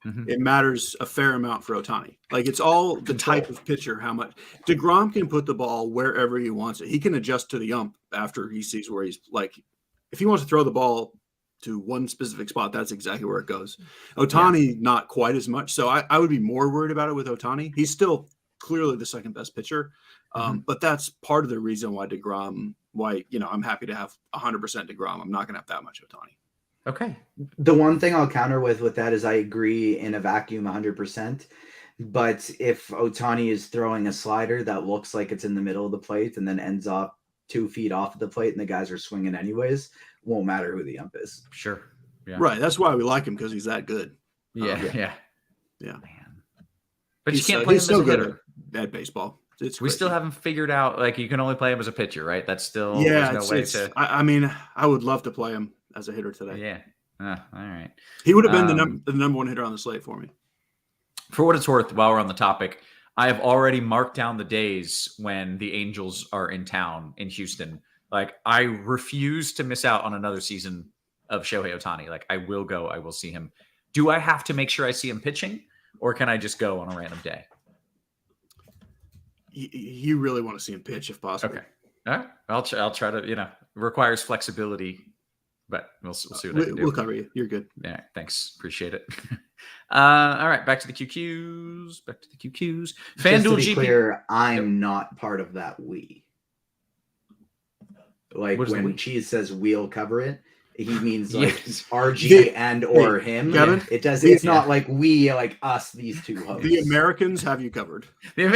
S4: Mm-hmm.
S5: It matters a fair amount for Ohtani. Like, it's all the type of pitcher, how much. DeGrom can put the ball wherever he wants it. He can adjust to the ump after he sees where he's like, if he wants to throw the ball to one specific spot, that's exactly where it goes. Ohtani, not quite as much. So I would be more worried about it with Ohtani. He's still clearly the second best pitcher. But that's part of the reason why I'm happy to have 100% DeGrom. I'm not going to have that much Ohtani.
S4: Okay.
S6: The one thing I'll counter with that is I agree in a vacuum 100%. But if Ohtani is throwing a slider that looks like it's in the middle of the plate and then ends up 2 feet off of the plate and the guys are swinging anyways, won't matter who the ump is.
S4: Sure. Yeah.
S5: Right. That's why we like him, because he's that good.
S4: Yeah.
S5: Yeah.
S4: Man. But you can't play him
S5: he's
S4: as
S5: so
S4: a
S5: good
S4: hitter.
S5: at baseball.
S4: We
S5: crazy.
S4: still haven't figured out, like, you can only play him as a pitcher, right? That's still,
S5: yeah.
S4: there's no way to.
S5: I mean, I would love to play him as a hitter today.
S4: Yeah. All right.
S5: He would have been the number one hitter on the slate for me.
S4: For what it's worth, while we're on the topic, I have already marked down the days when the Angels are in town in Houston. Like, I refuse to miss out on another season of Shohei Ohtani. Like, I will go. I will see him. Do I have to make sure I see him pitching, or can I just go on a random day?
S5: You really want to see him pitch if possible.
S4: Okay. All right. I'll try to, it requires flexibility, but we'll see what I can do.
S5: We'll cover you. You're good.
S4: Yeah. Thanks. Appreciate it. All right. Back to the QQs.
S6: Just to
S4: FanDuel
S6: be
S4: GP.
S6: clear, I'm not part of that we. Like
S4: What is the
S6: when
S4: we?
S6: Cheese says we'll cover it, he means like
S4: Yes.
S6: RG and or him.
S5: Kevin,
S6: It does. It's not like we, like us, these two hosts.
S5: The Americans have you covered.
S4: All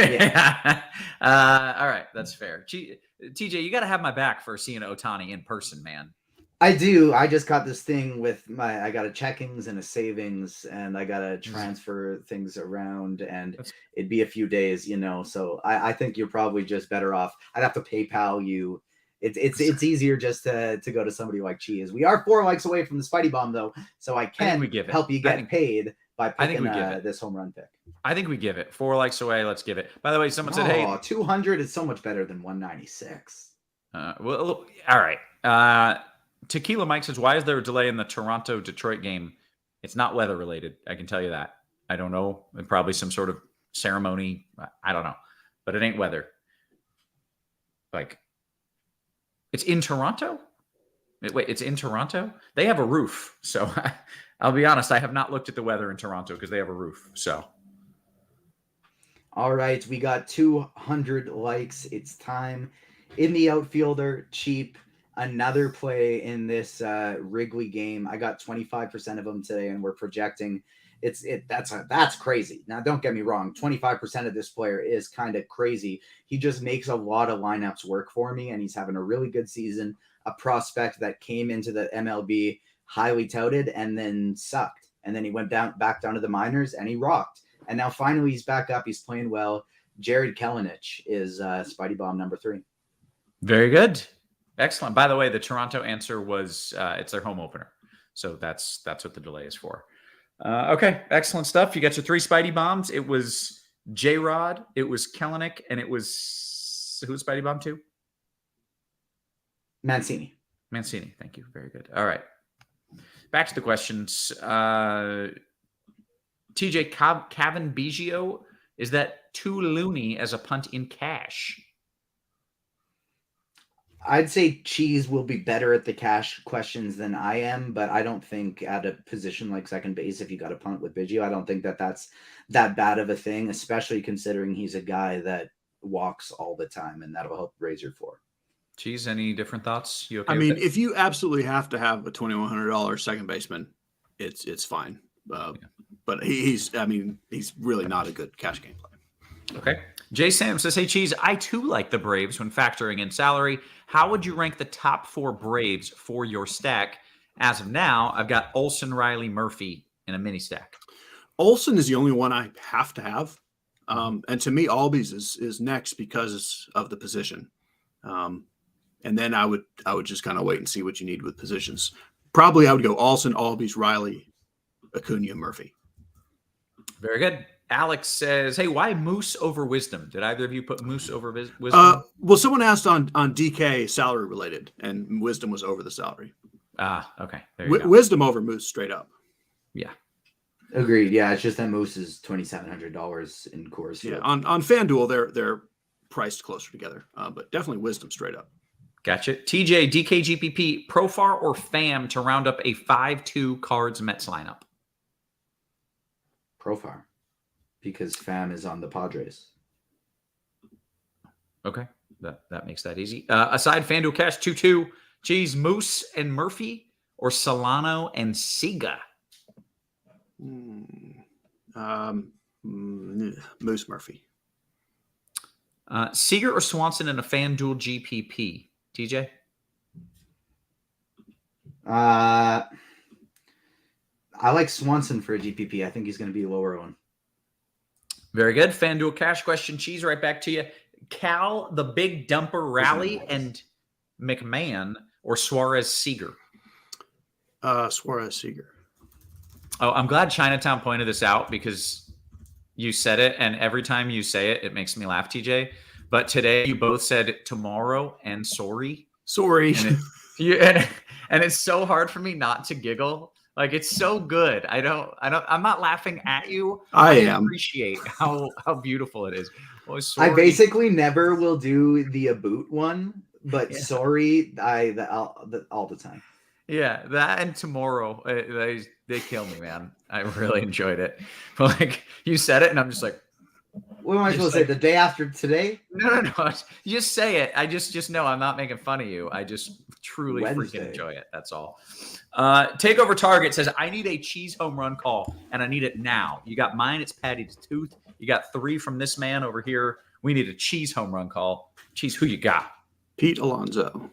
S4: right. That's fair. TJ, you got to have my back for seeing Ohtani in person, man.
S6: I do. I just got this thing with I got a checkings and a savings, and I got to transfer things around, and it'd be a few days, So I think you're probably just better off. I'd have to PayPal you. It's easier just to go to somebody like Cheese. We are 4 likes away from the Spidey Bomb, though, so I can help you get paid by picking this home run pick. I
S4: think we give it 4 likes away. Let's give it. By the way, someone said, "Hey,
S6: 200 is so much better than 196."
S4: Well, all right. Tequila Mike says, "Why is there a delay in the Toronto-Detroit game? It's not weather related. I can tell you that. I don't know. Probably some sort of ceremony. I don't know, but it ain't weather. Like." It's in Toronto? Wait, it's in Toronto? They have a roof. So I'll be honest, I have not looked at the weather in Toronto because they have a roof. So.
S6: All right, we got 200 likes. It's time. In the outfielder, cheap. Another play in this Wrigley game. I got 25% of them today, and we're projecting. That's crazy. Now, don't get me wrong. 25% of this player is kind of crazy. He just makes a lot of lineups work for me, and he's having a really good season. A prospect that came into the MLB highly touted and then sucked, and then he went back down to the minors and he rocked. And now finally he's back up. He's playing well. Jared Kelenic is Spidey Bomb number 3.
S4: Very good. Excellent. By the way, the Toronto answer was it's their home opener, so that's what the delay is for. Okay, excellent stuff. You got your 3 Spidey Bombs. It was J-Rod, it was Kelenic, and it was who's Spidey Bomb 2?
S6: Mancini.
S4: Thank you. Very good. All right. Back to the questions. TJ Kevin Biggio, is that too loony as a punt in cash?
S6: I'd say Cheese will be better at the cash questions than I am, but I don't think at a position like second base, if you got a punt with Biggio, I don't think that's that bad of a thing, especially considering he's a guy that walks all the time, and that'll help raise your floor.
S4: Cheese, any different thoughts? You okay?
S5: I mean, if you absolutely have to have a $2,100 second baseman, it's fine. But he's really not a good cash game play.
S4: Okay. Jay Sam says, "Hey, Cheese, I too like the Braves when factoring in salary. How would you rank the top 4 Braves for your stack? As of now, I've got Olsen, Riley, Murphy in a mini stack."
S5: Olsen is the only one I have to have. And to me, Albies is next because of the position. And then I would just kind of wait and see what you need with positions. Probably I would go Olsen, Albies, Riley, Acuna, Murphy.
S4: Very good. Alex says, "Hey, why Moose over Wisdom? Did either of you put Moose over Wisdom?"
S5: Well, someone asked on DK salary related, and Wisdom was over the salary.
S4: Okay. There you go.
S5: Wisdom over Moose straight up.
S4: Yeah.
S6: Agreed. Yeah, it's just that Moose is $2,700 in course.
S5: Yeah, on FanDuel they're priced closer together, but definitely Wisdom straight up.
S4: Gotcha. TJ, DKGPP, Profar or Fam to round up a 5-2 Cards Mets lineup?
S6: Profar, because Fam is on the Padres.
S4: Okay, that makes that easy. Aside FanDuel Cash 2-2, Cheese, Moose and Murphy or Solano and Siga?
S5: Moose Murphy.
S4: Seager or Swanson in a FanDuel GPP? TJ?
S6: I like Swanson for a GPP. I think he's going to be a lower one.
S4: Very good. FanDuel Cash question. Cheese, right back to you. Cal, the Big Dumper Rally, and McMahon or Suarez Seager?
S5: Suarez Seager.
S4: Oh, I'm glad Chinatown pointed this out because you said it, and every time you say it, it makes me laugh, TJ. But today you both said tomorrow and sorry.
S5: Sorry.
S4: And it's so hard for me not to giggle. Like it's so good. I'm not laughing at you.
S5: I am.
S4: Appreciate how beautiful it is. Oh,
S6: I
S4: sorry.
S6: basically never will do the Aboot one, but
S4: Yeah.
S6: sorry, all the time.
S4: Yeah, that and tomorrow, they kill me, man. I really enjoyed it. But like you said it, and I'm just like,
S6: What am I supposed to say? The day after today?
S4: no. You just say it. I just know I'm not making fun of you. I just truly
S6: Wednesday.
S4: freaking enjoy it. That's all. Takeover Target says, I need a cheese home run call, and I need it now. You got mine. It's Patty's Tooth. You got 3 from this man over here. We need a cheese home run call. Cheese, who you got?
S5: Pete Alonso.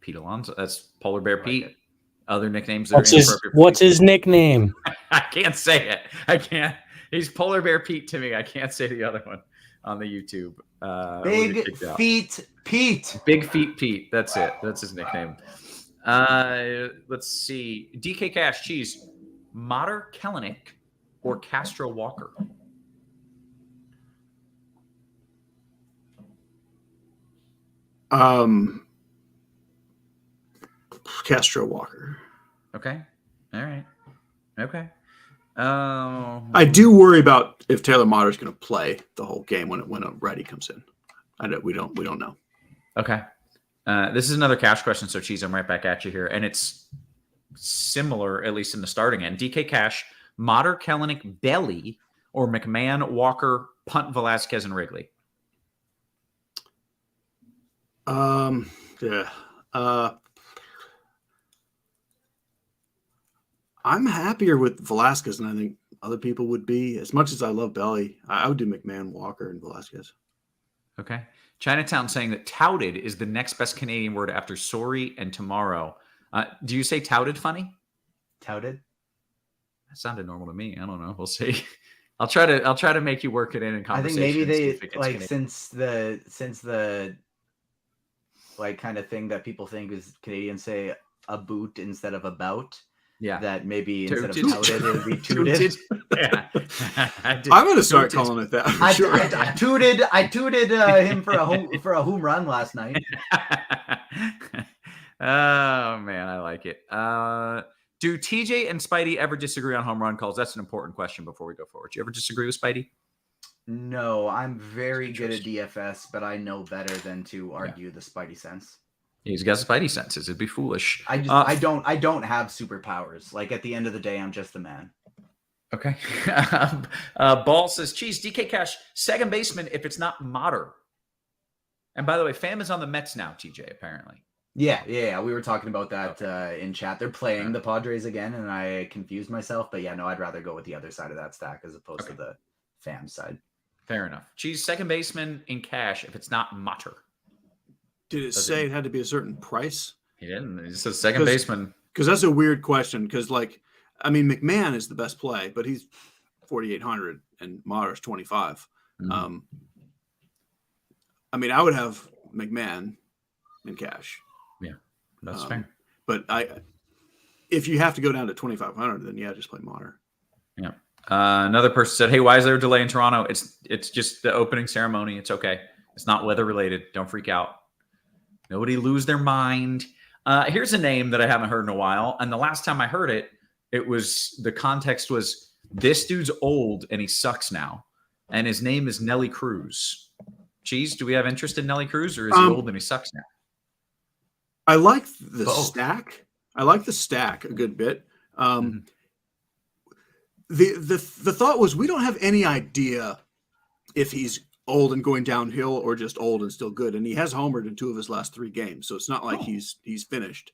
S4: Pete Alonso. That's Polar Bear Pete.
S2: it.
S4: Other nicknames. That are
S7: What's his
S4: inappropriate for
S7: What's
S4: Pete.
S7: his nickname?
S4: I can't say it. I can't. He's Polar Bear Pete to me. I can't say the other one on the YouTube. We'll get
S6: Big
S4: kicked out.
S6: Feet Pete.
S4: Big Feet Pete. That's it. That's his nickname. Let's see. DK Cash Cheese. Mater Kellenic or Castro Walker?
S5: Castro Walker.
S4: Okay. All right. Okay.
S5: I do worry about if Taylor Matter's going to play the whole game when a righty comes in. We don't know.
S4: Okay. This is another cash question. So, Cheese, I'm right back at you here. And it's similar, at least in the starting end. DK Cash, Mater Kellenic, Belly, or McMahon, Walker, Punt, Velasquez, and Wrigley?
S5: Yeah. I'm happier with Velasquez than I think other people would be. As much as I love Belly, I would do McMahon, Walker, and Velasquez.
S4: Okay. Chinatown saying that touted is the next best Canadian word after sorry and tomorrow. Do you say touted funny?
S6: Touted.
S4: That sounded normal to me. I don't know. We'll see. I'll try to make you work it in
S6: I think
S4: conversation.
S6: maybe
S4: see
S6: they
S4: if it gets
S6: like
S4: Canadian.
S6: since the like kind of thing that people think is Canadians say a boot instead of about.
S4: Yeah.
S6: That maybe instead of
S4: Tooted.
S6: touted, it would be tooted.
S4: Yeah.
S5: I'm going to start calling it that. for sure.
S6: I tooted him for a home run last night.
S4: Oh man, I like it. Do TJ and Spidey ever disagree on home run calls? That's an important question before we go forward. Do you ever disagree with Spidey?
S6: No, I'm very good at DFS, but I know better than to argue the Spidey sense.
S4: He's got Spidey senses. It'd be foolish.
S6: I don't have superpowers. Like at the end of the day, I'm just the man.
S4: Okay. Ball says, Cheese, DK Cash, second baseman if it's not Mater. And by the way, Pham is on the Mets now, TJ, apparently.
S6: Yeah. We were talking about that in chat. They're playing the Padres again, and I confused myself. But yeah, no, I'd rather go with the other side of that stack as opposed to the Pham side.
S4: Fair enough. Cheese, second baseman in cash if it's not Mater.
S5: Did it say it had to be a certain price?
S4: He didn't. He says second baseman.
S5: Because that's a weird question. Because, McMahon is the best play, but he's 4,800 and Matter's 25.
S4: Mm-hmm.
S5: I would have McMahon in cash.
S4: Yeah, that's fair.
S5: But if you have to go down to 2,500, then just play Mater.
S4: Yeah. Another person said, "Hey, why is there a delay in Toronto? It's just the opening ceremony. It's okay. It's not weather related. Don't freak out. Nobody lose their mind." Here's a name that I haven't heard in a while, and the last time I heard it, the context was this dude's old and he sucks now, and his name is Nelly Cruz. Cheese, do we have interest in Nelly Cruz, or is he old and he sucks now?
S5: I like the
S4: Both.
S5: stack. I like the stack a good bit. The thought was we don't have any idea if he's old and going downhill or just old and still good. And he has homered in 2 of his last 3 games. So it's not like he's finished.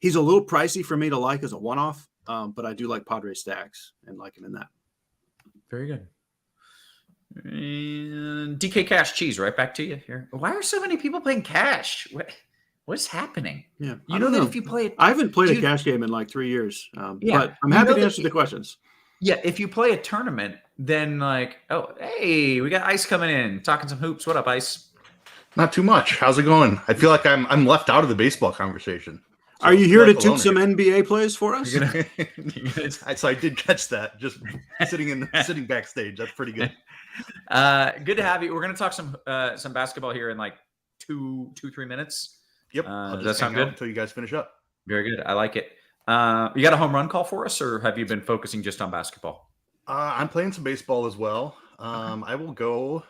S5: He's a little pricey for me to like as a one-off, but I do like Padres stacks and like him in that.
S4: Very good. And DK Cash Cheese, right back to you here. Why are so many people playing cash? What's happening?
S5: Yeah,
S4: You know that if you play it,
S5: I haven't played a cash game in like 3 years, but I'm happy to answer the questions.
S4: Yeah, if you play a tournament, then like, oh, hey, we got Ice coming in, talking some hoops. What up, Ice?
S8: Not too much. How's it going? I feel like I'm left out of the baseball conversation. So
S5: Are you here to
S8: alone
S5: toot some NBA plays for us?
S8: So I did catch that. Just sitting backstage. That's pretty good.
S4: Good to have you. We're gonna talk some basketball here in like 2-3 minutes.
S8: Yep.
S4: Does
S8: I'll
S4: that
S8: just
S4: sound
S8: hang out
S4: good?
S8: until you guys finish up.
S4: Very good. I like it. You got a home run call for us, or have you been focusing just on basketball?
S8: I'm playing some baseball as well. I will go.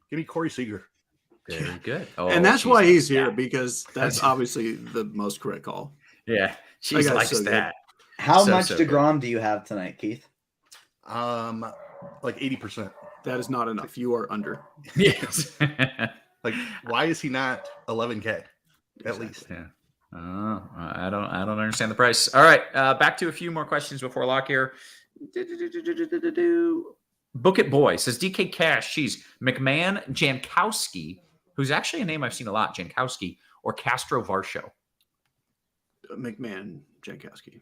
S8: Give me Corey Seager.
S4: Very good.
S5: And that's why he's here,
S4: that.
S5: because that's obviously the most correct call.
S4: Yeah, she
S5: That guy's
S4: likes
S5: so good.
S4: that.
S6: How
S4: So,
S6: much
S4: so
S6: DeGrom do you have tonight, Keith?
S8: Like 80%.
S5: That is not enough. You are under.
S4: Yes.
S8: Like, why is he not 11K at least?
S4: Yeah. I don't understand the price. All right, back to a few more questions before lock here. Book It Boy says DK Cash. She's McMahon Jankowski, who's actually a name I've seen a lot. Jankowski or Castro Varsho.
S5: McMahon, Jankowski.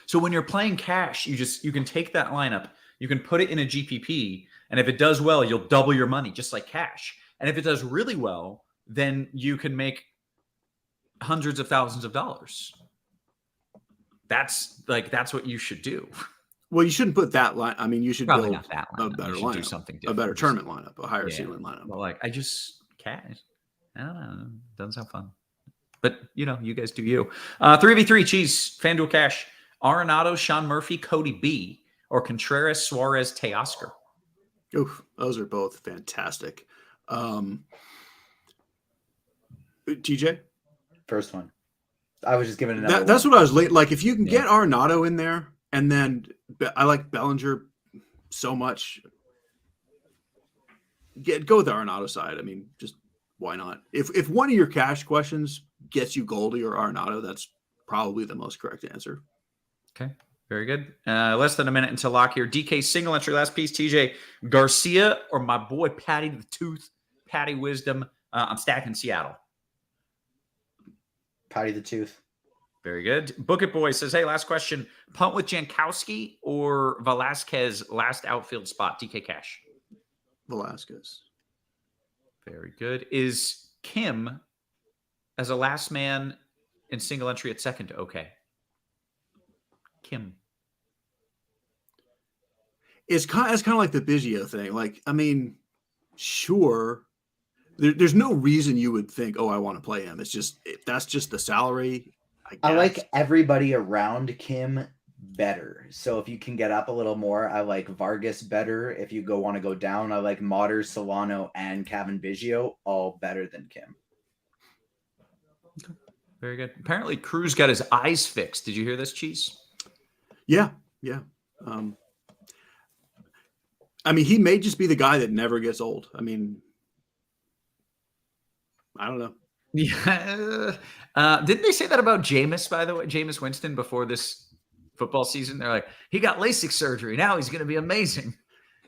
S4: So when you're playing cash, you can take that lineup, you can put it in a GPP, and if it does well, you'll double your money just like cash. And if it does really well, then you can make hundreds of thousands of dollars. That's what you should do.
S5: Well, you shouldn't put that line. I mean, you should
S4: Probably
S5: build
S4: not that
S5: a
S4: lineup.
S5: better
S4: You should
S5: lineup,
S4: do something
S5: a
S4: different.
S5: better tournament lineup, a higher ceiling lineup.
S4: But like, cash. I don't know. Doesn't sound fun. But you guys do you. 3v3 Cheese, FanDuel Cash, Arenado, Sean Murphy, Cody B, or Contreras, Suarez, Teoscar.
S5: Oof, those are both fantastic. TJ?
S6: First one. I was just giving another
S5: That's
S6: one.
S5: what I was late. Like, if you can get Arenado in there, and then I like Bellinger so much. Go with the Arenado side. I mean, just why not? If one of your cash questions gets you Goldie or Arenado, that's probably the most correct answer.
S4: Okay, very good. Less than a minute until lock here. DK single entry, last piece. TJ Garcia or my boy Patty the Tooth, Patty Wisdom. I'm stacking Seattle.
S6: Patty the Tooth.
S4: Very good. Book It Boy says, hey, last question. Punt with Jankowski or Velasquez last outfield spot? DK Cash.
S5: Velasquez.
S4: Very good. Is Kim as a last man in single entry at second okay? Kim.
S5: It's kind of like the Biggio thing. Like, I mean, sure. There's no reason you would think, oh, I want to play him. It's just that's just the salary. I
S6: like everybody around Kim better. So if you can get up a little more, I like Vargas better. If you want to go down, I like Motter, Solano, and Kevin Biggio all better than Kim.
S4: Okay. Very good. Apparently, Cruz got his eyes fixed. Did you hear this, Cheese?
S5: Yeah. I mean, he may just be the guy that never gets old. I mean, I don't know.
S4: Yeah. Didn't they say that about Jameis, by the way? Jameis Winston before this football season? They're like, he got LASIK surgery. Now he's going to be amazing.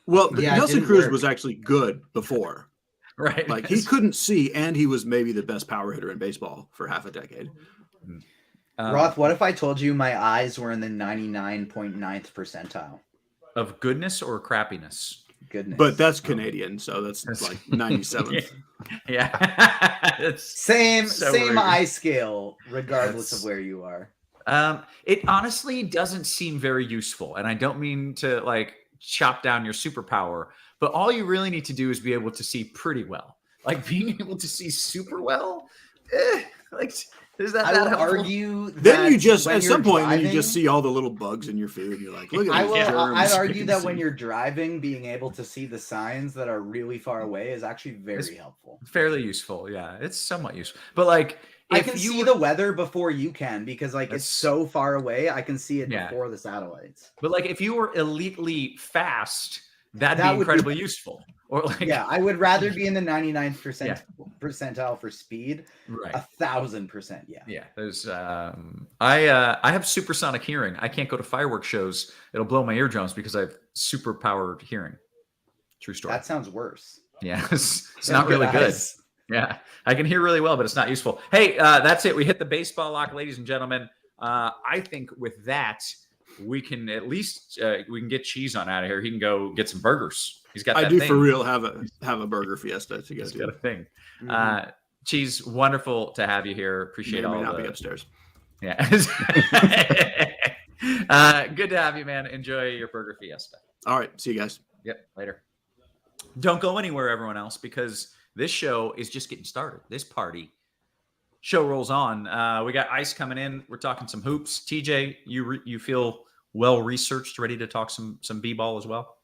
S5: Well,
S6: Yeah,
S5: Nelson Cruz was actually good before.
S4: Right.
S5: Like, he couldn't see, and he was maybe the best power hitter in baseball for half a decade.
S6: Roth, what if I told you my eyes were in the 99.9th percentile?
S4: Of goodness or crappiness?
S6: Goodness.
S5: But that's Canadian, so that's like 97th.
S4: Yeah. It's
S6: same
S4: weird.
S6: eye scale, regardless of where you are.
S4: It honestly doesn't seem very useful. And I don't mean to like chop down your superpower, but all you really need to do is be able to see pretty well. Like being able to see super well, like is that
S6: I will
S4: helpful?
S6: argue that
S5: Then you just,
S6: when
S5: at
S6: you're
S5: some point, then you
S6: driving-
S5: just see all the little bugs in your food. And you're like, look at these germs.
S6: I'd argue
S5: you
S6: that
S5: can
S6: when
S5: see.
S6: you're driving, being able to see the signs that are really far away is actually very
S4: It's
S6: helpful.
S4: Fairly useful. Yeah, it's somewhat useful. But like,
S6: I
S4: if
S6: can
S4: you
S6: see
S4: were-
S6: the weather before you can because like
S4: That's-
S6: it's so far away. I can see it
S4: Yeah.
S6: before the satellites.
S4: But like, if you were elitely fast, that'd
S6: That
S4: be
S6: would be-
S4: incredibly useful. Or like,
S6: Yeah, I would rather be in the 99th percentile for speed.
S4: right.
S6: 1,000%. Yeah.
S4: Yeah, there's I have supersonic hearing. I can't go to fireworks shows. It'll blow my eardrums because I have super powered hearing. True story.
S6: That sounds worse.
S4: Yeah, it's not really good.
S6: Eyes.
S4: Yeah, I can hear really well, but it's not useful. Hey, that's it. We hit the baseball lock, ladies and gentlemen. I think with that, we can at least we can get Cheese on out of here. He can go get some burgers. He's got.
S5: I
S4: That
S5: do
S4: thing.
S5: for real have a burger fiesta to go
S4: He's got a
S5: to.
S4: thing.
S6: Mhm.
S4: Cheese, wonderful to have you here. Appreciate
S5: May or
S4: all
S5: may not
S4: the
S5: be upstairs.
S4: Yeah. Good to have you, man. Enjoy your burger fiesta.
S5: All right, see you guys.
S4: Yep. Later. Don't go anywhere, everyone else, because this show is just getting started. This party show rolls on. We got Ice coming in. We're talking some hoops. TJ, you feel well researched, ready to talk some b-ball as well?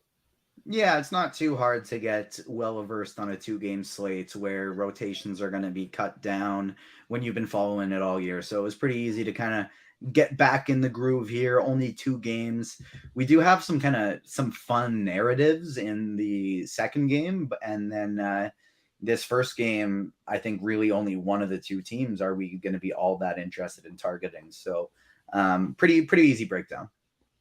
S6: Yeah, it's not too hard to get well versed on a 2-game slate where rotations are going to be cut down when you've been following it all year. So it was pretty easy to kind of get back in the groove here. Only 2 games. We do have some fun narratives in the second game, and then this first game, I think really only one of the 2 teams are we going to be all that interested in targeting. So pretty easy breakdown.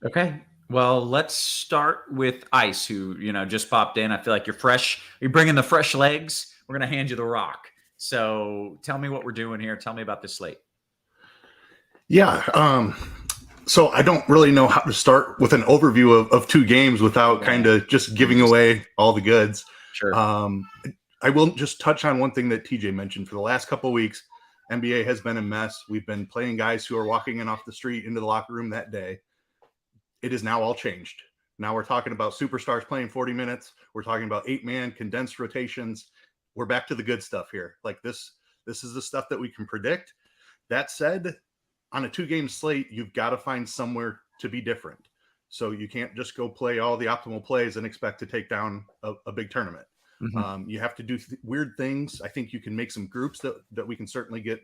S4: Okay. Well, let's start with Ice, who, just popped in. I feel like you're fresh. You're bringing the fresh legs. We're going to hand you the rock. So tell me what we're doing here. Tell me about this slate.
S8: Yeah. So I don't really know how to start with an overview of 2 games without kind of just giving away all the goods.
S4: Sure.
S8: I will just touch on one thing that TJ mentioned. For the last couple of weeks, NBA has been a mess. We've been playing guys who are walking in off the street into the locker room that day. It is now all changed. Now we're talking about superstars playing 40 minutes. We're talking about 8-man condensed rotations. We're back to the good stuff here. Like this is the stuff that we can predict. That said, on a 2-game slate, you've got to find somewhere to be different. So you can't just go play all the optimal plays and expect to take down a big tournament.
S4: Mm-hmm.
S8: You have to do weird things. I think you can make some groups that we can certainly get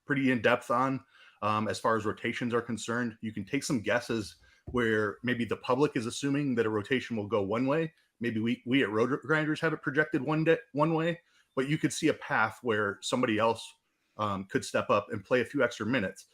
S8: pretty in depth on. As far as rotations are concerned, you can take some guesses where maybe the public is assuming that a rotation will go one way. Maybe we at RotoGrinders have it projected one way, but you could see a path where somebody else could step up and play a few extra minutes.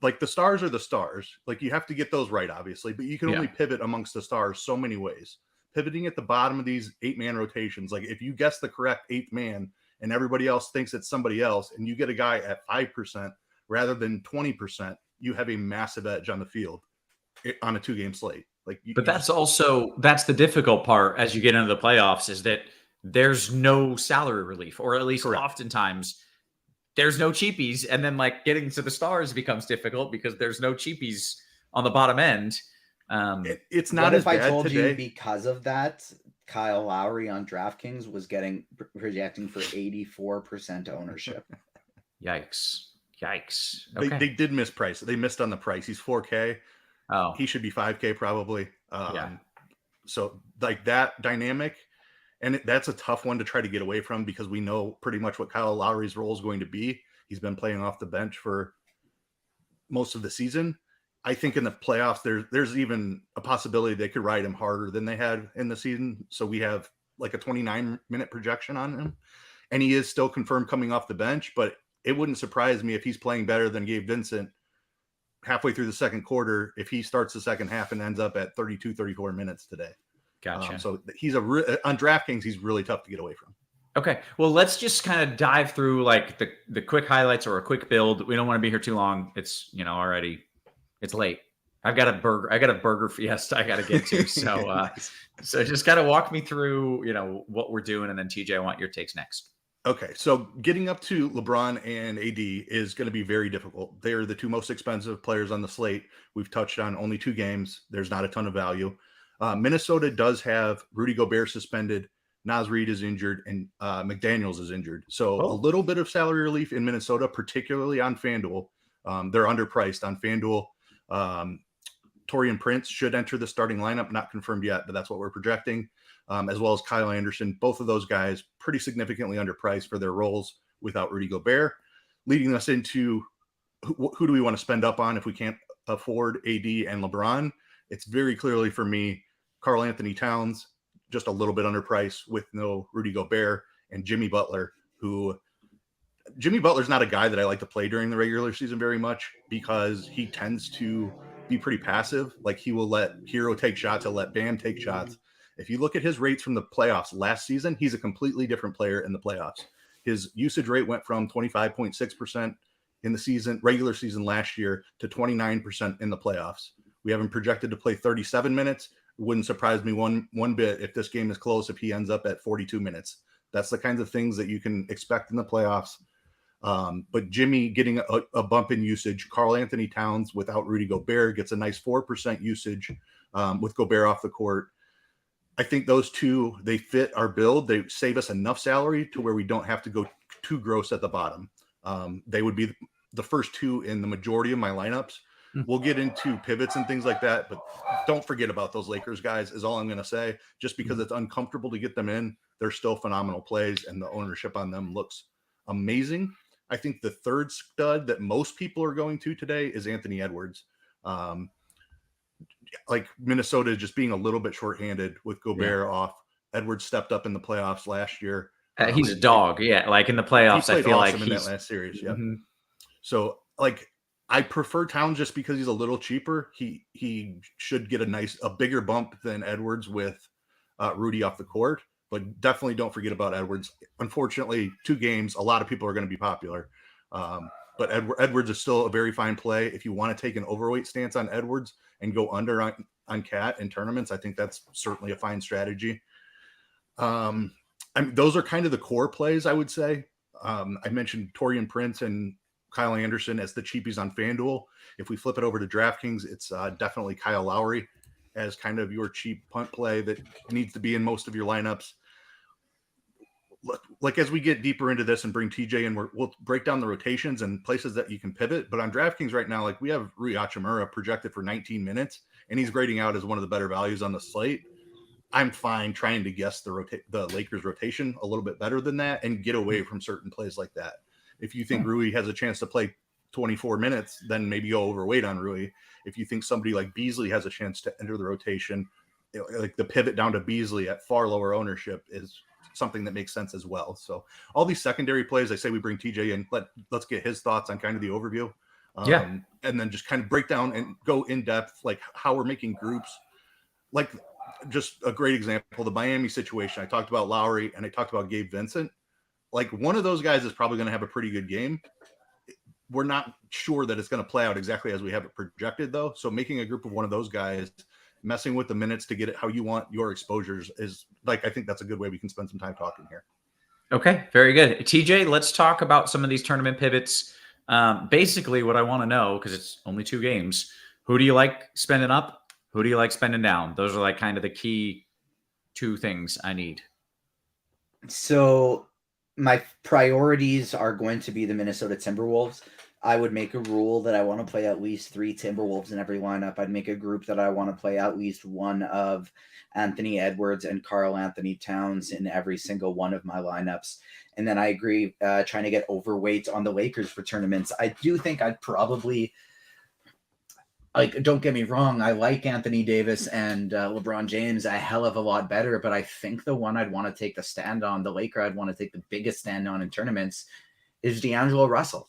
S8: Like the stars are the stars. Like you have to get those right, obviously, but you can only pivot amongst the stars so many ways. Pivoting at the bottom of these 8-man rotations, like if you guess the correct 8th man and everybody else thinks it's somebody else, and you get a guy at 5% rather than 20%, you have a massive edge on the field on a 2-game slate. But
S4: that's the difficult part as you get into the playoffs, is that there's no salary relief, or at least oftentimes there's no cheapies. And then getting to the stars becomes difficult because there's no cheapies on the bottom end.
S8: It's not as bad.
S6: If I told
S8: today.
S6: you because of that, Kyle Lowry on DraftKings was projecting for 84% ownership.
S4: Yikes.
S8: Okay. They did misprice it. They missed on the price. He's 4K.
S4: Oh,
S8: he should be 5K probably. So that dynamic, and that's a tough one to try to get away from because we know pretty much what Kyle Lowry's role is going to be. He's been playing off the bench for most of the season. I think in the playoffs, there's even a possibility they could ride him harder than they had in the season. So we have a 29-minute projection on him, and he is still confirmed coming off the bench, but it wouldn't surprise me if he's playing better than Gabe Vincent halfway through the second quarter if he starts the second half and ends up at 32, 34 minutes today.
S4: Gotcha.
S8: So he's on DraftKings, he's really tough to get away from.
S4: Okay. Well, let's just kind of dive through the quick highlights or a quick build. We don't want to be here too long. It's, already it's late. I got a burger fiesta I got to get to. So, so just kind of walk me through, what we're doing. And then TJ, I want your takes next.
S8: Okay, so getting up to LeBron and AD is going to be very difficult. They're the 2 most expensive players on the slate. We've touched on only 2 games. There's not a ton of value. Minnesota does have Rudy Gobert suspended, Naz Reid is injured, and McDaniels is injured. So a little bit of salary relief in Minnesota, particularly on FanDuel. They're underpriced on FanDuel. Taurean Prince should enter the starting lineup, not confirmed yet, but that's what we're projecting. As well as Kyle Anderson. Both of those guys pretty significantly underpriced for their roles without Rudy Gobert, leading us into who do we want to spend up on if we can't afford AD and LeBron? It's very clearly for me, Karl Anthony Towns, just a little bit underpriced with no Rudy Gobert, and Jimmy Butler's not a guy that I like to play during the regular season very much because he tends to be pretty passive. Like he will let Hero take shots, he'll let Bam take shots. If you look at his rates from the playoffs last season, he's a completely different player in the playoffs. His usage rate went from 25.6% in the regular season last year to 29% in the playoffs. We have him projected to play 37 minutes. It wouldn't surprise me one bit if this game is close, if he ends up at 42 minutes. That's the kinds of things that you can expect in the playoffs. But Jimmy getting a bump in usage. Karl Anthony Towns without Rudy Gobert gets a nice 4% usage with Gobert off the court. I think those two, they fit our build. They save us enough salary to where we don't have to go too gross at the bottom. They would be the first two in the majority of my lineups. We'll get into pivots and things like that, but don't forget about those Lakers guys is all I'm going to say. Just because it's uncomfortable to get them in, they're still phenomenal plays, and the ownership on them looks amazing. I think the third stud that most people are going to today is Anthony Edwards. Like Minnesota just being a little bit shorthanded with Gobert off. Edwards stepped up in the playoffs last year.
S4: He's a dog. Yeah. Like in the playoffs, I feel like
S8: in
S4: he's
S8: that last series. Yeah. So like, I prefer Towns just because he's a little cheaper. He should get a bigger bump than Edwards with Rudy off the court, but definitely don't forget about Edwards. Unfortunately, 2 games, a lot of people are going to be popular. But Edwards is still a very fine play. If you want to take an overweight stance on Edwards and go under on Cat in tournaments, I think that's certainly a fine strategy. Those are kind of the core plays, I would say. I mentioned Taurean Prince and Kyle Anderson as the cheapies on FanDuel. If we flip it over to DraftKings, it's definitely Kyle Lowry as kind of your cheap punt play that needs to be in most of your lineups. Like as we get deeper into this and bring TJ in, we'll break down the rotations and places that you can pivot. But on DraftKings right now, like we have Rui Hachimura projected for 19 minutes, and he's grading out as one of the better values on the slate. I'm fine trying to guess the Lakers rotation a little bit better than that and get away from certain plays like that. If you think Rui has a chance to play 24 minutes, then maybe go overweight on Rui. If you think somebody like Beasley has a chance to enter the rotation, like the pivot down to Beasley at far lower ownership is something that makes sense as well. So all these secondary plays, I say we bring TJ in, let's get his thoughts on kind of the overview. And then just kind of break down and go in depth, like how we're making groups. Like just a great example, the Miami situation. I talked about Lowry and I talked about Gabe Vincent. Like one of those guys is probably going to have a pretty good game. We're not sure that it's going to play out exactly as we have it projected though. So making a group of one of those guys, messing with the minutes to get it how you want your exposures is like, I think that's a good way we can spend some time talking here.
S4: Okay, very good. TJ, let's talk about some of these tournament pivots. Basically what I want to know, because it's only 2 games, who do you like spending up? Who do you like spending down? Those are like kind of the key 2 things I need.
S6: So my priorities are going to be the Minnesota Timberwolves. I would make a rule that I want to play at least 3 Timberwolves in every lineup. I'd make a group that I want to play at least one of Anthony Edwards and Karl Anthony Towns in every single one of my lineups. And then I agree, trying to get overweight on the Lakers for tournaments. I do think I'd probably, like, don't get me wrong, I like Anthony Davis and LeBron James a hell of a lot better, but I think the one I'd want to take the stand on, the Laker I'd want to take the biggest stand on in tournaments, is D'Angelo Russell.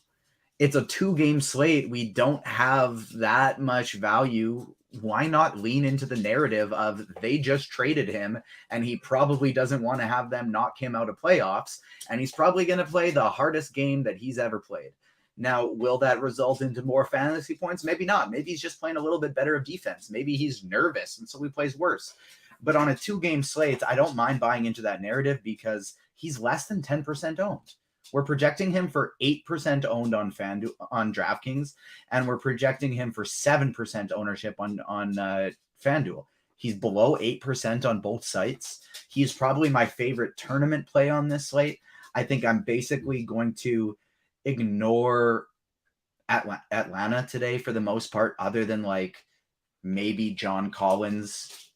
S6: It's a 2-game slate. We don't have that much value. Why not lean into the narrative of they just traded him and he probably doesn't want to have them knock him out of playoffs, and he's probably going to play the hardest game that he's ever played. Now, will that result into more fantasy points? Maybe not. Maybe he's just playing a little bit better of defense. Maybe he's nervous and so he plays worse. But on a 2-game slate, I don't mind buying into that narrative because he's less than 10% owned. We're projecting him for 8% owned on Fanduel, on DraftKings, and we're projecting him for 7% ownership on Fanduel. He's below 8% on both sites. He's probably my favorite tournament play on this slate. I think I'm basically going to ignore Atlanta today for the most part, other than like maybe John Collins,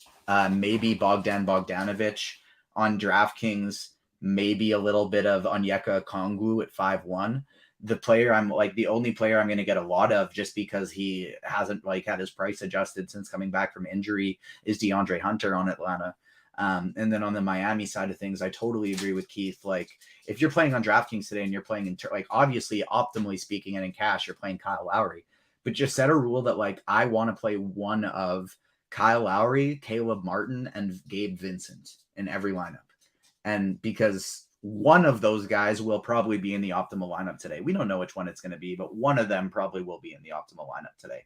S6: maybe Bogdan Bogdanovic on DraftKings. Maybe a little bit of Onyeka Okongwu at 5-1. The only player I'm going to get a lot of just because he hasn't like had his price adjusted since coming back from injury is DeAndre Hunter on Atlanta. And then on the Miami side of things, I totally agree with Keith. Like if you're playing on DraftKings today and you're playing in like obviously optimally speaking and in cash, you're playing Kyle Lowry, but just set a rule that like I want to play one of Kyle Lowry, Caleb Martin, and Gabe Vincent in every lineup. And because one of those guys will probably be in the optimal lineup today. We don't know which one it's going to be, but one of them probably will be in the optimal lineup today.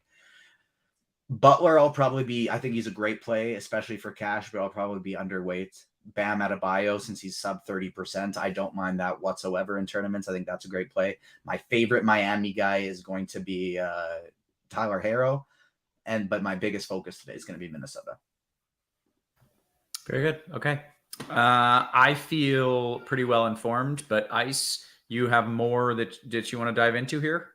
S6: Butler, I think he's a great play, especially for cash, but I'll probably be underweight. Bam Adebayo, since he's sub 30%, I don't mind that whatsoever in tournaments. I think that's a great play. My favorite Miami guy is going to be Tyler Herro, but my biggest focus today is going to be Minnesota.
S4: Very good. Okay. I feel pretty well informed, but Ice, You have more that you want to dive into here?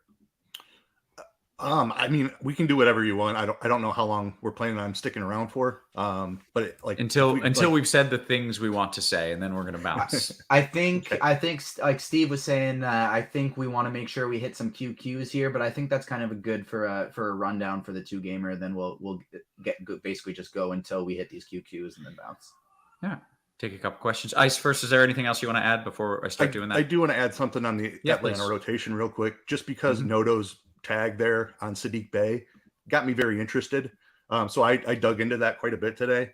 S8: I mean, we can do whatever you want. I don't know how long we're planning on sticking around for. But
S4: until we've said the things we want to say, and then we're gonna bounce.
S6: I think like Steve was saying, I think we want to make sure we hit some QQs here, but I think that's kind of a good for a rundown for the 2-gamer. Then we'll basically just go until we hit these QQs and then bounce.
S4: Yeah. Take a couple questions. Ice first, is there anything else you want to add before I start doing that?
S8: I do want to add something on the Atlanta rotation real quick, just because Noto's tag there on Sadiq Bey got me very interested. So I dug into that quite a bit today.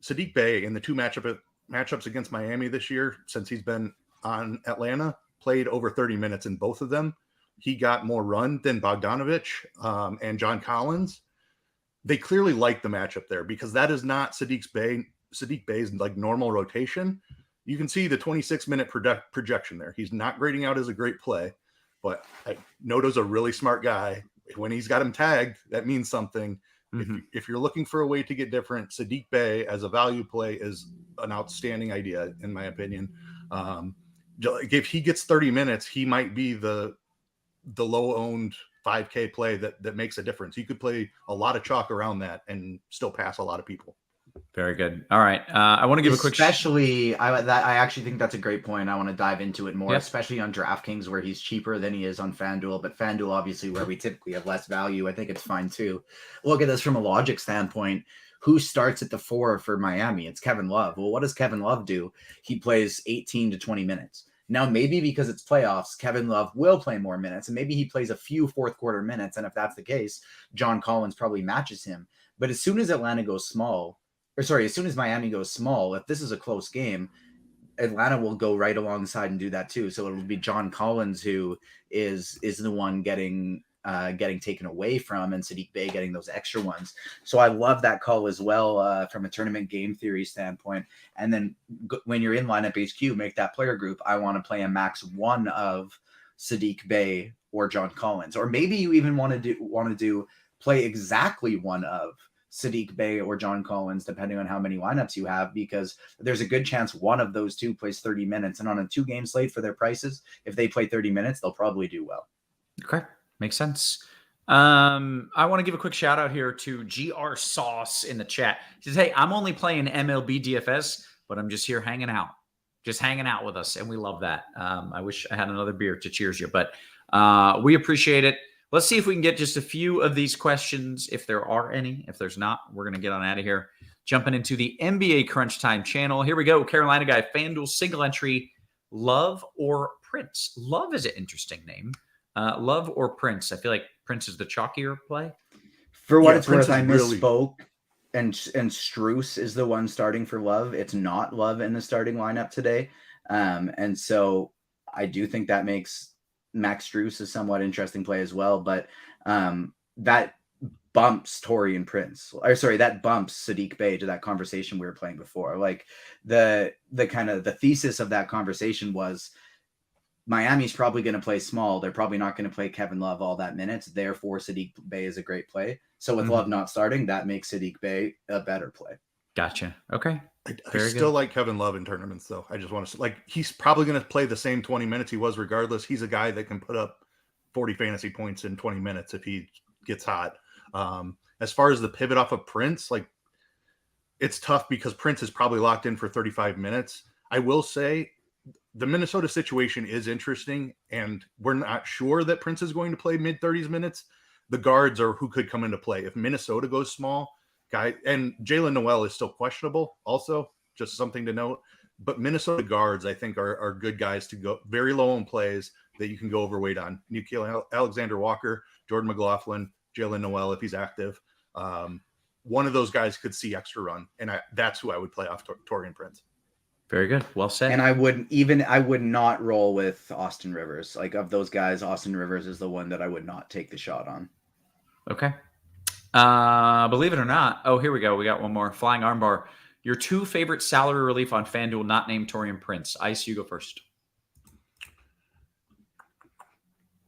S8: Sadiq Bey in the 2 matchups against Miami this year, since he's been on Atlanta, played over 30 minutes in both of them. He got more run than Bogdanovic and John Collins. They clearly like the matchup there because that is not Sadiq Bey's like normal rotation. You can see the 26-minute projection there. He's not grading out as a great play, but Noto's a really smart guy. When he's got him tagged, that means something. If you're looking for a way to get different, Sadiq Bey as a value play is an outstanding idea, in my opinion. If he gets 30 minutes, he might be the low-owned 5K play that makes a difference. You could play a lot of chalk around that and still pass a lot of people.
S4: Very good. All right. I want to give a quick...
S6: I actually think that's a great point. I want to dive into it more, especially on DraftKings where he's cheaper than he is on Fanduel. But Fanduel, obviously, where we typically have less value, I think it's fine too. Look at this from a logic standpoint. Who starts at the 4 for Miami? It's Kevin Love. Well, what does Kevin Love do? He plays 18 to 20 minutes. Now, maybe because it's playoffs, Kevin Love will play more minutes, and maybe he plays a few fourth quarter minutes. And if that's the case, John Collins probably matches him. But as soon as Miami goes small, if this is a close game, Atlanta will go right alongside and do that too. So it'll be John Collins who is the one getting taken away from, and Sadiq Bey getting those extra ones. So I love that call as well from a tournament game theory standpoint. And then when you're in lineup HQ, make that player group. I want to play a max 1 of Sadiq Bey or John Collins, or maybe you even want to do play exactly 1 of Sadiq Bey or John Collins, depending on how many lineups you have, because there's a good chance one of those 2 plays 30 minutes. And on a 2-game slate for their prices, if they play 30 minutes, they'll probably do well.
S4: Okay. Makes sense. I want to give a quick shout out here to GR Sauce in the chat. He says, hey, I'm only playing MLB DFS, but I'm just here hanging out with us. And we love that. I wish I had another beer to cheers you, but we appreciate it. Let's see if we can get just a few of these questions, if there are any. If there's not, we're going to get on out of here. Jumping into the NBA Crunch Time channel. Here we go. Carolina guy, FanDuel single entry, Love or Prince? Love is an interesting name. Love or Prince? I feel like Prince is the chalkier play.
S6: For what it's worth, I misspoke. And Strus is the one starting for Love. It's not Love in the starting lineup today. And so I do think that makes Max Strus a somewhat interesting play as well. But that bumps Taurean Prince. That bumps Sadiq Bey to that conversation we were playing before. Like the kind of the thesis of that conversation was Miami's probably going to play small. They're probably not going to play Kevin Love all that minutes. Therefore, Sadiq Bey is a great play. So with Love not starting, that makes Sadiq Bey a better play.
S4: Gotcha. Okay.
S8: I still like Kevin Love in tournaments, though. I just want to he's probably going to play the same 20 minutes he was regardless. He's a guy that can put up 40 fantasy points in 20 minutes if he gets hot. As far as the pivot off of Prince, it's tough because Prince is probably locked in for 35 minutes. I will say the Minnesota situation is interesting, and we're not sure that Prince is going to play mid-30s minutes. The guards are who could come into play. If Minnesota goes small, and Jalen Noel is still questionable also, just something to note. But Minnesota guards, I think, are good guys to go very low on plays that you can go overweight on. Nikhil Alexander-Walker, Jordan McLaughlin, Jalen Noel if he's active. One of those guys could see extra run, and that's who I would play off Taurean Prince.
S4: Very good. Well said.
S6: And I would not roll with Austin Rivers. Like of those guys, Austin Rivers is the one that I would not take the shot on.
S4: Okay. Believe it or not. Oh, here we go. We got one more. Flying Armbar. Your 2 favorite salary relief on FanDuel not named Taurean Prince. Ice, you go first.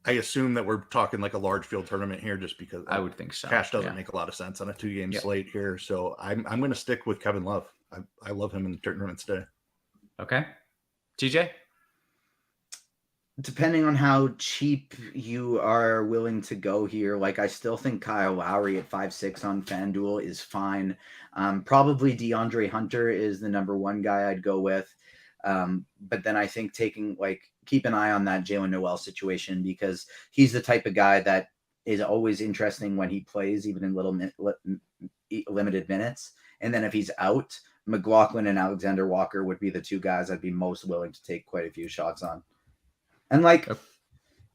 S8: I assume that we're talking like a large field tournament here just because
S4: I would think so.
S8: Cash doesn't make a lot of sense on a 2-game slate here. So I'm going to stick with Kevin Love. I love him in the tournaments today.
S4: Okay. TJ?
S6: depending on how cheap you are willing to go here, like I still think Kyle Lowry at 5'6" on FanDuel is fine. Probably DeAndre Hunter is the number one guy I'd go with. But then I think keep an eye on that Jalen Noel situation, because he's the type of guy that is always interesting when he plays, even in limited minutes. And then if he's out, McLaughlin and Alexander Walker would be the two guys I'd be most willing to take quite a few shots on. And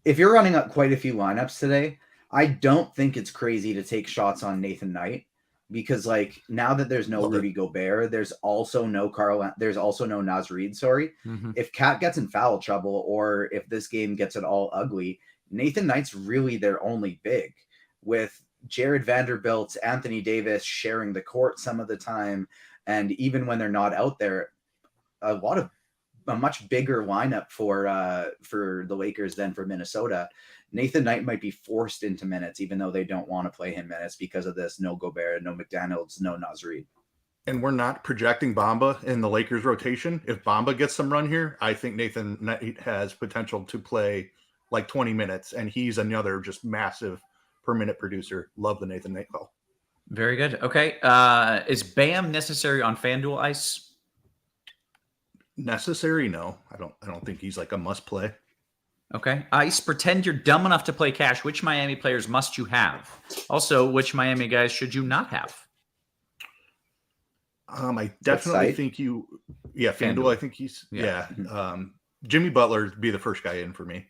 S6: if you're running up quite a few lineups today, I don't think it's crazy to take shots on Nathan Knight, because now that there's no Rudy Gobert, there's also no Naz Reid. Sorry.
S4: Mm-hmm.
S6: If Cat gets in foul trouble, or if this game gets it all ugly, Nathan Knight's really their only big, with Jared Vanderbilt, Anthony Davis sharing the court some of the time. And even when they're not out there, a much bigger lineup for the Lakers than for Minnesota. Nathan Knight might be forced into minutes, even though they don't want to play him minutes because of this. No Gobert, no McDaniels, no Naz Reid.
S8: And we're not projecting Bamba in the Lakers rotation. If Bamba gets some run here, I think Nathan Knight has potential to play 20 minutes, and he's another just massive per minute producer. Love the Nathan Knight call.
S4: Very good. Okay. Is Bam necessary on FanDuel Ice?
S8: Necessary? No, I don't think he's a must play.
S4: Okay. Ice, pretend you're dumb enough to play cash. Which Miami players must you have? Also, which Miami guys should you not have?
S8: I definitely think FanDuel. I think he's Jimmy Butler would be the first guy in for me.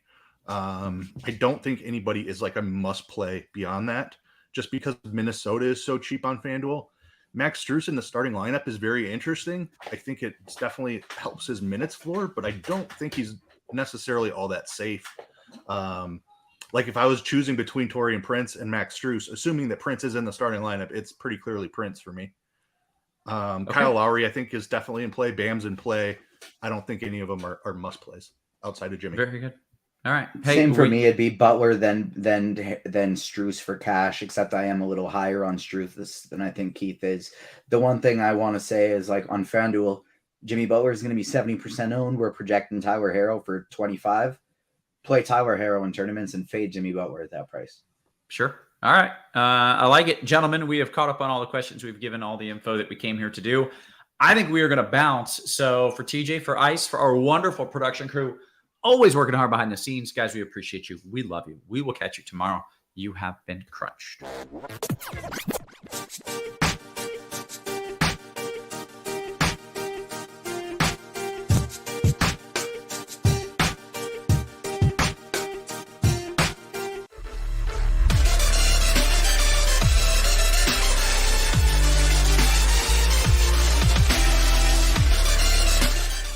S8: I don't think anybody is a must play beyond that, just because Minnesota is so cheap on FanDuel. Max Strus in the starting lineup is very interesting. I think it definitely helps his minutes floor, but I don't think he's necessarily all that safe. If I was choosing between Taurean Prince and Max Strus, assuming that Prince is in the starting lineup, it's pretty clearly Prince for me. Kyle Lowry, I think, is definitely in play. Bam's in play. I don't think any of them are must plays outside of Jimmy.
S4: Very good. All right. Hey,
S6: Same for me. It'd be Butler than Strus for cash, except I am a little higher on Strus than I think Keith is. The one thing I want to say is on FanDuel, Jimmy Butler is going to be 70% owned. We're projecting Tyler Herro for 25. Play Tyler Herro in tournaments and fade Jimmy Butler at that price.
S4: Sure. All right. I like it. Gentlemen, we have caught up on all the questions. We've given all the info that we came here to do. I think we are going to bounce. So for TJ, for Ice, for our wonderful production crew, always working hard behind the scenes. Guys, we appreciate you. We love you. We will catch you tomorrow. You have been crunched.